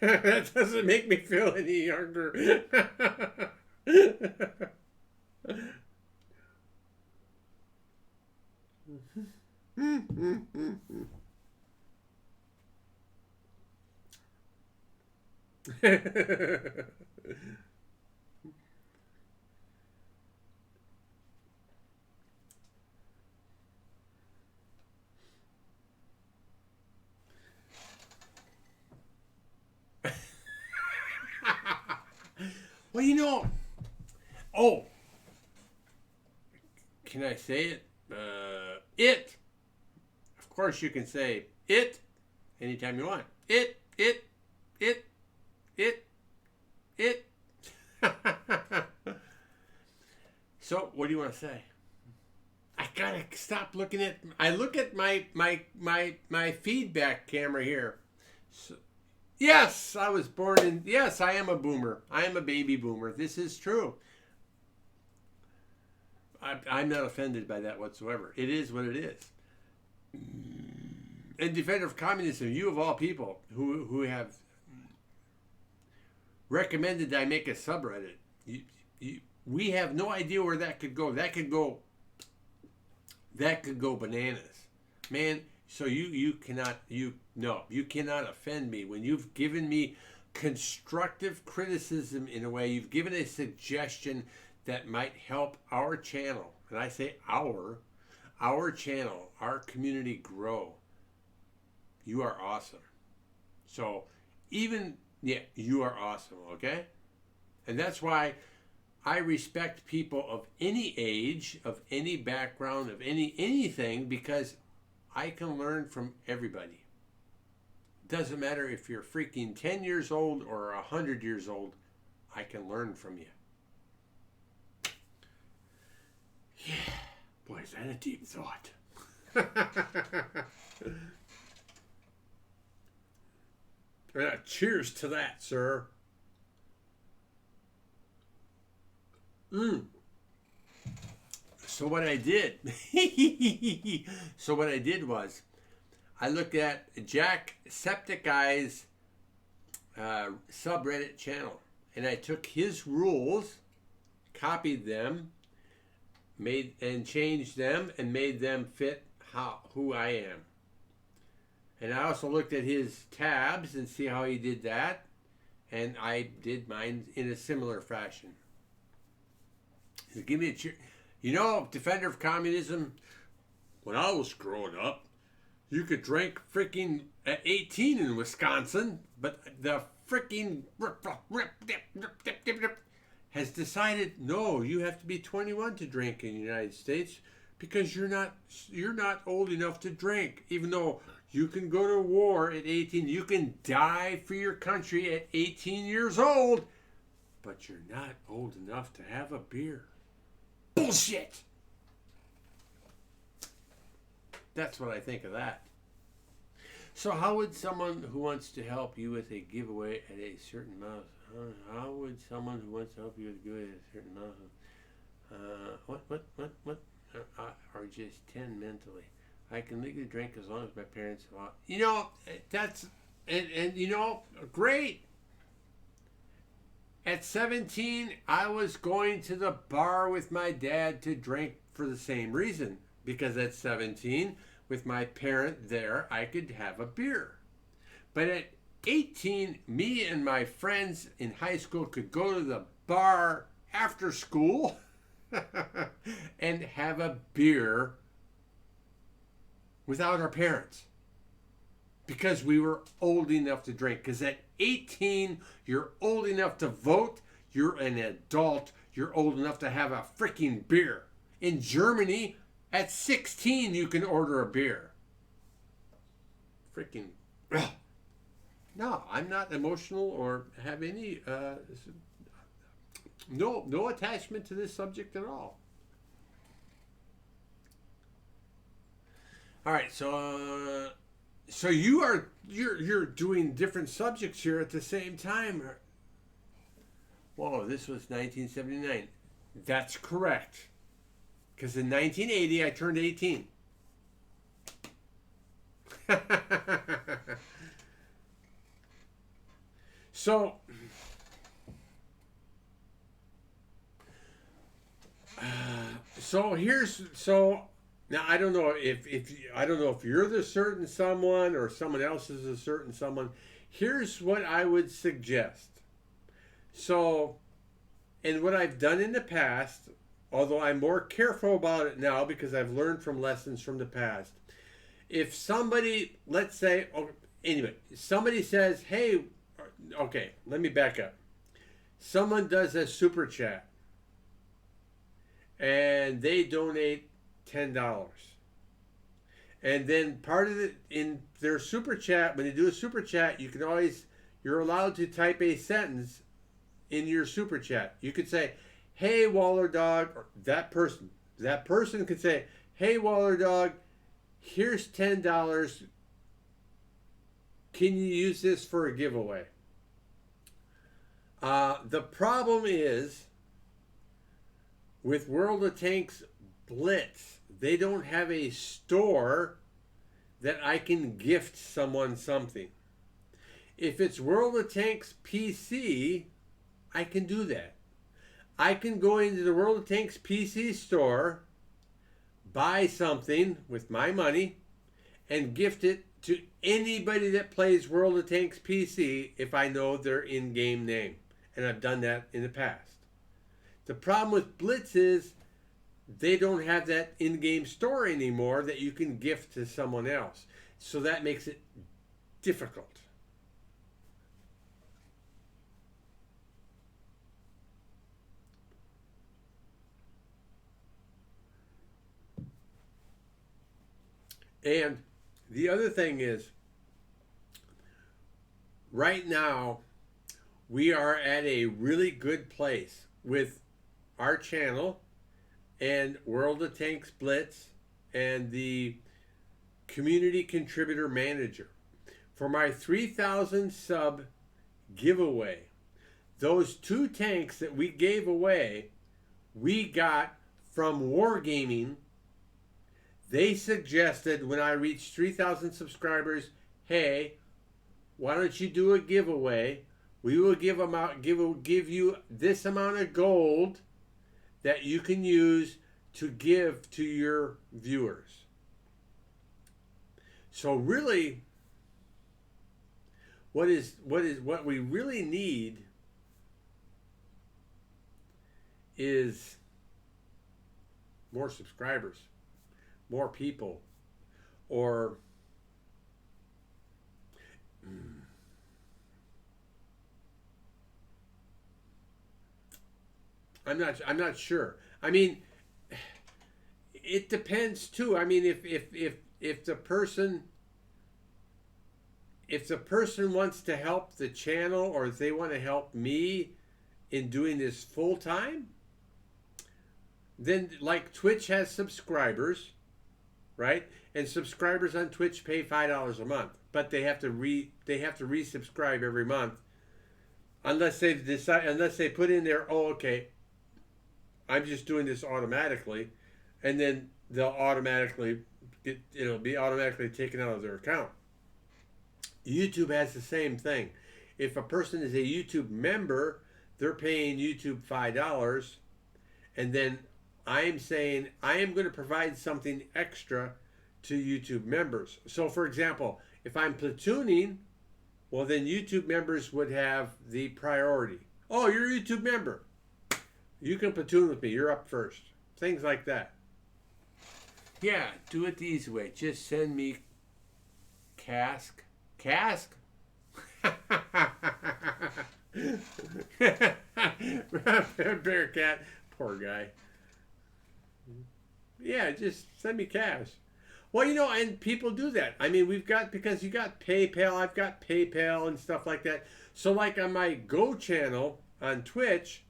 That doesn't make me feel any younger. Well, you know, oh, can I say it? It. Of course, you can say it anytime you want. It, it, it. So, what do you want to say? I gotta stop looking at. I look at my feedback camera here. So, yes, I was born in. Yes, I am a boomer. I am a baby boomer. This is true. I'm not offended by that whatsoever. It is what it is. In defender of communism, you of all people who have recommended I make a subreddit, we have no idea where that could go. That could go bananas, man. So you cannot offend me when you've given me constructive criticism. In a way, you've given a suggestion that might help our channel, and I say our channel, our community grow. You are awesome. So you are awesome, okay? And that's why I respect people of any age, of any background, of anything, because I can learn from everybody. Doesn't matter if you're freaking 10 years old or 100 years old, I can learn from you. Yeah. Boy, is that a deep thought. Cheers to that, sir. So what I did, was, I looked at Jacksepticeye's subreddit channel, and I took his rules, copied them, changed them, and made them fit who I am. And I also looked at his tabs and see how he did that, and I did mine in a similar fashion. So give me a cheer. You know, defender of communism, when I was growing up, you could drink freaking at 18 in Wisconsin, but the freaking has decided, no, you have to be 21 to drink in the United States because you're not old enough to drink. Even though you can go to war at 18, you can die for your country at 18 years old, but you're not old enough to have a beer. Bullshit! That's what I think of that. So how would someone who wants to help you with a giveaway at a certain amount, how would someone who wants to help you with a giveaway at a certain amount, what, or just 10 mentally? I can legally drink as long as my parents allow. You know, that's, and you know, great. At 17, I was going to the bar with my dad to drink for the same reason. Because at 17, with my parent there, I could have a beer. But at 18, me and my friends in high school could go to the bar after school and have a beer without our parents. Because we were old enough to drink. Because at 18, you're old enough to vote. You're an adult. You're old enough to have a freaking beer. In Germany, at 16, you can order a beer. Freaking. No, I'm not emotional or have any no attachment to this subject at all. All right, so you're doing different subjects here at the same time. Whoa, this was 1979. That's correct. Because in 1980, I turned 18. So Now I don't know if I don't know if you're the certain someone or someone else is a certain someone. Here's what I would suggest. So, and what I've done in the past, although I'm more careful about it now because I've learned from lessons from the past. If somebody, let's say, oh, anyway, somebody says, "Hey, okay, let me back up." Someone does a super chat and they donate $10. And then part of it in their super chat, when they do a super chat, you're allowed to type a sentence in your super chat. You could say, "Hey Waller Dog," or that person could say, "Hey Waller Dog, here's $10. Can you use this for a giveaway?" The problem is with World of Tanks Blitz, they don't have a store that I can gift someone something. If it's World of Tanks PC, I can do that. I can go into the World of Tanks PC store, buy something with my money, and gift it to anybody that plays World of Tanks PC if I know their in-game name. And I've done that in the past. The problem with Blitz is they don't have that in-game store anymore that you can gift to someone else. So that makes it difficult. And the other thing is, right now, we are at a really good place with our channel and World of Tanks Blitz and the Community Contributor Manager. For my 3,000 sub giveaway, those 2 tanks that we gave away, we got from Wargaming. They suggested when I reached 3,000 subscribers, "Hey, why don't you do a giveaway? We will give you this amount of gold that you can use to give to your viewers." So really, what we really need is more subscribers, more people, or I'm not sure. I mean, it depends too. I mean, if the person wants to help the channel, or if they want to help me in doing this full time, then like Twitch has subscribers, right? And subscribers on Twitch pay $5 a month, but they have to resubscribe every month unless they put in there, "Oh, okay, I'm just doing this automatically," and then it'll be automatically taken out of their account. YouTube has the same thing. If a person is a YouTube member, they're paying YouTube $5, and then I'm saying I am going to provide something extra to YouTube members. So for example, if I'm platooning, well then YouTube members would have the priority. "Oh, you're a YouTube member. You can platoon with me. You're up first." Things like that. Yeah, do it the easy way. Just send me cask. Cask? Bearcat. Poor guy. Yeah, just send me cash. Well, and people do that. I mean, because you got PayPal, I've got PayPal and stuff like that. So like on my Go channel on Twitch,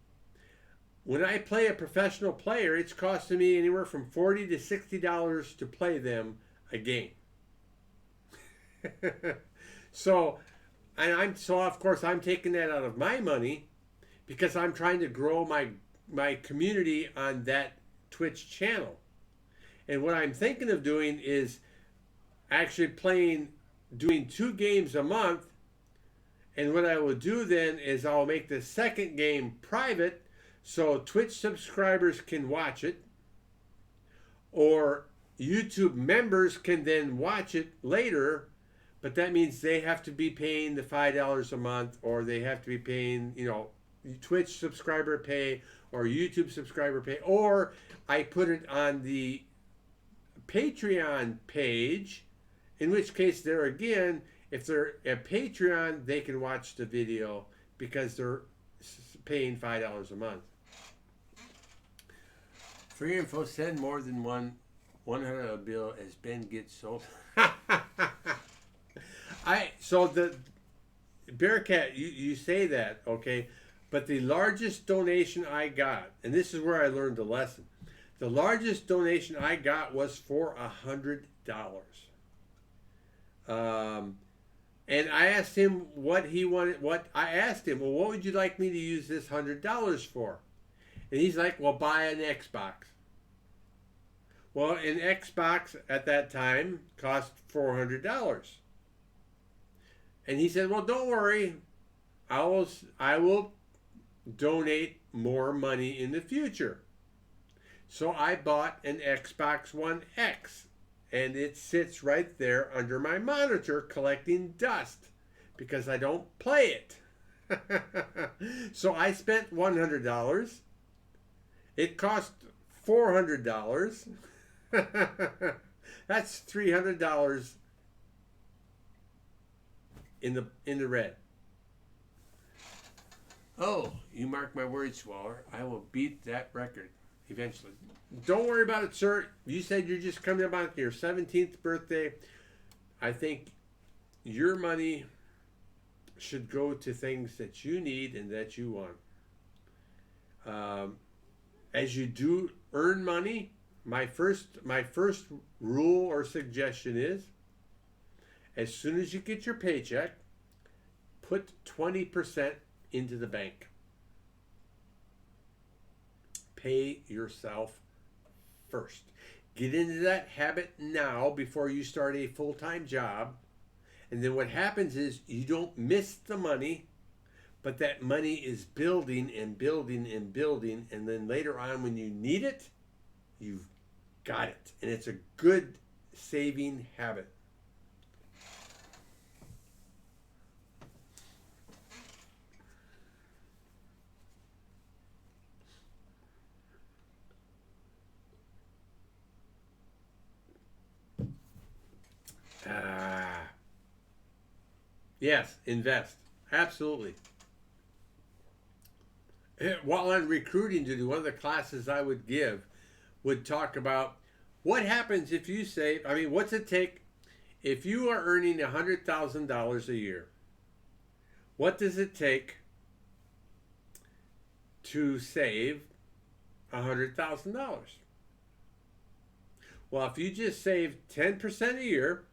when I play a professional player, it's costing me anywhere from $40 to $60 to play them a game. So of course I'm taking that out of my money because I'm trying to grow my community on that Twitch channel. And what I'm thinking of doing is actually doing 2 games a month. And what I will do then is I'll make the second game private so Twitch subscribers can watch it. Or YouTube members can then watch it later, but that means they have to be paying the $5 a month, or they have to be paying, Twitch subscriber pay or YouTube subscriber pay, or I put it on the Patreon page, in which case there again, if they're at Patreon, they can watch the video because they're paying $5 a month. For your info, send more than one $100 bill as Ben gets sold. So the Bearcat, you say that, okay, but the largest donation I got, and this is where I learned the lesson. The largest donation I got was for $100. And I asked him what he wanted. I asked him, well, what would you like me to use this $100 for? And he's like, well, buy an Xbox. Well, an Xbox at that time cost $400. And he said, well, don't worry. I will donate more money in the future. So I bought an Xbox One X. And it sits right there under my monitor collecting dust because I don't play it. So I spent $100. It cost $400. That's $300 in the red. Oh, you mark my words, Swaller. I will beat that record eventually. Don't worry about it, sir. You said you're just coming up on your 17th birthday. I think your money should go to things that you need and that you want. As you do earn money, my first rule or suggestion is, as soon as you get your paycheck, put 20% into the bank. Pay yourself first. Get into that habit now before you start a full-time job. And then what happens is you don't miss the money, but that money is building and building and building. And then later on when you need it, you've got it. And it's a good saving habit. Yes, invest. Absolutely. While on recruiting duty, one of the classes I would give would talk about what happens if you save. I mean, what's it take if you are earning $100,000 a year? What does it take to save $100,000? Well, if you just save 10% a year,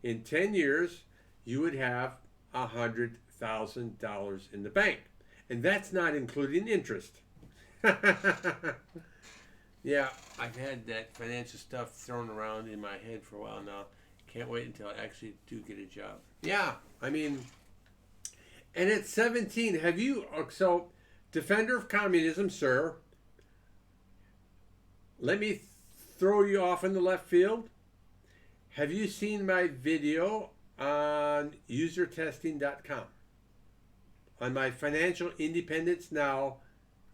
in 10 years, you would have $100,000 in the bank. And that's not including interest. Yeah, I've had that financial stuff thrown around in my head for a while now. Can't wait until I actually do get a job. Yeah, I mean, and at 17, have you, so defender of communism, sir, let me throw you off in the left field. Have you seen my video on usertesting.com? On my Financial Independence Now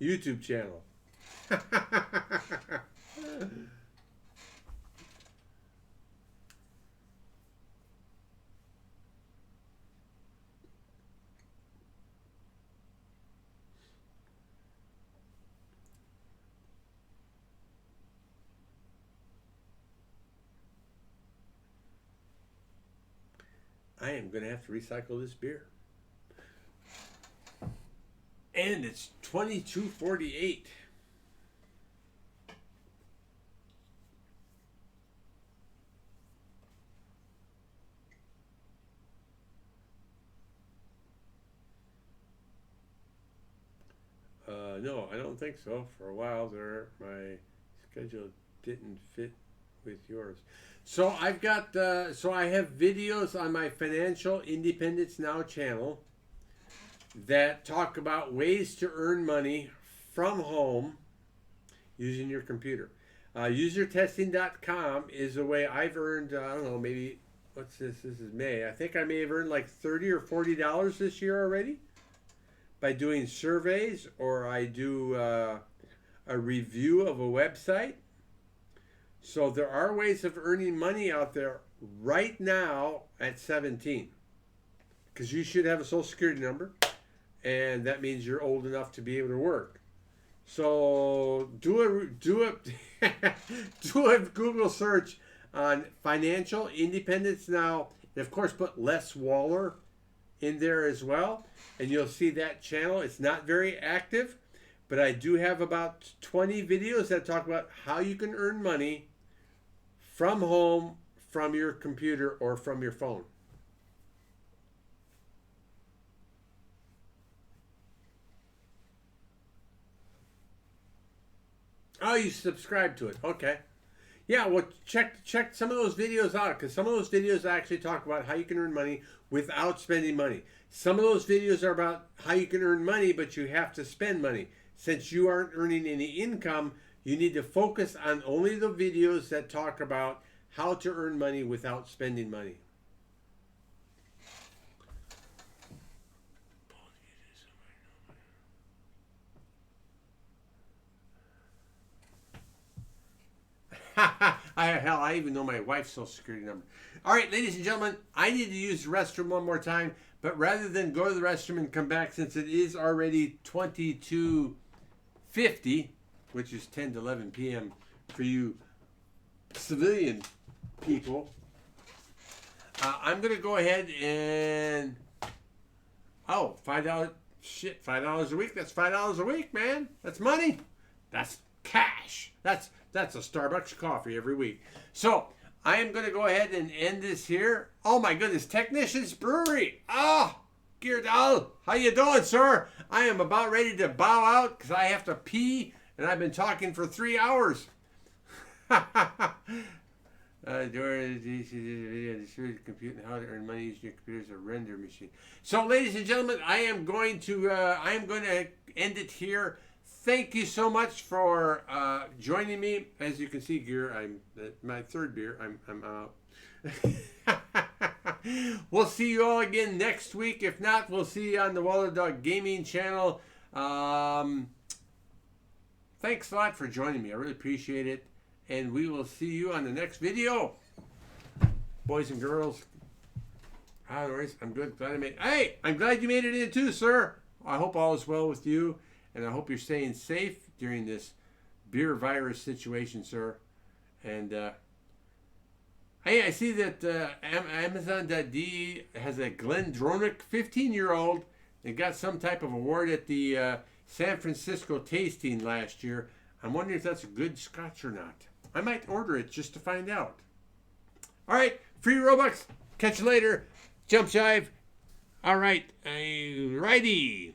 YouTube channel. I am going to have to recycle this beer. And it's $22.48. No, I don't think so. For a while there, my schedule didn't fit with yours. So I've got, so I have videos on my Financial Independence Now channel that talk about ways to earn money from home using your computer. Usertesting.com is a way I've earned, I don't know, maybe, what's this? This is May. I think I may have earned like $30 or $40 this year already by doing surveys, or I do a review of a website. So there are ways of earning money out there right now at 17. Because you should have a social security number, and that means you're old enough to be able to work. So do a do a Google search on financial independence now, and of course put Les Waller in there as well, and you'll see that channel. It's not very active, but I do have about 20 videos that talk about how you can earn money from home, from your computer, or from your phone. Oh, you subscribe to it. Okay. Yeah, well, check some of those videos out, because some of those videos actually talk about how you can earn money without spending money. Some of those videos are about how you can earn money, but you have to spend money. Since you aren't earning any income, you need to focus on only the videos that talk about how to earn money without spending money. I even know my wife's social security number. All right, ladies and gentlemen, I need to use the restroom one more time, but rather than go to the restroom and come back, since it is already 22:50, which is 10 to 11 p.m. for you civilian people, I'm going to go ahead and, $5, shit, $5 a week. That's $5 a week, man. That's money. That's cash. That's a Starbucks coffee every week. So I am going to go ahead and end this here. Oh my goodness, Technicians Brewery. Geardal, how you doing, sir? I am about ready to bow out because I have to pee, and I've been talking for 3 hours. Compute and how to earn money using your computer as a render machine. So, ladies and gentlemen, I am going to end it here. Thank you so much for joining me. As you can see, Gear, I'm my third beer. I'm out. We'll see you all again next week. If not, we'll see you on the Waller Dog Gaming channel. Thanks a lot for joining me. I really appreciate it. And we will see you on the next video. Boys and girls. Otherwise, I'm good. Glad I made. Hey, I'm glad you made it in too, sir. I hope all is well with you. And I hope you're staying safe during this beer virus situation, sir. And hey, I see that Amazon.de has a Glenn Dronick, 15-year-old. They got some type of award at the San Francisco tasting last year. I'm wondering if that's a good scotch or not. I might order it just to find out. All right, free Robux. Catch you later. Jump Jive. All right, righty.